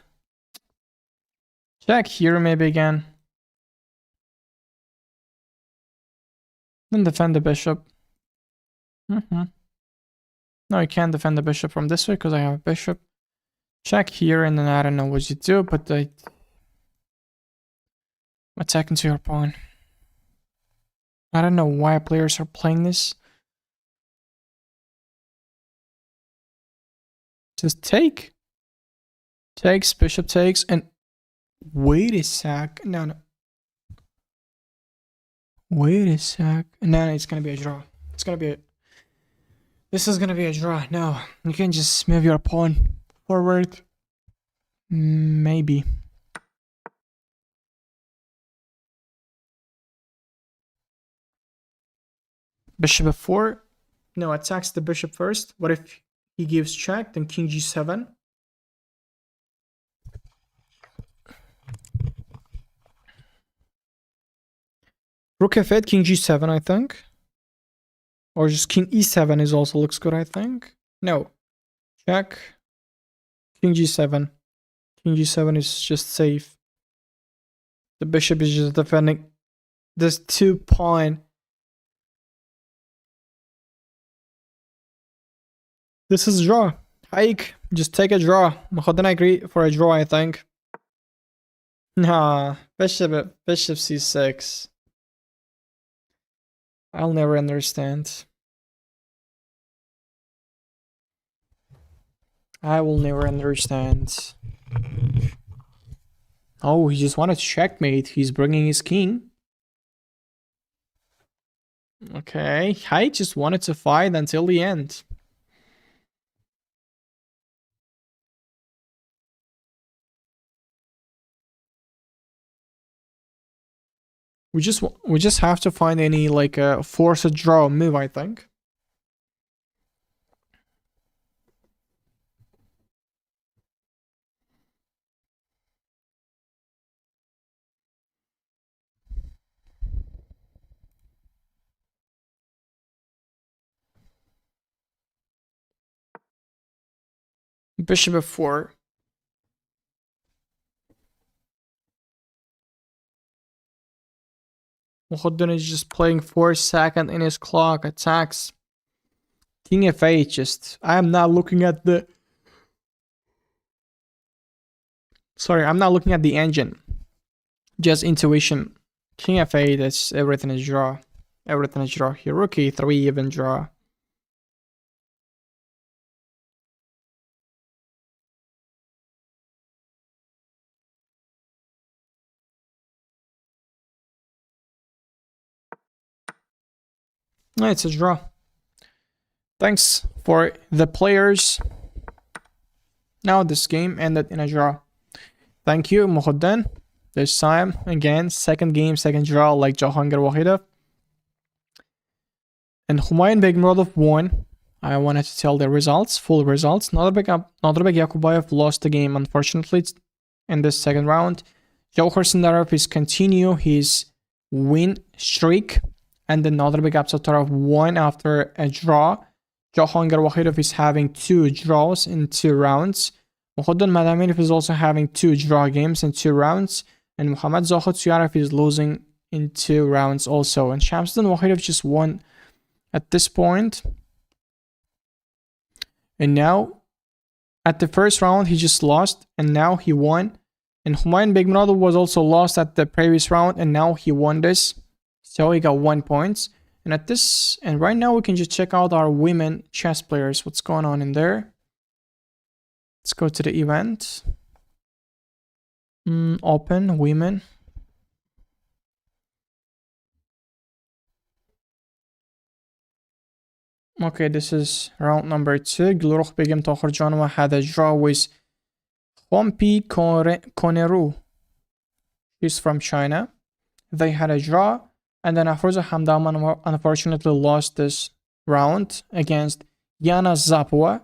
Check here maybe again. Then defend the bishop. No, you can't defend the bishop from this way because I have a bishop. Check here, and then I don't know what you do, but I attack into your pawn. I don't know why players are playing this. Just take. Takes, bishop takes, and wait a sec. No. Wait a sec. No, it's gonna be a draw. It's gonna be a... This is gonna be a draw. No, you can just move your pawn forward. Maybe. Bishop f4. No, attacks the bishop first. What if he gives check? Then king g7. Rook f8, king g7, I think. Or just king e7 is also looks good, I think. No. Check. King g7. King g7 is just safe. The bishop is just defending this 2 pawn. This is draw. Hike. Just take a draw. Mohadan agree for a draw, I think. Nah. Bishop c6. I'll never understand. I will never understand. Oh, he just wanted to checkmate. He's bringing his king. Okay, I just wanted to fight until the end. We just have to find any like a force a draw move, I think. Bishop f4. Mohadan is just playing 4 seconds in his clock. Attacks. King f8. Just I am not looking at the. Sorry, I'm not looking at the engine. Just intuition. King f8. That's everything is draw. Everything is draw here. Rook e3 even draw. It's a draw. Thanks for the players. Now this game ended in a draw. Thank you, Mohadan. This time, again, second game, second draw, like Jahangir Wahidov. And Humayun Begmurodov won. I wanted to tell the results, full results. Nodirbek Yakubayev lost the game, unfortunately, in this second round. Jawhar Sindarov is continue his win streak. And then Nodirbek Absatarov won after a draw. Jahangir Wahidov is having 2 draws in 2 rounds. Mohadan Madamirov is also having 2 draw games in 2 rounds. And Muhammad Zohod Suyarov is losing in 2 rounds also. And Shamsuddin Wahidov just won at this point. And now, at the first round, he just lost. And now he won. And Humayun Begmurodov was also lost at the previous round. And now he won this. So he got 1 point. And right now we can just check out our women chess players. What's going on in there? Let's go to the event. Open women. Okay, this is round number 2. Gulruh Begim Tokhurjanova had a draw with Khompi Koneru. She's from China. they had a draw. And then Afroza Hamdam unfortunately lost this round against Yana Zapua.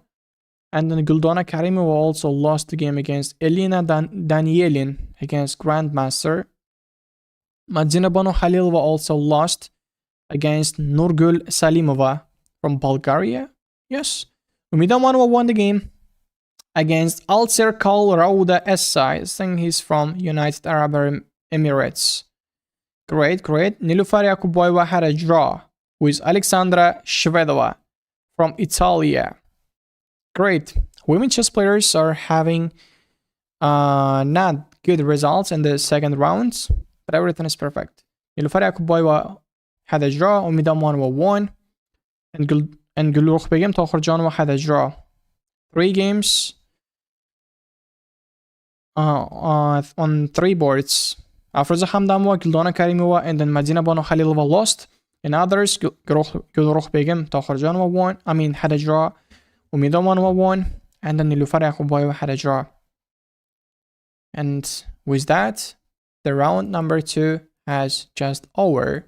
And then Guldona Karimova also lost the game against Elina Danielin against Grandmaster. Madzina Banu Khalilova also lost against Nurgul Salimova from Bulgaria. Yes. Umida Manova won the game against Alser Kal Rauda Essay. I think he's from United Arab Emirates. Great. Nilufar Yakuboyeva had a draw with Alexandra Shvedova from Italia. Great. Women chess players are having not good results in the second rounds, but everything is perfect. Nilufar Yakuboyeva had a draw, Umida Manova won, and Gulruh Begim Tokhorjanova had a draw. 3 games on 3 boards. Afroza Hamdamova, Guldona Karimova, and then Madina Banu Khalilova lost. And others, Gulruh Begim Tokhorjanova won. Had a draw. Umida Manova won. And then Nilufar Yakuboyeva had a draw. And with that, the round number 2 has just over.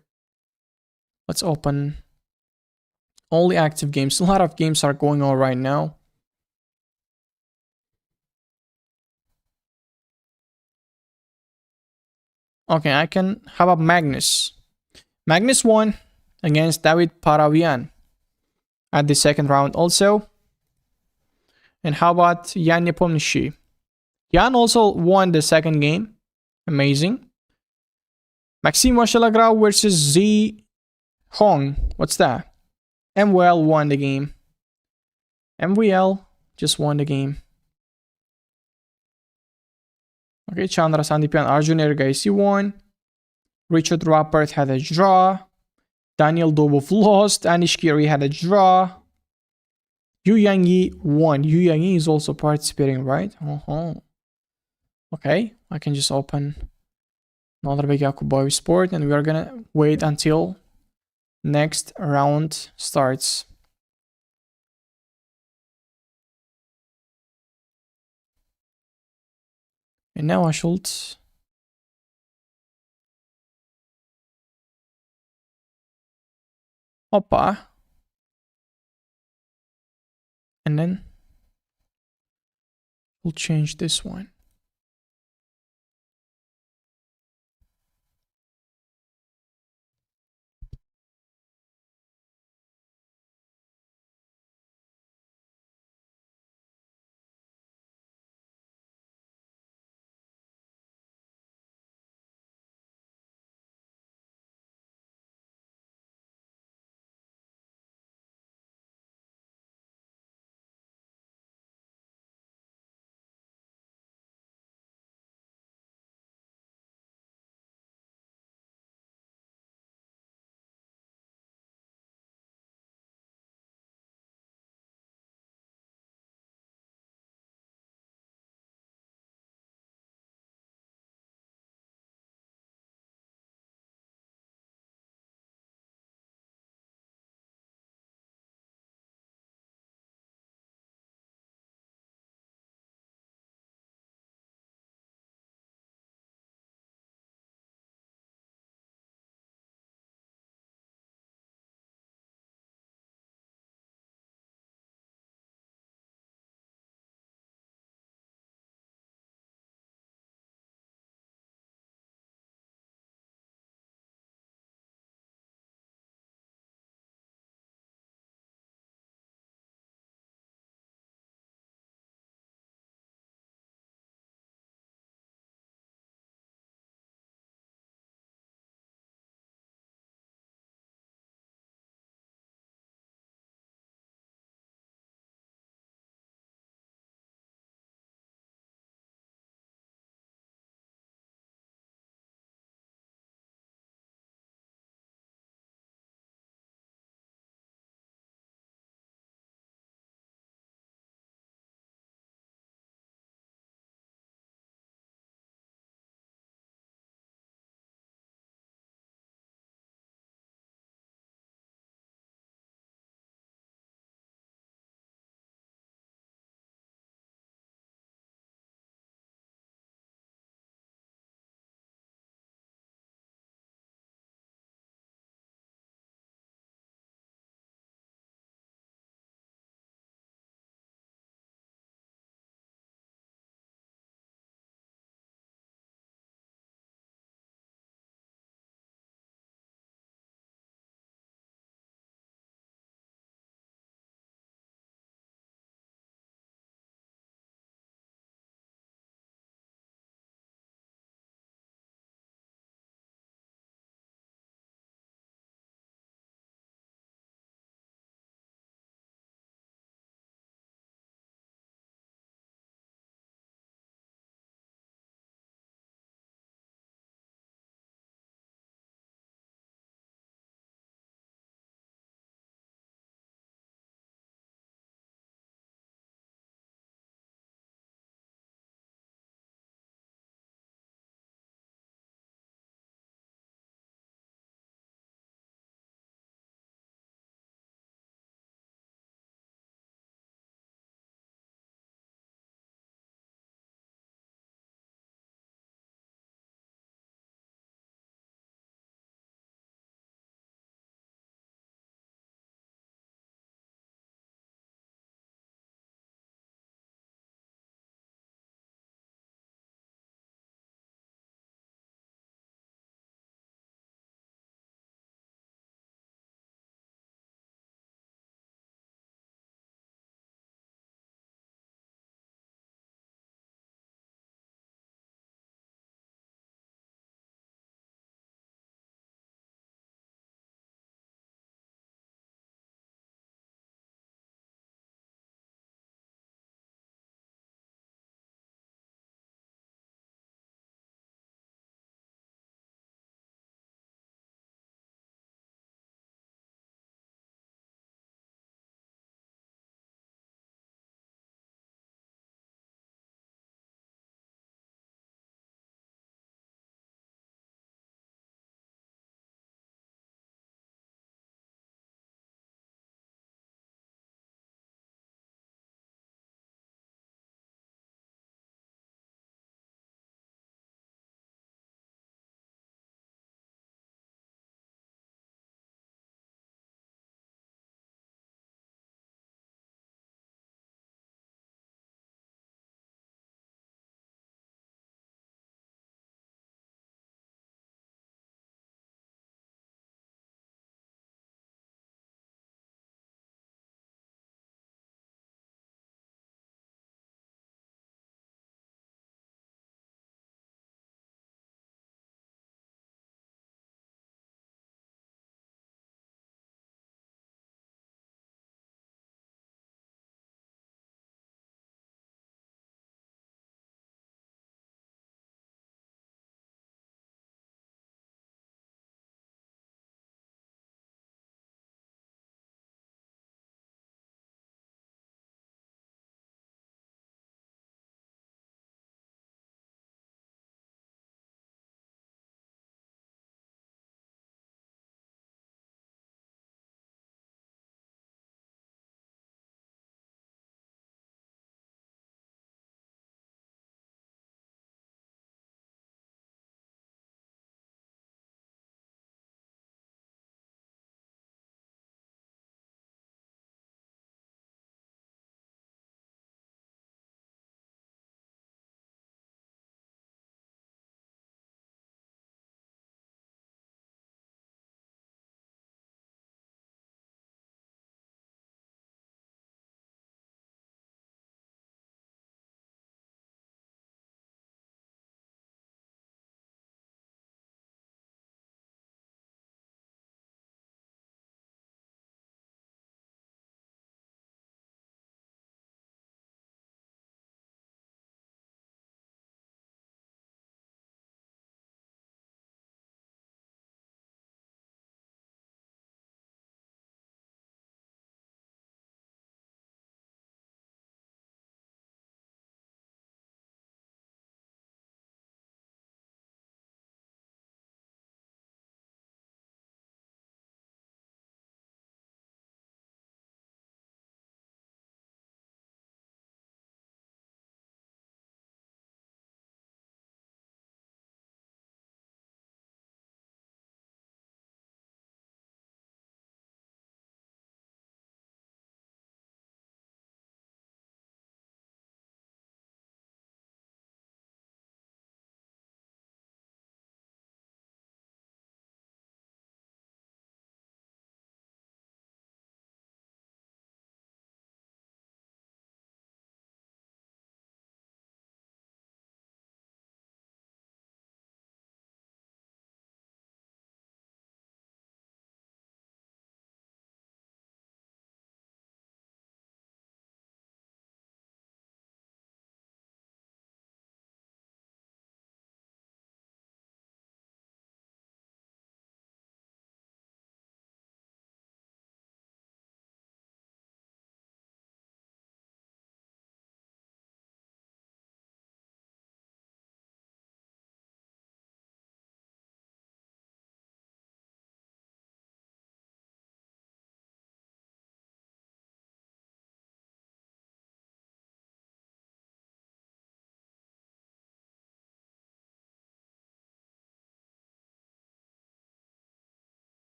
Let's open only active games. A lot of games are going on right now. Okay, I can. How about Magnus? Magnus won against David Paravian at the second round also. And how about Yan Nepomniachtchi? Yan also won the second game. Amazing. Maxime Washalagrau versus Z Hong. What's that? MWL won the game. MWL just won the game. Okay, Chandra Sandipian Arjun Ergaisi won. Richard Rappert had a draw. Daniel Dobov lost. Anish Giri had a draw. Yu Yangyi won. Yu Yangyi is also participating, right? Okay, I can just open another big Yakuboy sport and we are gonna wait until next round starts. And now I should Oppa. And then we'll change this one.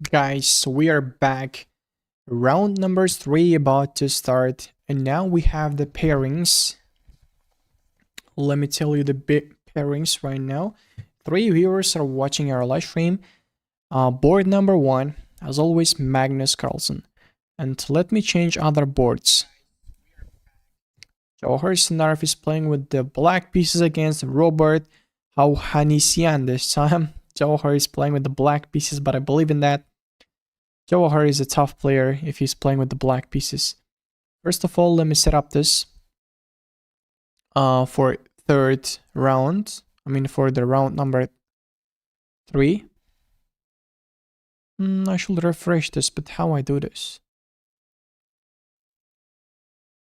Guys, we are back. Round number 3 about to start. And now we have the pairings. Let me tell you the big pairings right now. 3 viewers are watching our live stream. Board number 1, as always, Magnus Carlsen. And let me change other boards. Jawhar Sindarov is playing with the black pieces against Robert Hauhanisian this time. Jawhar is playing with the black pieces, but I believe in that. Jawhar is a tough player if he's playing with the black pieces. First of all, let me set up this for third round. I mean for the round number 3. I should refresh this, but how I do this?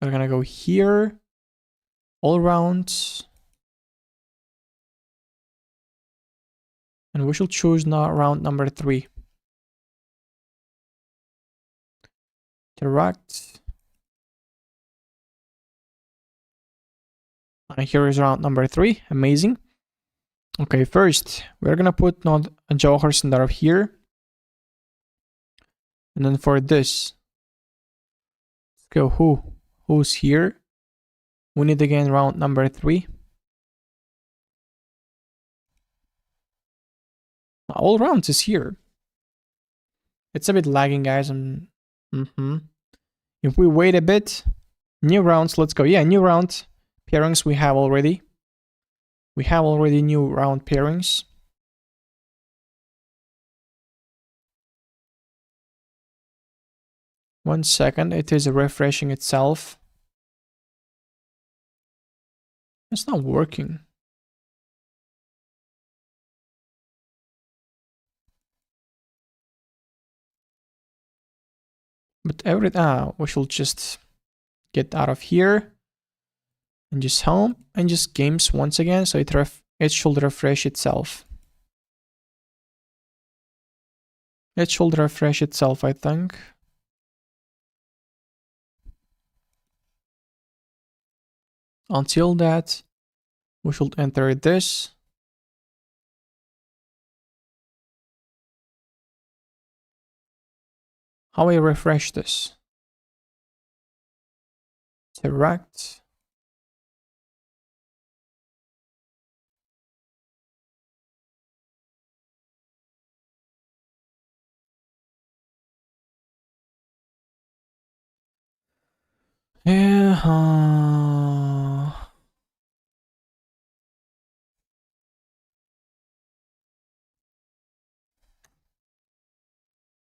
We're gonna go here, all rounds, and we should choose now round number 3. Direct. And here is round number 3. Amazing. Okay, first we're gonna put not a Jawhar Sindarov here, and then for this, let's go who's here. We need again round number 3. All rounds is here. It's a bit lagging, guys. If we wait a bit, new rounds, let's go. Yeah, new round pairings we have already. We have already new round pairings. One second, it is refreshing itself. It's not working. But we should just get out of here and just home and just games once again, so it should refresh itself. It should refresh itself, I think. Until that, we should enter this. How I refresh this? Direct. Yeah.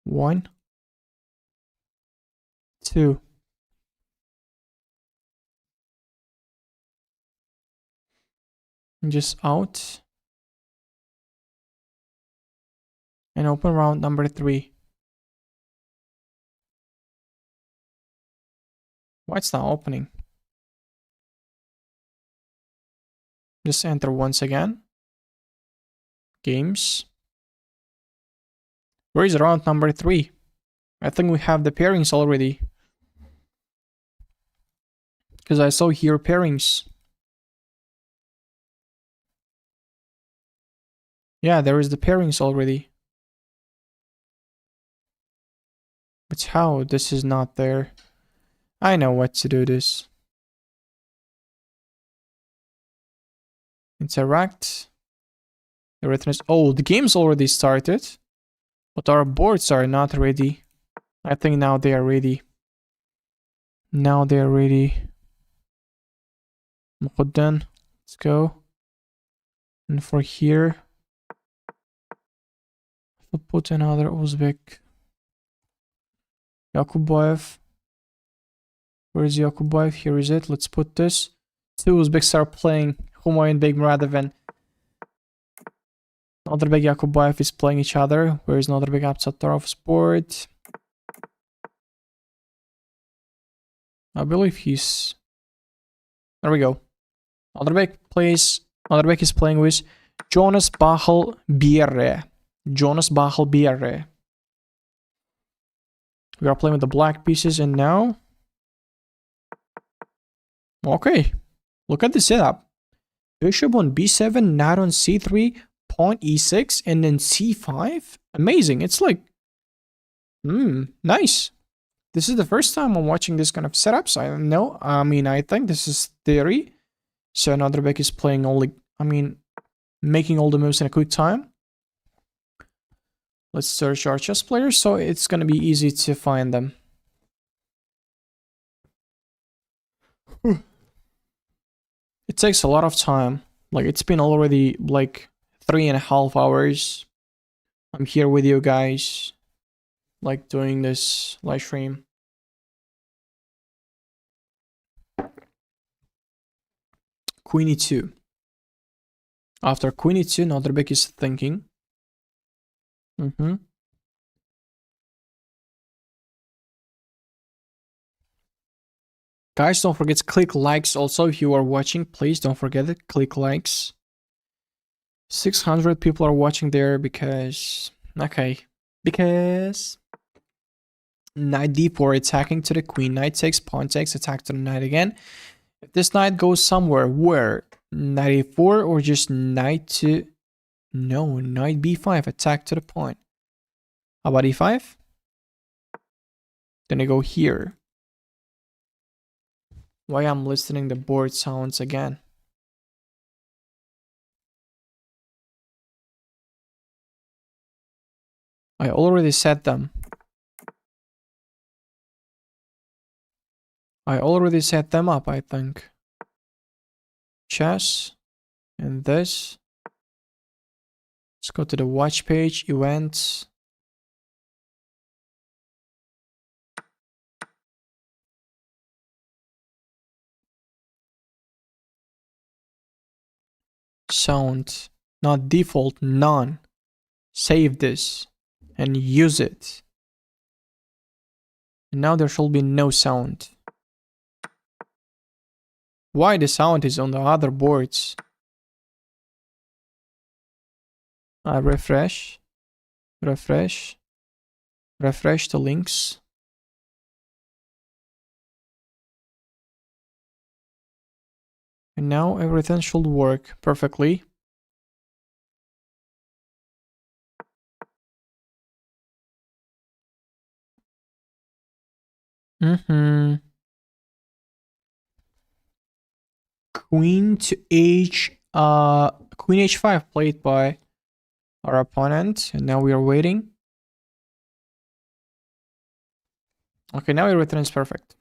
1, 2. Just out. And open round number 3. Why it's not opening? Just enter once again. Games. Where is round number 3? I think we have the pairings already. Because I saw here pairings. Yeah, there is the pairings already. But how? This is not there. I know what to do this. Interact. Everything is... Oh, the game's already started. But our boards are not ready. I think now they are ready. Now they are ready. Then let's go. And for here, we'll put another Uzbek. Yakubayev. Where is Yakubayev? Here is it. Let's put this. 2 Uzbeks are playing. Humayun Begmuradov and Nodirbek Yakubayev is playing each other. Where is Nodirbek Absatarov's board? I believe he's... There we go. Nodirbek is playing with Jonas Bachel Bierre. Jonas Bachel Bierre. We are playing with the black pieces, and now... Okay. Look at the setup. Bishop on b7, knight on c3, pawn e6, and then c5. Amazing. It's like Nice. This is the first time I'm watching this kind of setups. I don't know. I mean, I think this is theory. So another back is playing only, making all the moves in a quick time. Let's search our chess players, so it's gonna be easy to find them. It takes a lot of time. Like, it's been already like 3.5 hours. I'm here with you guys, like doing this live stream. Queen e2. After queen e2, Noderbek is thinking. Guys, don't forget to click likes also if you are watching. Please don't forget it. Click likes. 600 people are watching there because... Okay. Because... Knight d4 attacking to the queen. Knight takes, pawn takes, attack to the knight again. If this knight goes somewhere, where? Knight a4 or just knight to... No, knight b5, attack to the pawn. How about e5? Then I go here. Why I'm listening the board sounds again? I already set them. I already set them up, I think. Chess. And this. Let's go to the watch page, events. Sound. Not default, none. Save this. And use it. And now there shall be no sound. Why the sound is on the other boards? I refresh. Refresh. Refresh the links. And now everything should work perfectly. Queen to Queen h5 played by our opponent, and now we are waiting. Okay, now everything is perfect.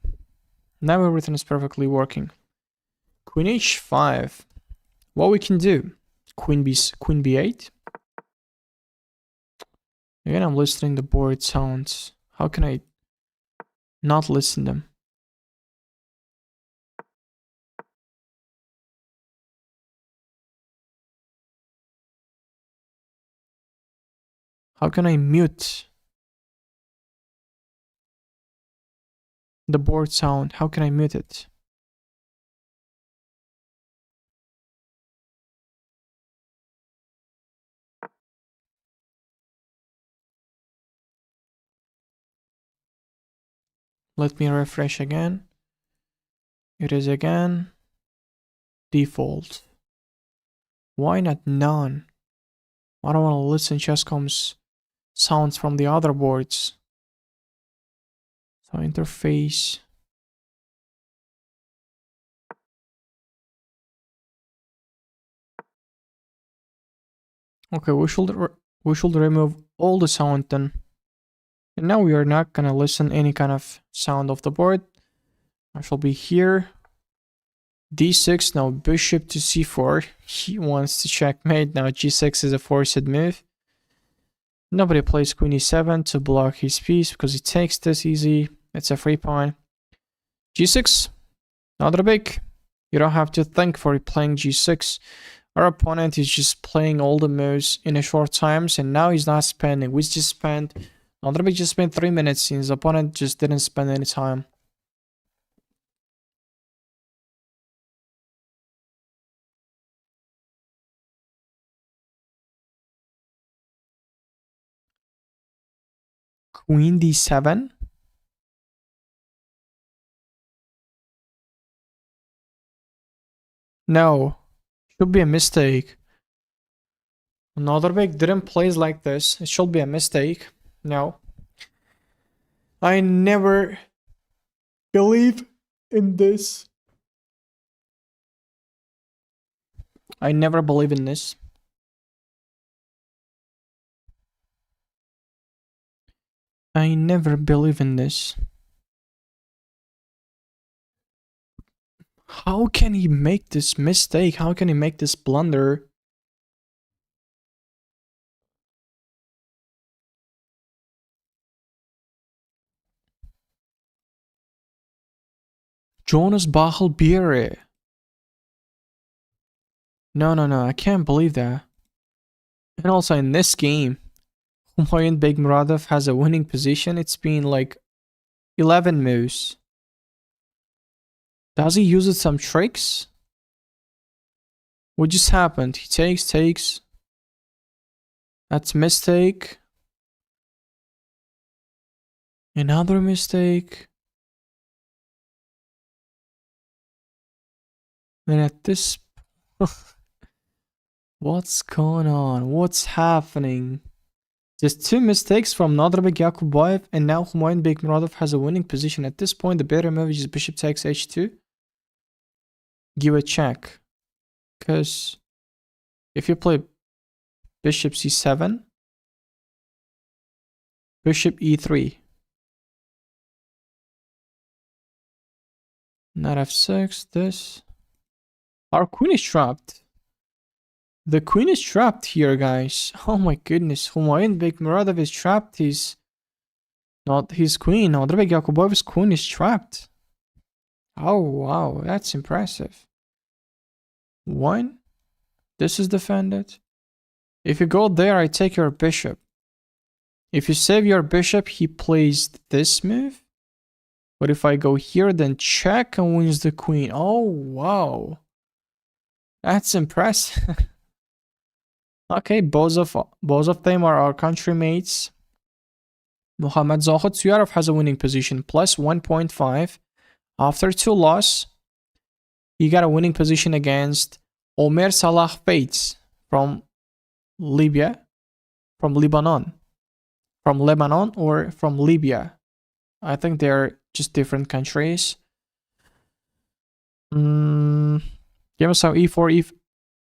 Now everything is perfectly working. Queen h5. What we can do? Queen b8. Again, I'm listening the board sounds. How can I not listen them? How can I mute the board sound? How can I mute it? Let me refresh again. It is again default. Why not none? I don't want to listen Chess.com's sounds from the other boards. So interface. Okay, we should remove all the sound then. And now we are not gonna listen any kind of sound of the board. I shall be here. d6, now bishop to c4. He wants to checkmate. Now g6 is a forced move. Nobody plays queen e7 to block his piece because he takes this easy. It's a free pawn. g6, not a big. You don't have to think for playing g6. Our opponent is just playing all the moves in a short times, and now he's not spending. We just spent, not a big, just spent 3 minutes. His opponent just didn't spend any time. Queen d7. No, should be a mistake. Another big didn't plays like this. It should be a mistake. No. I never believe in this. I never believe in this. I never believe in this. How can he make this mistake? How can he make this blunder? Jonas Bachelbiere. No, I can't believe that. And also in this game, Humayun Begmuradov has a winning position. It's been like 11 moves. Does he use some tricks? What just happened? He takes. That's a mistake. Another mistake. And at this... What's going on? What's happening? Just two mistakes from Nadrabek Yakubayev, and now Humayun Bekmuradov has a winning position. At this point, the better move is bishop takes h2. Give a check. Because if you play bishop c7, bishop e3, knight f6, this. Our queen is trapped. The queen is trapped here, guys. Oh my goodness. Humayun Bekmuradov is trapped. He's not his queen. Nadrabek Yakubayev's queen is trapped. Oh, wow. That's impressive. One. This is defended. If you go there, I take your bishop. If you save your bishop, he plays this move. But if I go here, then check and wins the queen. Oh, wow. That's impressive. Okay, both of them are our country mates. Muhammad Zohid Suyarov has a winning position, plus 1.5. After 2 losses, he got a winning position against Omer Salah Fates from Libya, from Lebanon or from Libya. I think they're just different countries. Give us some e4,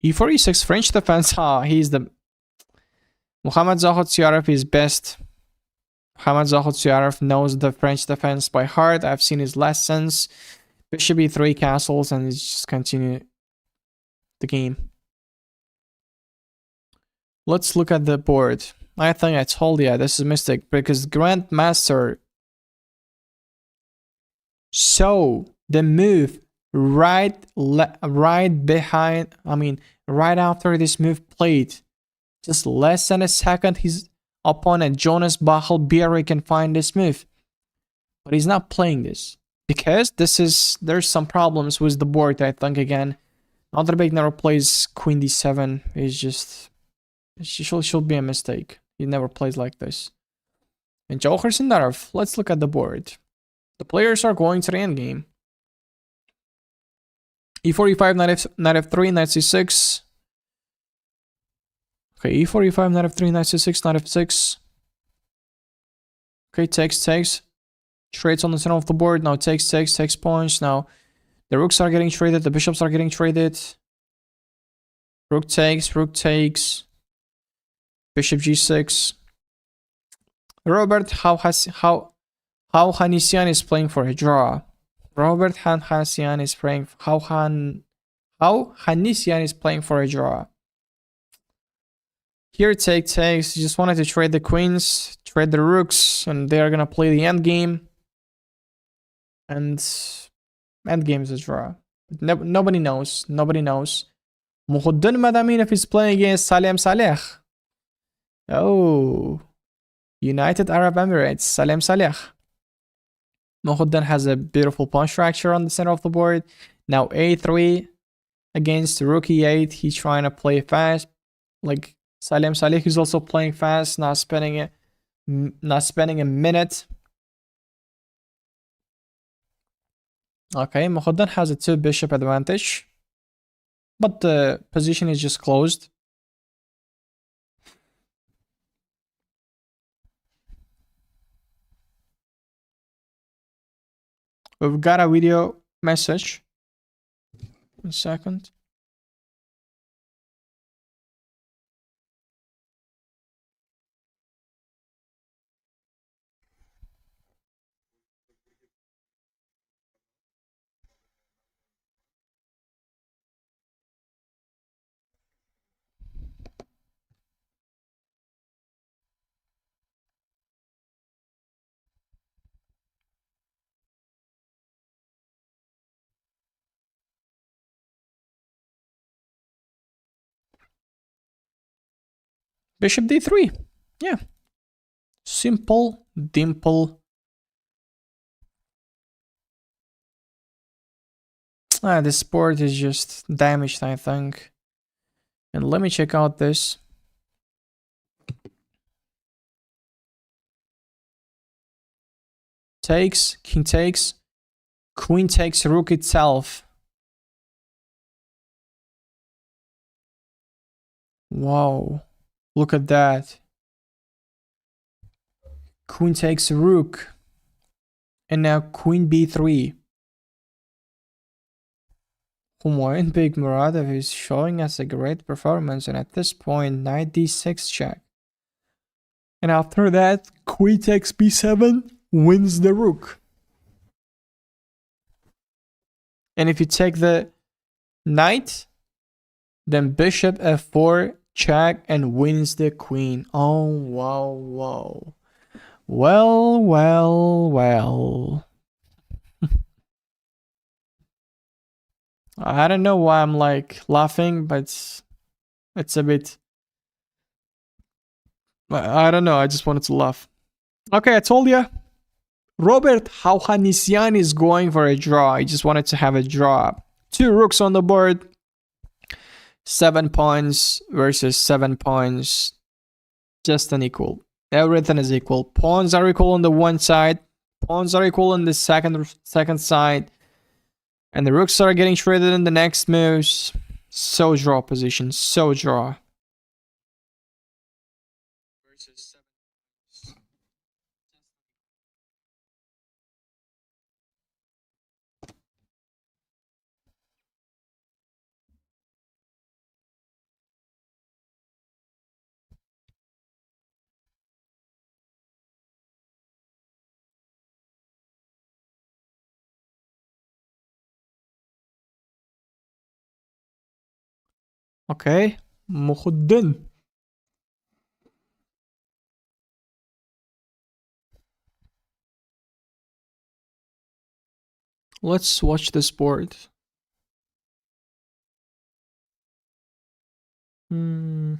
e4, e6, French defense. He's the... Muhammad Zohid Suyarov is best. Muhammad Zohid Suyarov knows the French defense by heart. I've seen his lessons. Bishop e3 castles, and he's just continue the game. Let's look at the board. I think I told you this is a mistake because grandmaster saw the move right behind. I mean, right after this move played, just less than a second, his opponent Jonas Bachelbiere can find this move, but he's not playing this because there's some problems with the board. I think again, Nadrabek never plays queen d7. It's just should be a mistake. He never plays like this. And Johar Sindarov, let's look at the board. The players are going to the endgame. e4, e5, knight f3, knight c6. Okay, e4, e5, knight f3, knight c6, knight f6. Okay, takes. Trades on the center of the board. Now takes points. Now the rooks are getting traded. The bishops are getting traded. Rook takes. Bishop g6. Robert Hanisian is playing for a draw. Robert Hanisian is playing. Hanisian is playing for a draw. Here takes. He just wanted to trade the queens, trade the rooks, and they are gonna play the end game. And end game is a draw. Nobody knows. Muhuddin Madaminov is playing against Salem Saleh. Oh, United Arab Emirates, Salem Saleh. Muhuddin has a beautiful pawn structure on the center of the board. Now a3 against rook e8. He's trying to play fast. Like Salem Saleh is also playing fast, not spending a minute. Okay, Muhuddin has a 2 bishop advantage, but the position is just closed. We've got a video message. 1 second. Bishop d3. Yeah. Simple, dimple. This board is just damaged, I think. And let me check out this. Takes, king takes, queen takes rook itself. Wow, look at that. Queen takes rook. And now queen b3. Humayun Bigmuradov is showing us a great performance, and at this point, knight d6 check. And after that, queen takes b7 wins the rook. And if you take the knight, then bishop f4 check and wins the queen. Oh, wow, wow. Well, well, well. I don't know why I'm like laughing, but it's a bit... I don't know, I just wanted to laugh. Okay, I told you. Robert Hauhanisian is going for a draw. I just wanted to have a draw. 2 rooks on the board. 7 pawns versus 7 pawns. Just an equal. Everything is equal. Pawns are equal on the one side. Pawns are equal on the second side. And the rooks are getting traded in the next moves. So draw position. So draw. Okay. Muhuddin. Let's watch this board. And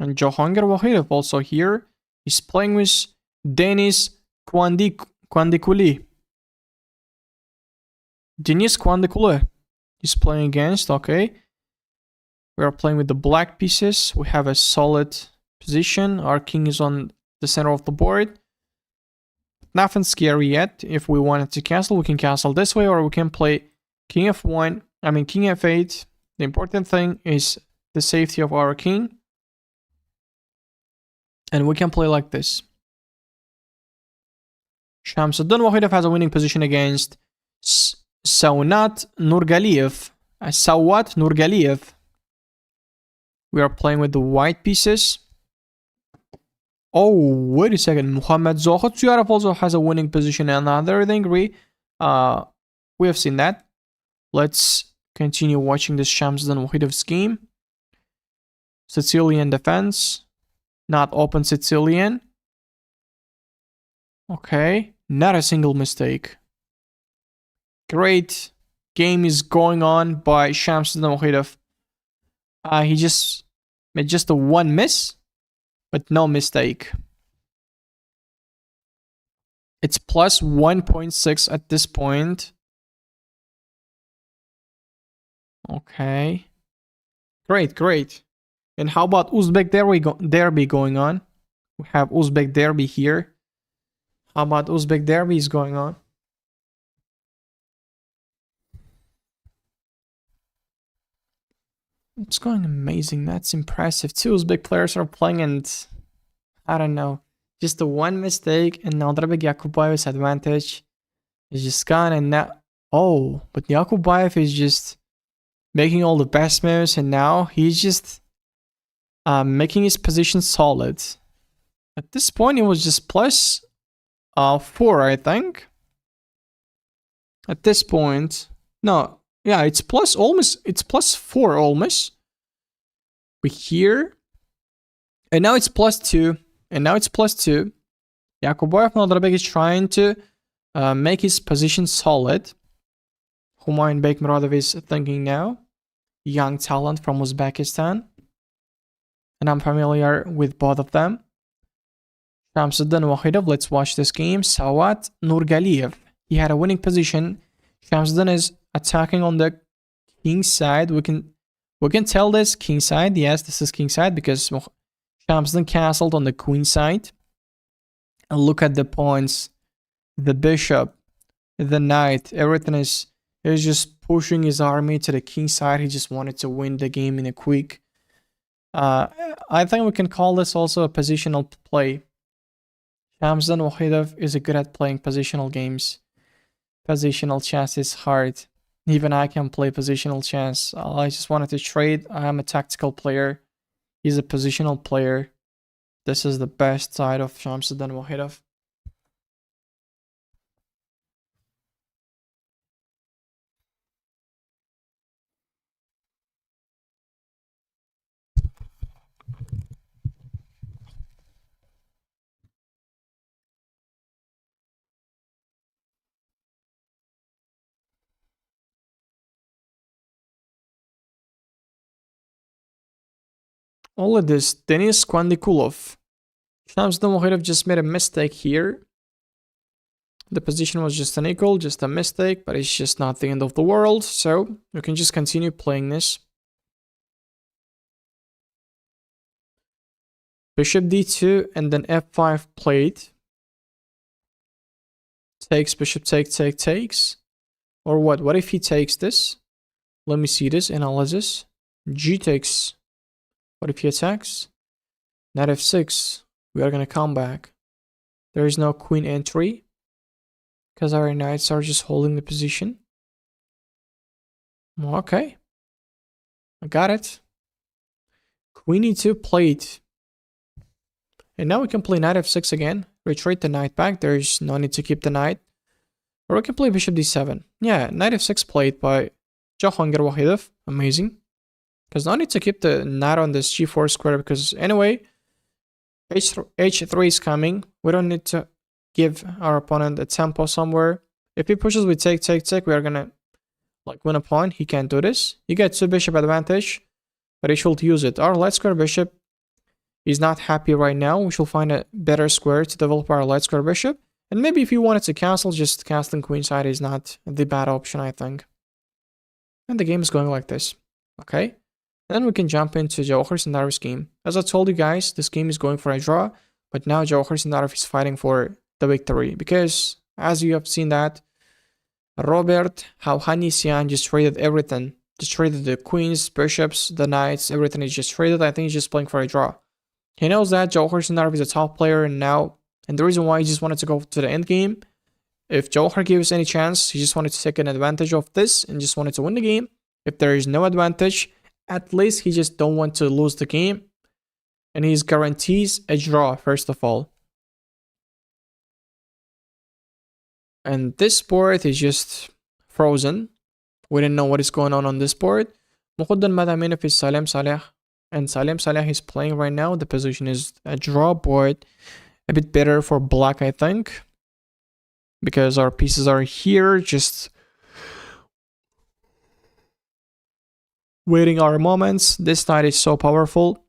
Jahangir Wahidov also here. He's playing with Denis Kwandikuli. Denis Kwandikule. He's playing against, okay. We are playing with the black pieces. We have a solid position. Our king is on the center of the board. Nothing scary yet. If we wanted to castle, we can castle this way, or we can play king f1. I mean king f8. The important thing is the safety of our king. And we can play like this. Shamsuddin Wahidov has a winning position against Saunat Nurgaliev. Sawat Nurgaliev. We are playing with the white pieces. Oh, wait a second. Muhammad Zohar Zuyarov also has a winning position in another degree. We have seen that. Let's continue watching this Shamsuddin Wahidov scheme. Sicilian defense. Not open Sicilian. Okay. Not a single mistake. Great game is going on by Shamsuddin Wahidov. He just made just a one miss, but no mistake. It's plus 1.6 at this point. Okay. Great. And how about Uzbek derby going on? We have Uzbek derby here. How about Uzbek derby is going on? It's going amazing. That's impressive. 2 Uzbek players are playing, and I don't know. Just the one mistake, and now Drabic Yakubaev's advantage is just gone. And now, oh, but Yakubaev is just making all the best moves, and now he's just making his position solid. At this point, it was just plus 4, I think. At this point, no, yeah, it's plus almost, it's plus 4 almost. We here, and now it's plus 2, and now it's plus 2. Yakubaev Nadrabek is trying to make his position solid. Humayun Bekmuradov is thinking now. Young talent from Uzbekistan. And I'm familiar with both of them. Shamsuddin Wahidov, let's watch this game. Sawat Nurgaliev. He had a winning position. Shamsuddin is attacking on the king side. We can tell this king side. Yes, this is king side because Shamsuddin castled on the queen side. And look at the points. The bishop, the knight, everything is just pushing his army to the king side. He just wanted to win the game in a quick. I think we can call this also a positional play. Shamsuddin Wahidov is good at playing positional games. Positional chess is hard. Even I can play positional chess. I just wanted to trade. I am a tactical player. He's a positional player. This is the best side of Shamsuddin Wahidov. All of this, Denis Kvandikulov. Shamsuddin Wahidov just made a mistake here. The position was just an equal, just a mistake, but it's just not the end of the world. So you can just continue playing this. Bishop d2 and then f5 played. Takes, bishop takes. Or what? What if he takes this? Let me see this analysis. G takes. What if he attacks? Knight f6. We are going to come back. There is no queen entry because our knights are just holding the position. Okay. I got it. Queen e2 played. And now we can play knight f6 again. Retreat the knight back. There's no need to keep the knight. Or we can play bishop d7. Yeah, knight f6 played by Jahangir Wahidov. Amazing. Because no need to keep the knight on this g4 square because anyway, h3 is coming. We don't need to give our opponent a tempo somewhere. If he pushes with take, we are gonna like win a pawn. He can't do this. You get 2 bishop advantage, but he should use it. Our light square bishop is not happy right now. We should find a better square to develop our light square bishop. And maybe if you wanted to castle, just castling queenside is not the bad option, I think. And the game is going like this. Okay. Then we can jump into Jawhar Sindarov's game. As I told you guys, this game is going for a draw, but now Jawhar Sindarov is fighting for the victory because, as you have seen that, Robert Hauhanisian just traded everything. Just traded the queens, bishops, the knights, everything is just traded. I think he's just playing for a draw. He knows that Jawhar Sindarov is a top player and the reason why he just wanted to go to the end game, if Jawhar gives any chance, he just wanted to take an advantage of this and just wanted to win the game. If there is no advantage, at least he just don't want to lose the game. And he guarantees a draw, first of all. And this board is just frozen. We didn't know what is going on this board. Mukhuddan Madaminov is Salem Saleh. And Salem Saleh is playing right now. The position is a draw board. A bit better for black, I think. Because our pieces are here, just waiting our moments. This knight is so powerful.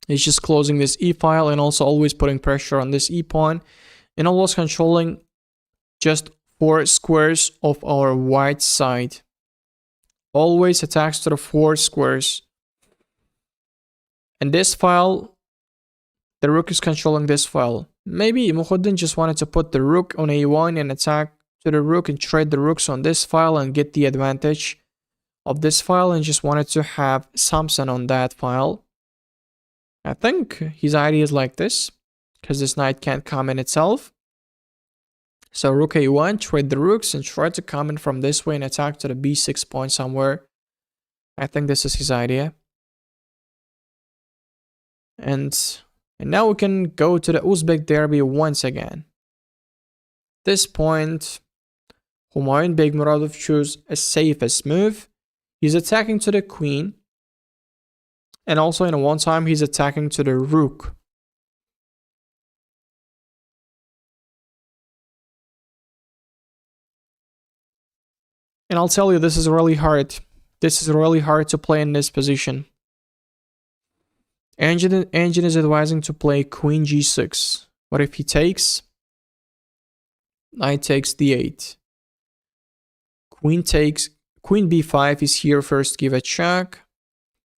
It's just closing this e file and also always putting pressure on this e pawn and always controlling just 4 squares of our white side. Always attacks to the 4 squares. And this file, the rook is controlling this file. Maybe Mukhudin just wanted to put the rook on a1 and attack to the rook and trade the rooks on this file and get the advantage of this file and just wanted to have Samson on that file. I think his idea is like this. because this knight can't comment itself. So rook a1, trade the rooks, and try to comment from this way and attack to the b6 point somewhere. I think this is his idea. And now we can go to the Uzbek derby once again. At this point, Humayun Begmuradov chose a safest move. He's attacking to the queen. And also in one time, he's attacking to the rook. And I'll tell you, this is really hard. This is really hard to play in this position. Engine is advising to play queen g6. What if he takes? Knight takes d8. Queen takes. Queen b5 is here first, give a check.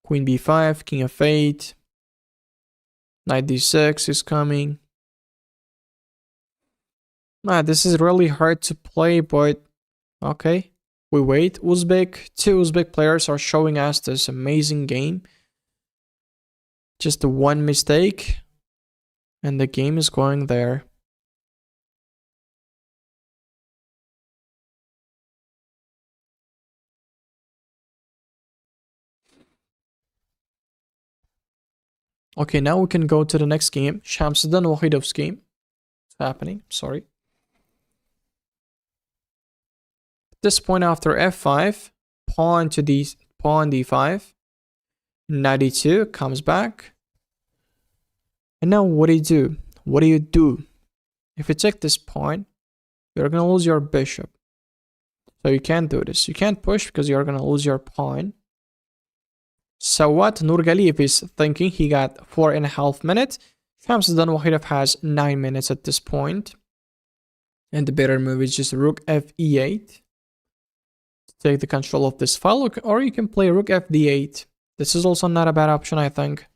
Queen b5, king f8. Knight d6 is coming. This is really hard to play, but okay. We wait. Two Uzbek players are showing us this amazing game. Just the one mistake, and the game is going there. Okay, now we can go to the next game. Shamsuddin Wahidov's game. It's happening, sorry. At this point, after f5, pawn d5. Knight e2 comes back. And now what do you do? What do you do? If you take this pawn, you're gonna lose your bishop. So you can't do this. You can't push because you're gonna lose your pawn. So what Nurgaliev is thinking, he got 4.5 minutes. Shamsuddin Wahidov has 9 minutes at this point. And the better move is just rook f e8 to take the control of this file, or you can play rook f d8. This is also not a bad option, I think.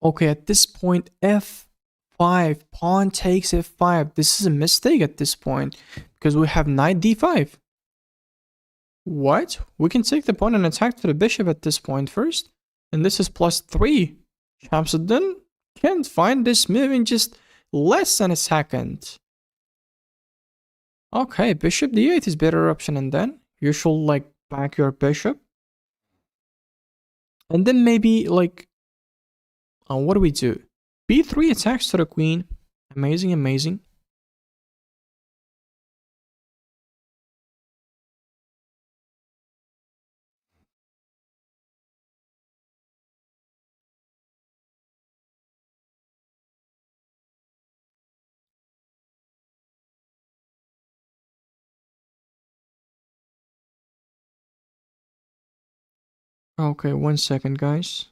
Okay, at this point, f5, pawn takes f5. This is a mistake at this point because we have knight d5. What? We can take the pawn and attack to the bishop at this point first. And this is +3. Shamsuddin can't find this move in just less than a second. Okay, bishop d8 is better option, and then you should like back your bishop. And then maybe like, what do we do? b3 attacks to the queen. Amazing, amazing. Okay, 1 second, guys.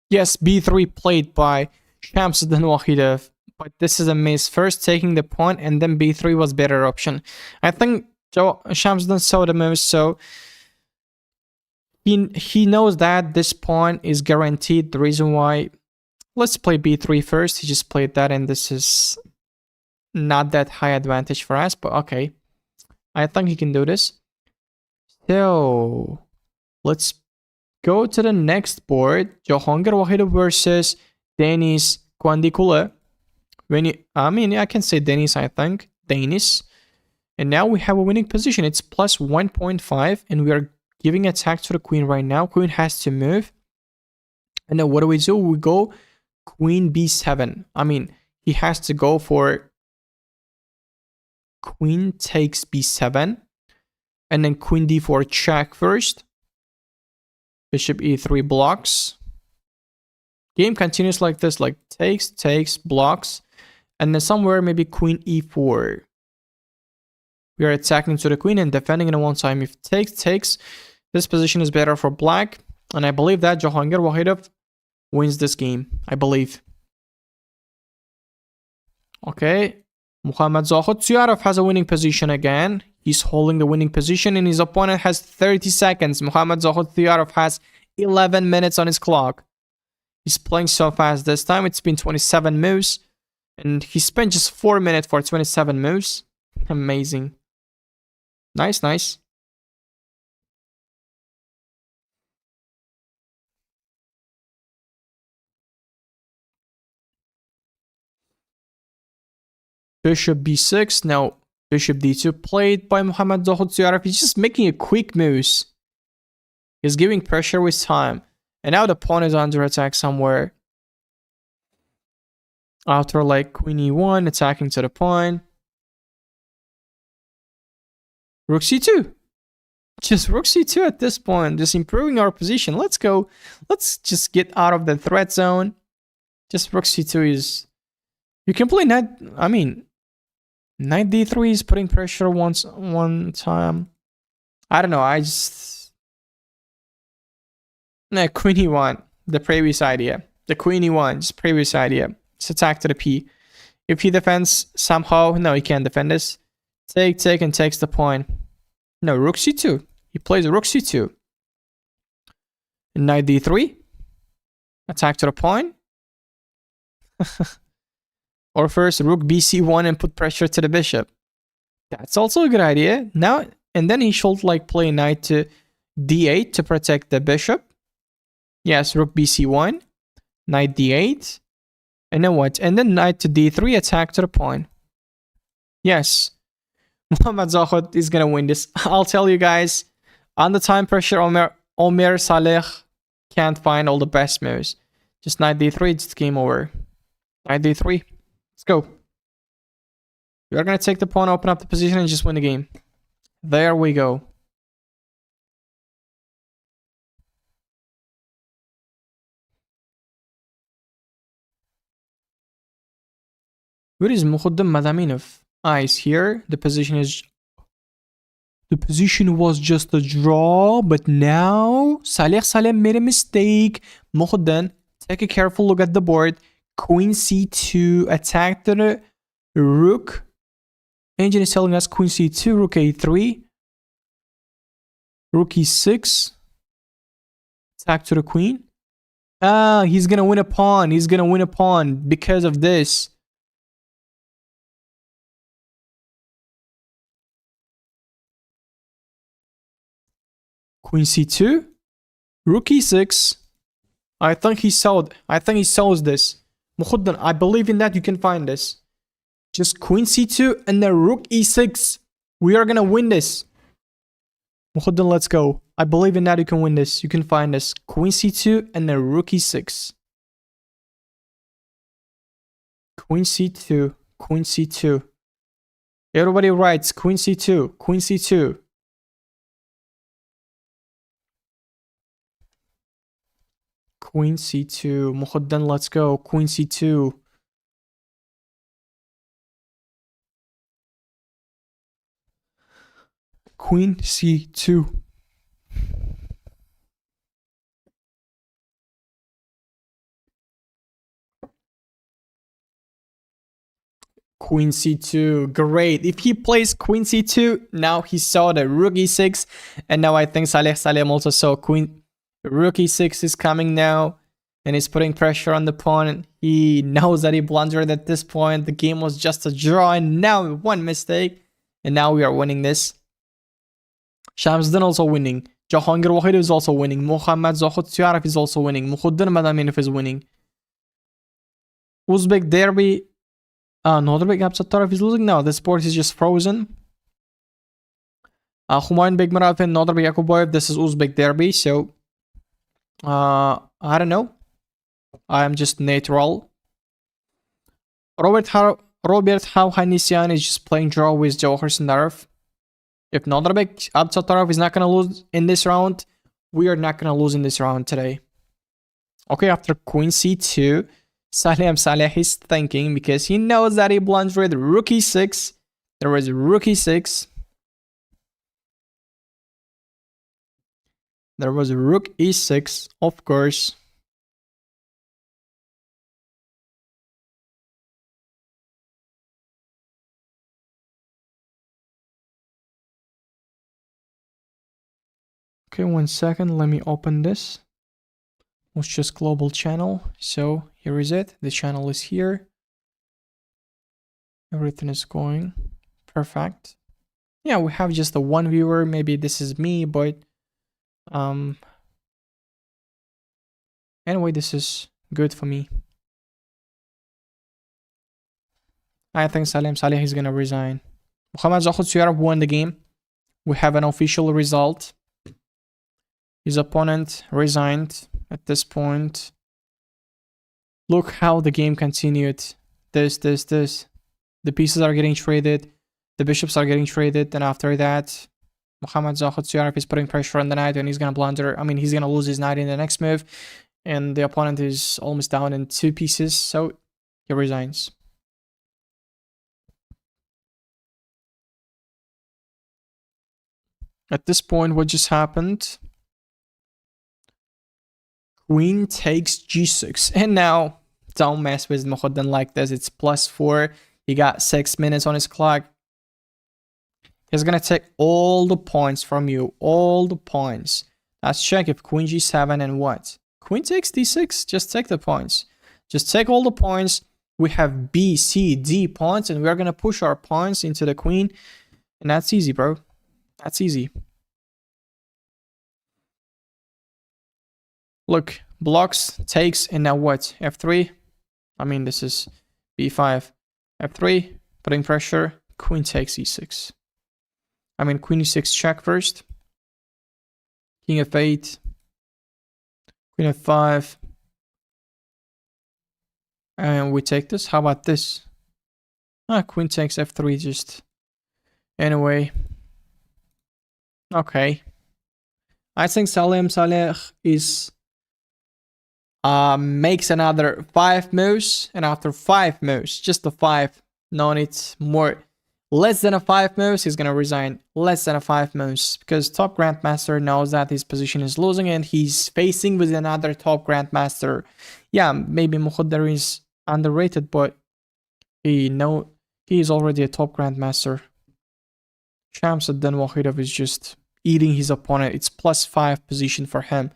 Yes, b3 played by Shamsuddin Wahidov, but this is a miss. First taking the pawn and then b3 was better option. I think Shamsuddin saw the move, so he knows that this pawn is guaranteed. The reason why, let's play b3 first. He just played that, and this is not that high advantage for us, but okay. I think he can do this. So let's go to the next board. Jahangir Wahidov versus Denis Kwandikula. I can say Denis, I think. Denis. And now we have a winning position. It's plus 1.5, and we are giving attack to the queen right now. Queen has to move. And then what do? We go queen b7. He has to go for queen takes b7. And then queen d4 check first. Bishop e3 blocks. Game continues like this, like takes, blocks. And then somewhere maybe queen e4. We are attacking to the queen and defending in one time. If takes, this position is better for black. And I believe that Jahangir Wahidov wins this game. I believe. Okay. Muhammad Zohid Zuyarov has a winning position again. He's holding the winning position and his opponent has 30 seconds. Muhammad Zohid Zuyarov has 11 minutes on his clock. He's playing so fast this time. It's been 27 moves. And he spent just 4 minutes for 27 moves. Amazing. Nice. Bishop b6. Now, bishop d2 played by Muhammad Zohid Zuyarov. He's just making a quick moves. He's giving pressure with time. And now the pawn is under attack somewhere. After like queen e1, attacking to the pawn. Rook c2. Just rook c2 at this point. Just improving our position. Let's go. Let's just get out of the threat zone. Just rook c2 is... You can play knight... Knight d3 is putting pressure one time. I don't know. Queen e1. The previous idea. The queen e1. Just previous idea. Just attack to the p. If he defends somehow... No, he can't defend this. Take, and takes the pawn. No, rook c2. He plays rook c2. Knight d3. Attack to the pawn. Or first rook bc1 and put pressure to the bishop. That's also a good idea. Now, and then he should like play knight to d8 to protect the bishop. Yes, rook bc1. Knight d8. And then what? And then knight to d3, attack to the pawn. Yes. Muhammad Zohid is gonna win this. I'll tell you guys, under time pressure, Omer Saleh can't find all the best moves. Just knight d3, it's game over. Knight d3. Let's go. We are gonna take the pawn, open up the position, and just win the game. There we go. Where is Mukhaddam Madaminov? He's here. The position was just a draw, but now Saleh made a mistake. Mukhaddam, take a careful look at the board. Queen c2, attack to the rook. Engine is telling us queen c2, rook a3, rook e6, attack to the queen. He's gonna win a pawn. He's gonna win a pawn because of this. Queen c2, rook e6. I think he solves this. Mukhaddam, I believe in that. You can find this. Just queen c2 and then rook e6. We are gonna win this. Mukhaddam, let's go. I believe in that. You can win this. You can find this. Queen c2 and then rook e6. Queen c2. Everybody writes queen c2, queen c2. Queen c2. Mukhaddan, let's go. Queen c2. Queen c2. Queen c2. Great. If he plays queen c2, now he saw the rook e6. And now I think Salem also saw queen. Rook e6 is coming now. And he's putting pressure on the pawn. He knows that he blundered at this point. The game was just a draw. And now one mistake. And now we are winning this. Shamsuddin also winning. Jahangir Wahid is also winning. Mohammad Zohud Suyarov is also winning. Mukhuddin Madaminov is winning. Uzbek Derby. Nodrbek Absattarov is losing now. The sport is just frozen. Humayun Begmuratov and Nodrbek Yakuboyev. This is Uzbek Derby. So, I don't know. I am just neutral. Robert Hauhanisian is just playing draw with Jawahar Sandarov. If Nodrbek Absattarov is not going to lose in this round, we are not going to lose in this round today. Okay, after queen c2, Saleh is thinking because he knows that he blundered rook e6. There was rook e6. There was rook e6, of course. Okay, 1 second. Let me open this. It's just global channel. So here is it. The channel is here. Everything is going perfect. Yeah, we have just the one viewer. Maybe this is me, but anyway, this is good for me. I think Saleh is gonna resign. Muhammad Zohud Suyarov won the game. We have an official result. His opponent resigned at this point. Look how the game continued. This. The pieces are getting traded. The bishops are getting traded. And after that, Muhammad Zohud Suyarov is putting pressure on the knight and he's going to blunder. I mean, he's going to lose his knight in the next move. And the opponent is almost down in 2 pieces. So he resigns. At this point, what just happened? Queen takes g6. And now, don't mess with Mukhaddan like this. It's +4. He got 6 minutes on his clock. He's going to take all the points from you. All the points. Let's check if queen g7 and what? Queen takes d6. Just take the points. Just take all the points. We have B, C, D points. And we're going to push our points into the queen. And that's easy, bro. That's easy. Look, blocks, takes, and now what? F3. I mean, this is B5. F3, putting pressure. Queen takes E6. I mean, Queen E6 check first. King F8. Queen F5. And we take this. How about this? Queen takes F3 just. Anyway. Okay. I think Saleh is makes another 5 moves, and after 5 moves, just the 5, no need more, less than a 5 moves, he's gonna resign. Less than a 5 moves, because top grandmaster knows that his position is losing and he's facing with another top grandmaster. Yeah, maybe Mukhaddar is underrated, but he is already a top grandmaster. Shamsuddin Wahidov is just eating his opponent. It's +5 position for him.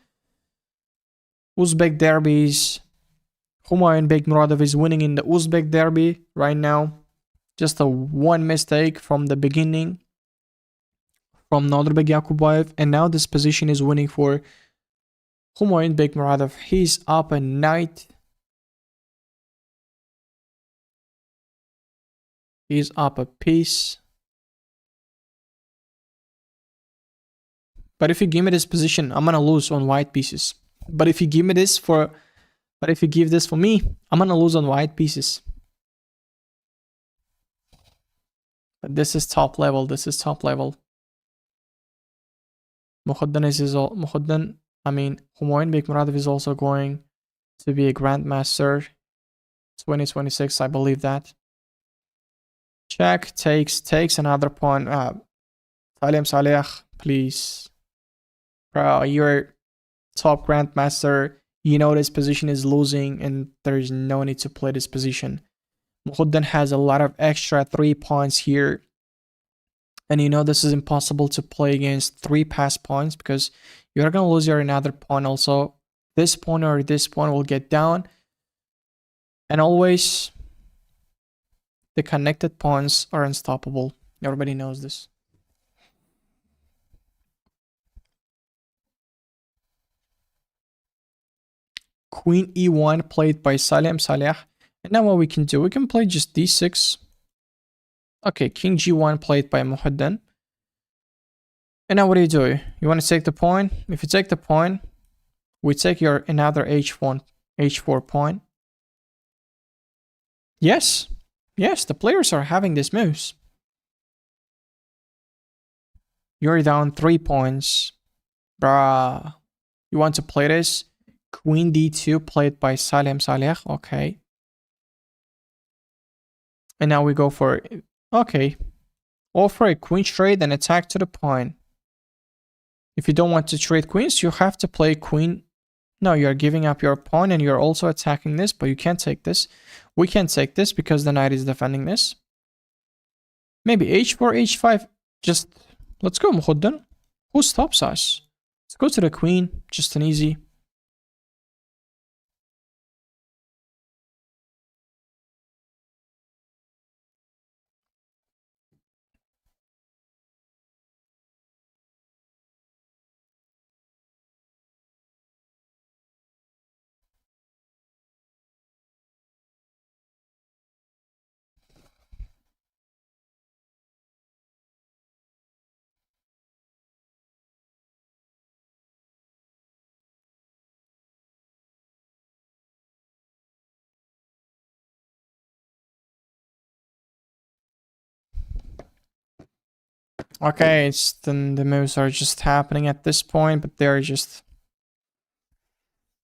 Uzbek derbies. Humayun Begmuratov is winning in the Uzbek derby right now. Just a 1 mistake from the beginning from Nodrbek Yakuboyev. And now this position is winning for Humayun Begmuratov. He's up a knight. He's up a piece. But if you give me this position, I'm gonna lose on white pieces. But if you give me this for, if you give this for me, I'm gonna lose on white pieces. But This is top level. This is top level. Mukhaddan is all. Mukhaddan. I mean, Humayun Bekmuradov is also going to be a grandmaster. 2026, I believe that. Check takes another pawn. Salim Saleh, please. Bro, you're top grandmaster. You know this position is losing and there's no need to play this position. Mukhaddan has a lot of extra 3 points here. And you know this is impossible to play against 3 pass points because you're going to lose your another pawn also. This pawn or this pawn will get down. And always the connected pawns are unstoppable. Everybody knows this. Queen e1 played by Salim Saleh. And now what we can do, we can play just d6. Okay, king g1 played by Mukhaddan. And now what do? You want to take the pawn? If you take the pawn, we take your another h4 pawn. Yes, the players are having these moves. You're down 3 points. Bruh. You want to play this? Queen d2 played by Salim Saleh. Okay. And now we go for... Okay. Offer a queen trade and attack to the pawn. If you don't want to trade queens, you have to play queen. No, you're giving up your pawn and you're also attacking this, but you can't take this. We can't take this because the knight is defending this. Maybe h4, h5. Just, let's go, Mukhaddan. Who stops us? Let's go to the queen. Just an easy. Okay, it's the moves are just happening at this point, but they're just...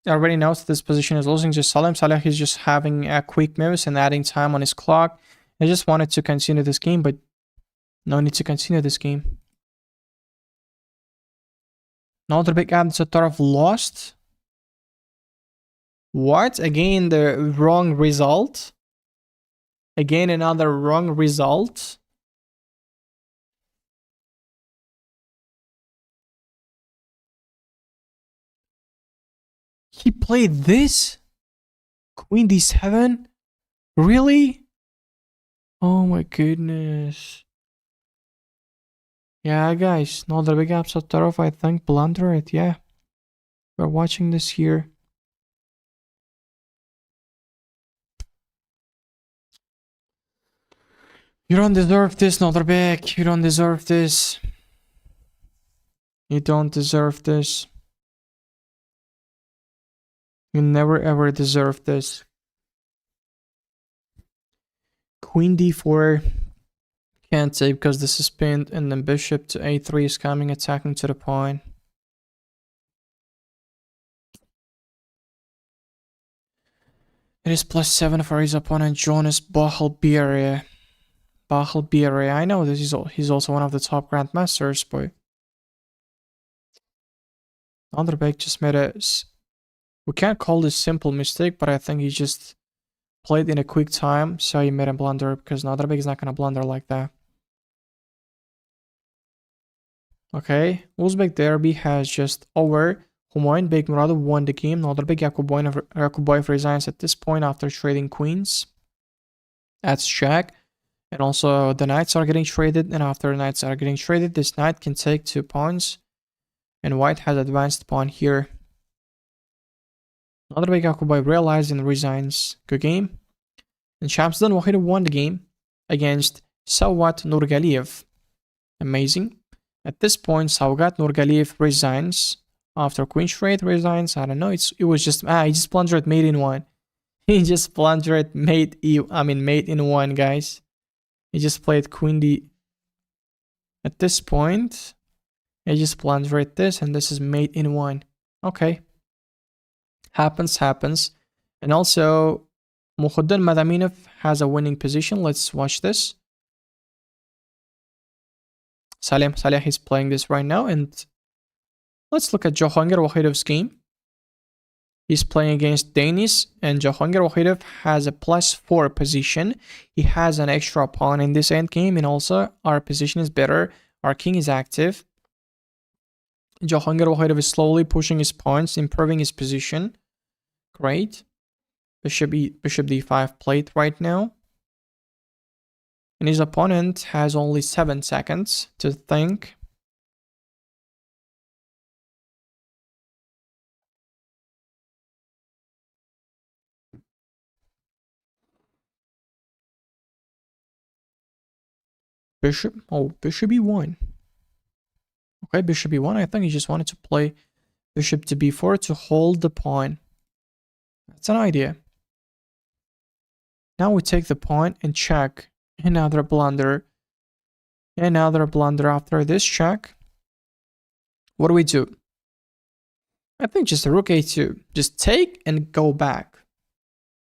Everybody knows this position is losing. Just Salim Saleh is just having quick moves and adding time on his clock. I just wanted to continue this game, but no need to continue this game. Another big ad Qatar lost. What? Again, the wrong result. Again, another wrong result. He played this? Queen d7? Really? Oh my goodness. Yeah, guys, another big upset Tarov, I think, blunder it, yeah. We're watching this here. You don't deserve this, Noderbek. You don't deserve this. You don't deserve this. You never ever deserve this. Queen d4 can't take because this is pinned, and then bishop to a3 is coming, attacking to the pawn. It is +7 for his opponent, Jonas Bahalbiri. I know this is he's also one of the top grandmasters, but Onderbeek just made a... We can't call this simple mistake, but I think he just played in a quick time, so he made a blunder, because Onderbeek is not going to blunder like that. Okay, Uzbek derby has just over. Humayun Bekmuradov won the game. Onderbeek Yakuboyev resigns at this point after trading queens. That's check. And also the knights are getting traded, and after the knights are getting traded, this knight can take 2 pawns. And white has advanced pawn here. Onderbeek Yakuboyev realized and resigns. Good game. And Shamsuddin Wahid won the game against Sawat Nurgaliev. Amazing. At this point, Sawat Nurgaliev resigns. After queen trade resigns. I don't know. It was just... he just blundered mate in 1. He just blundered mate in 1, guys. He just played queen At this point, I just planned right this, and this is mate in one. Okay. Happens. And also, Mukhaddin Madaminov has a winning position. Let's watch this. Saleh is playing this right now, and let's look at Jahangir Wahidov's game. He's playing against Danis, and Jahangir Wahidov has a +4 position. He has an extra pawn in this endgame, and also our position is better. Our king is active. Jahangir Wahidov is slowly pushing his pawns, improving his position. Great. Bishop d5 played right now. And his opponent has only 7 seconds to think. Bishop e1. Okay, bishop e1. I think he just wanted to play bishop to b4 to hold the pawn. That's an idea. Now we take the pawn and check. Another blunder. Another blunder after this check. What do we do? I think just rook a2. Just take and go back.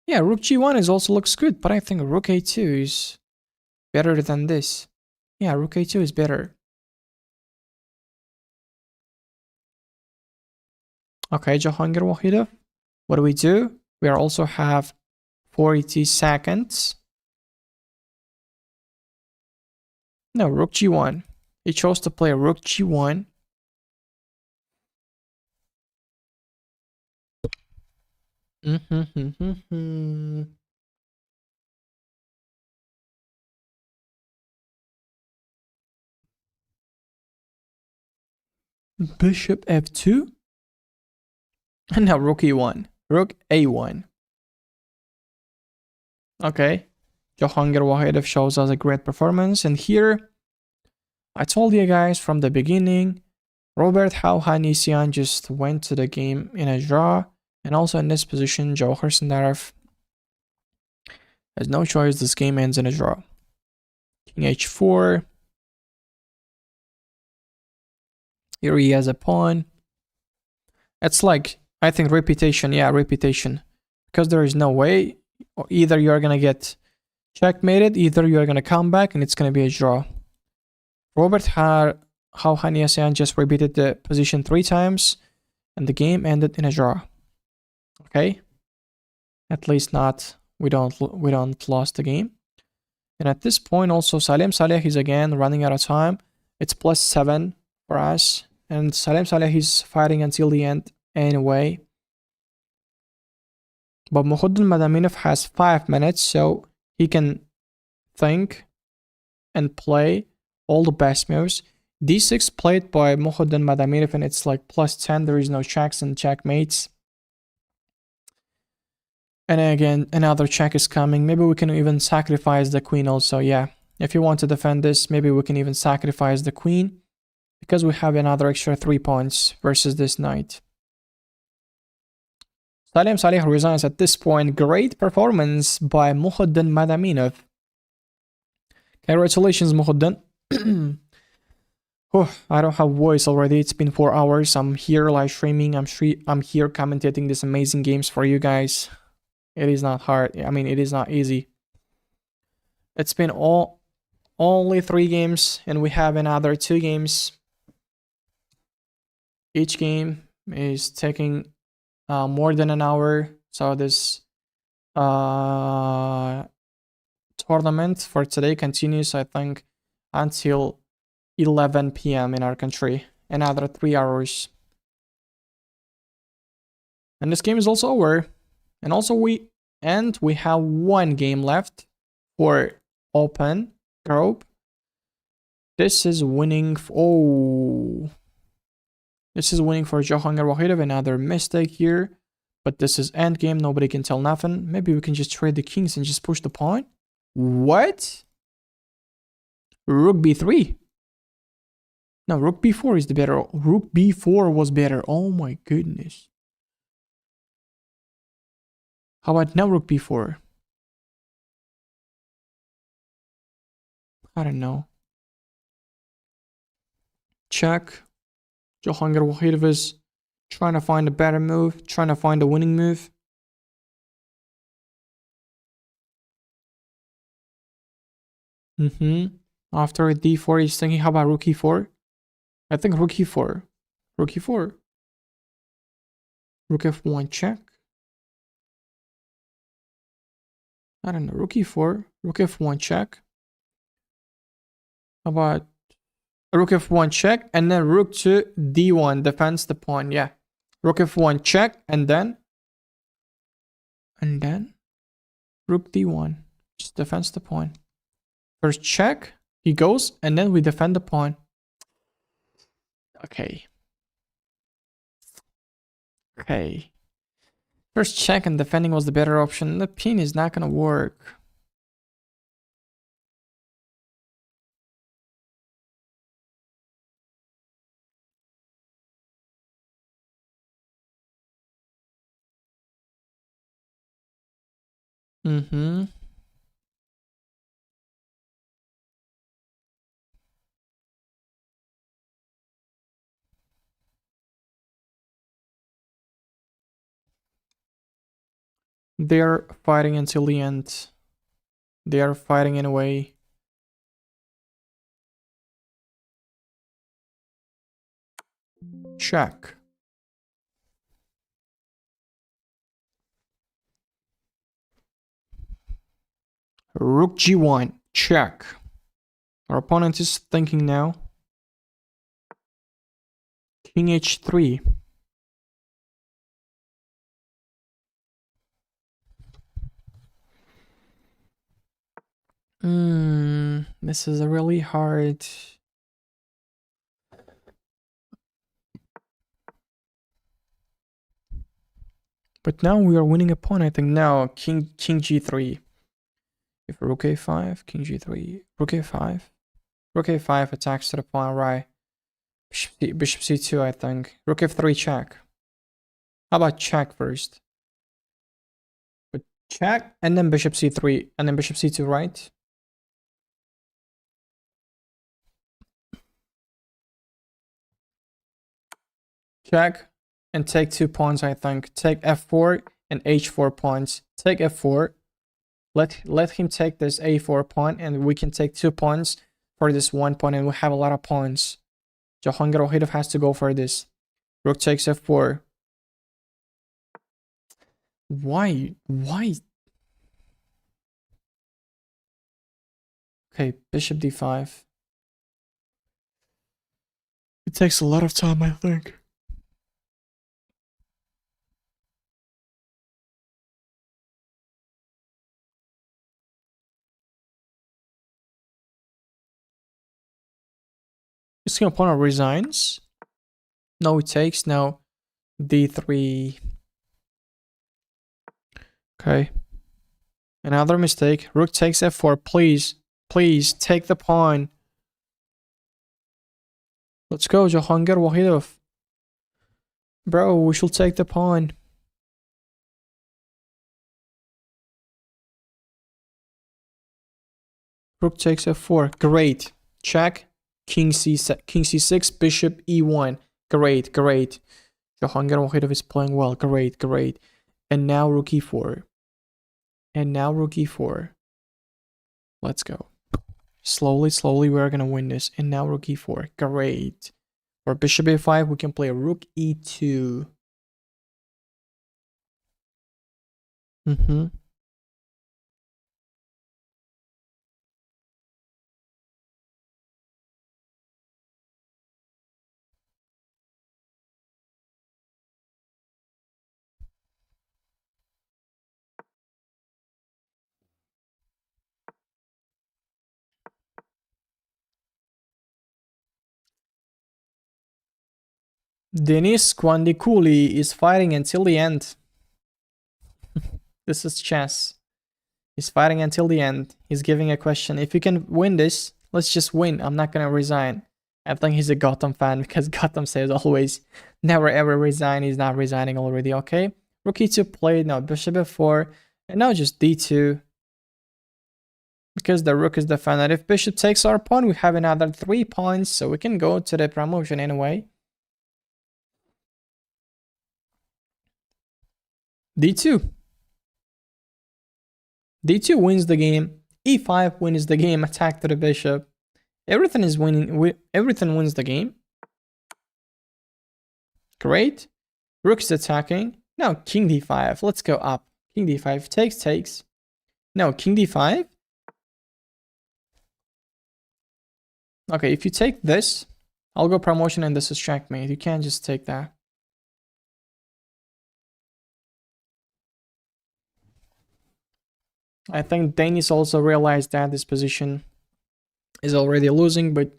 Yeah, rook g1 is also looks good, but I think rook a2 is better than this. Yeah, rook a2 is better. Okay, Jahangir Wahidov. What do we do? We also have 40 seconds. No, rook g1. He chose to play rook g1. Bishop f2. And now rook e1. Rook a1. Okay. Jahangir Wahidov shows us a great performance. And here, I told you guys from the beginning, Robert Hovhannisyan just went to the game in a draw. And also in this position, Jawhar Sandarov has no choice. This game ends in a draw. King h4. Here he has a pawn. It's like, I think reputation. Yeah, reputation. Because there is no way. Either you're going to get checkmated, either you're going to come back and it's going to be a draw. Robert Hovhannisyan just repeated the position 3 times and the game ended in a draw. Okay? At least not, we don't lost the game. And at this point also Saleh is again running out of time. It's +7 for us. And Saleh is fighting until the end anyway. But Mukhaddin Madaminov has 5 minutes, so he can think and play all the best moves. d6 played by Mukhaddin Madaminov, and it's like +10. There is no checks and checkmates. And again, another check is coming. Maybe we can even sacrifice the queen also. Yeah, if you want to defend this, maybe we can even sacrifice the queen because we have another extra 3 points versus this knight. Saleh resigns at this point. Great performance by Mukhaddin Madaminov. Congratulations, Mukhaddin. Oh, I don't have voice already. It's been 4 hours. I'm here live streaming. I'm here commentating these amazing games for you guys. It is not hard. I mean, it is not easy. It's been only 3 games, and we have another 2 games. Each game is taking more than an hour. So this tournament for today continues, I think, until 11 p.m. in our country. Another 3 hours. And this game is also over. And also we have 1 game left for open group. This is winning. This is winning for Jahangir Wahidov. Another mistake here. But this is endgame. Nobody can tell nothing. Maybe we can just trade the kings and just push the pawn. What? Rook b3. No, rook b4 is the better. Rook b4 was better. Oh my goodness. How about now rook b4? I don't know. Check. Jahangir Wahidov is trying to find a better move, trying to find a winning move. After d4, he's thinking, how about rook e4? I think rook e4. Rook e4. Rook f1 check. I don't know. Rook e4. Rook f1 check. How about rook f1 check and then rook to d1 defends the pawn. Yeah. Rook f1 check and then rook d1 just defends the pawn. First check, he goes, and then we defend the pawn. Okay. First check and defending was the better option. The pin is not gonna work. They're fighting until the end. They are fighting in a way. Check. Rook g1. Check. Our opponent is thinking now. King h3. This is a really hard. But now we are winning a pawn, I think. Now, king g3. If rook a5, king g3, rook a5. Rook a5 attacks to the pawn, right? Bishop c2, I think. Rook f3 check. How about check first? But check, and then bishop c3, and then bishop c2, right? Check, and take 2 pawns, I think. Take f4 and h4 pawns. Take f4. Let him take this a4 pawn, and we can take 2 pawns for this 1 pawn, and we have a lot of pawns. Jahangir Wahidov has to go for this. Rook takes f4. Why? Okay, bishop d5. It takes a lot of time, I think. This king opponent resigns. No, it takes now d3. Okay. Another mistake. Rook takes f4. Please take the pawn. Let's go, Jahangir Wahidov. Bro, we should take the pawn. Rook takes f4. Great. Check. King c6, bishop e1. Great. Jahangir Wahidov is playing well. Great. And now rook e4. Let's go. Slowly, we're gonna win this. And now rook e4. Great. For bishop a5, we can play rook e2. Denis Kwandikuli is fighting until the end. This is chess. He's fighting until the end. He's giving a question. If you can win this, let's just win. I'm not gonna resign. I think he's a Gotham fan because Gotham says always never ever resign. He's not resigning already. Okay. Rook e2 played. Now bishop f4. And now just d2. because the rook is defended. If bishop takes our pawn, we have another 3 points, so we can go to the promotion anyway. d2. d2 wins the game. e5 wins the game. Attack to the bishop. Everything is winning. Everything wins the game. Great. Rook is attacking. Now king d5. Let's go up. King d5 takes. Now king d5. Okay, if you take this, I'll go promotion and this is checkmate. You can't just take that. I think Denis also realized that this position is already losing, but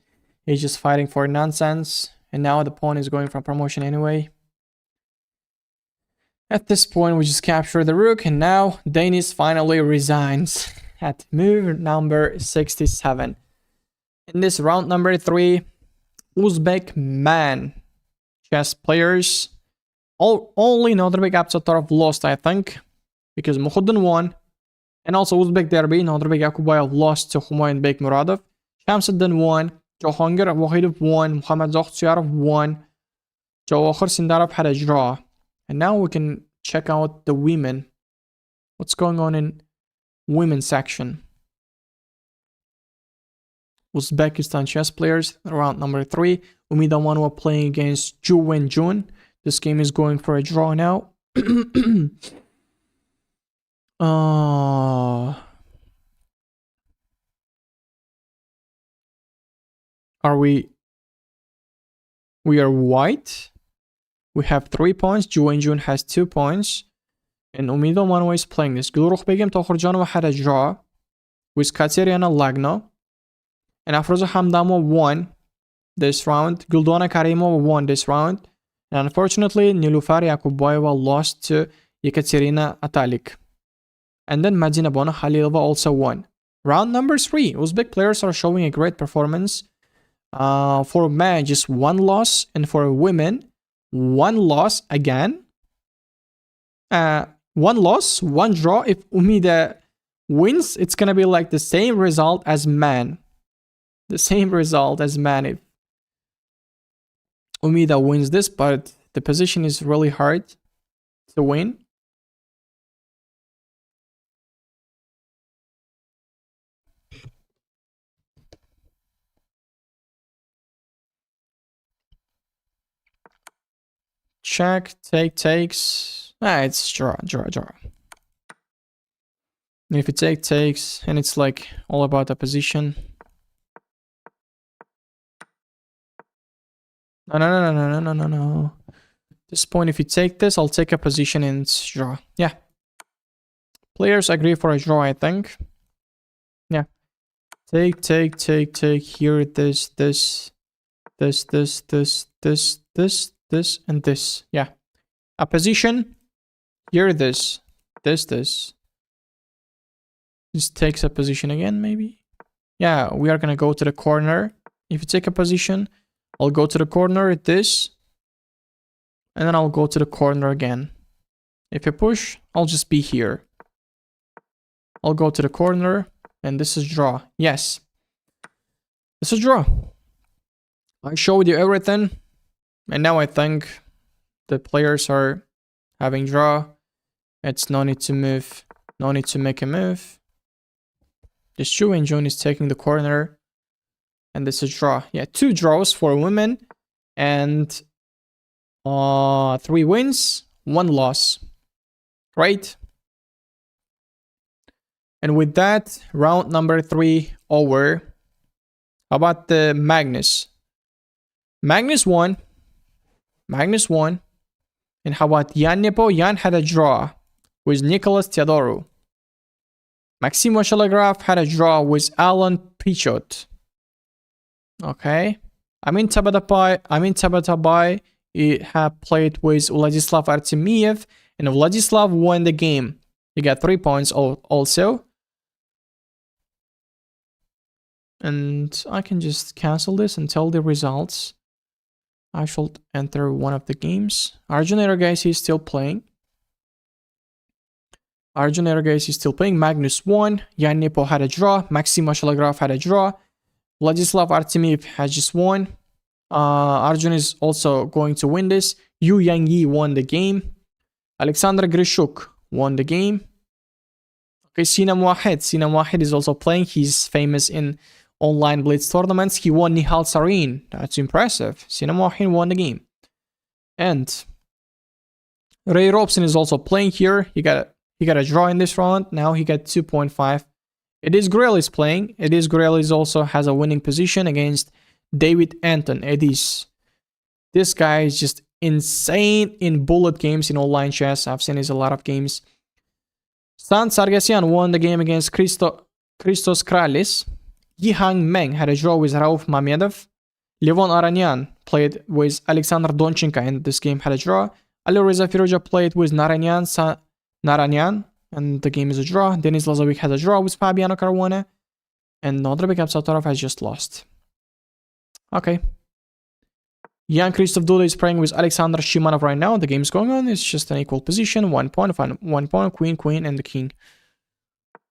he's just fighting for nonsense. And now the pawn is going for promotion anyway. At this point, we just capture the rook, and now Denis finally resigns at move number 67. In this round number 3, Uzbek man chess players, only Nodirbek Absatarov lost, I think, because Muhuddin won, and also Uzbek derby, Nodirbek Yakubayev lost to Humayun Bek Muradov, Shamsuddin won, Jahangir Wahidov won, Muhammad Zoghtiarov won, Jawahir Sindarov had a draw. And now we can check out the women. What's going on in women's section? Uzbekistan chess players, round number 3. Umida Manwa playing against Ju Wenjun. This game is going for a draw now. Are we are white. We have 3 points. Ju Wenjun has 2 points. And Umida Manwa is playing this. Gulruh Begim Tokhurjanova had a draw with Kateriana Lagno. And Afroza Hamdamova won this round. Guldona Karimova won this round. And unfortunately, Nilufar Yakubayeva lost to Yekaterina Atalik. And then Madina Bona Khalilova also won. Round number 3. Uzbek players are showing a great performance. For men, just 1 loss. And for women, 1 loss again. 1 loss, 1 draw. If Umida wins, it's going to be like the same result as man. The same result as man if Umida wins this, but the position is really hard to win. Check, takes. It's draw. And if it takes, and it's like all about the position. No. At this point, if you take this, I'll take a position and it's draw. Yeah. Players agree for a draw, I think. Yeah. Take. Here, this, and this. Yeah. A position. Here, this. This takes a position again, maybe. Yeah, we are gonna go to the corner. If you take a position, I'll go to the corner, this, and then I'll go to the corner again. If you push, I'll just be here. I'll go to the corner, and this is draw. Yes. This is draw. I showed you everything, and now I think the players are having draw. It's no need to move, no need to make a move. This Ju Wenjun is taking the corner. And this is draw. Yeah, 2 draws for women. And 3 wins, 1 loss. Right? And with that, round number 3 over. How about the Magnus? Magnus won. And how about Jan Nepo? Jan had a draw with Nicholas Teodoru. Maxim Washalagraf had a draw with Alan Pichot. Okay. Amin Tabatabai he had played with Vladislav Artemiev, and Vladislav won the game. He got 3 points also. And I can just cancel this and tell the results. I should enter one of the games. Arjun Eragaisi is still playing. Arjun Ergais is still playing. Magnus won. Jan Nepo had a draw. Maxim Shalagraf had a draw. Vladislav Artemiev has just won. Arjun is also going to win this. Yu Yang Yi won the game. Alexander Grishuk won the game. Okay, Sinam Wahed is also playing. He's famous in online Blitz tournaments. He won Nihal Sarin. That's impressive. Sinam Wahed won the game. And Ray Robson is also playing here. He got a draw in this round. Now he got 2.5. It is Grelis playing. It is Grelis also has a winning position against David Anton. This guy is just insane in bullet games in online chess. I've seen his a lot of games. Stan Sargassian won the game against Christos Kralis. Yihang Meng had a draw with Rauf Mamedov. Levon Aranyan played with Alexander Donchenko and this game had a draw. Ali Reza Firoja played with Naranyan and the game is a draw. Denis Lazovic has a draw with Fabiano Caruana. And Nodrbek Absatorov has just lost. Okay. Jan Christoph Duda is playing with Alexander Shimanov right now. The game's going on. It's just an equal position. 1 point, queen, and the king.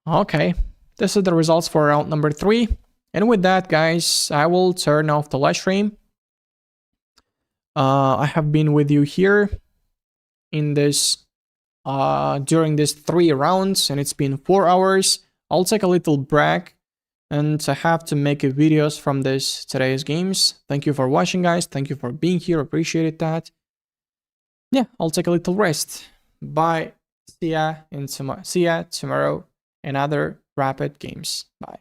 Okay. This is the results for round number 3. And with that, guys, I will turn off the live stream. I have been with you here in this during these 3 rounds, and it's been 4 hours. I'll take a little break and I have to make videos from today's games. Thank you for watching, guys. Thank you for being here. Appreciate that. Yeah, I'll take a little rest. Bye. See ya tomorrow in other Rapid games. Bye.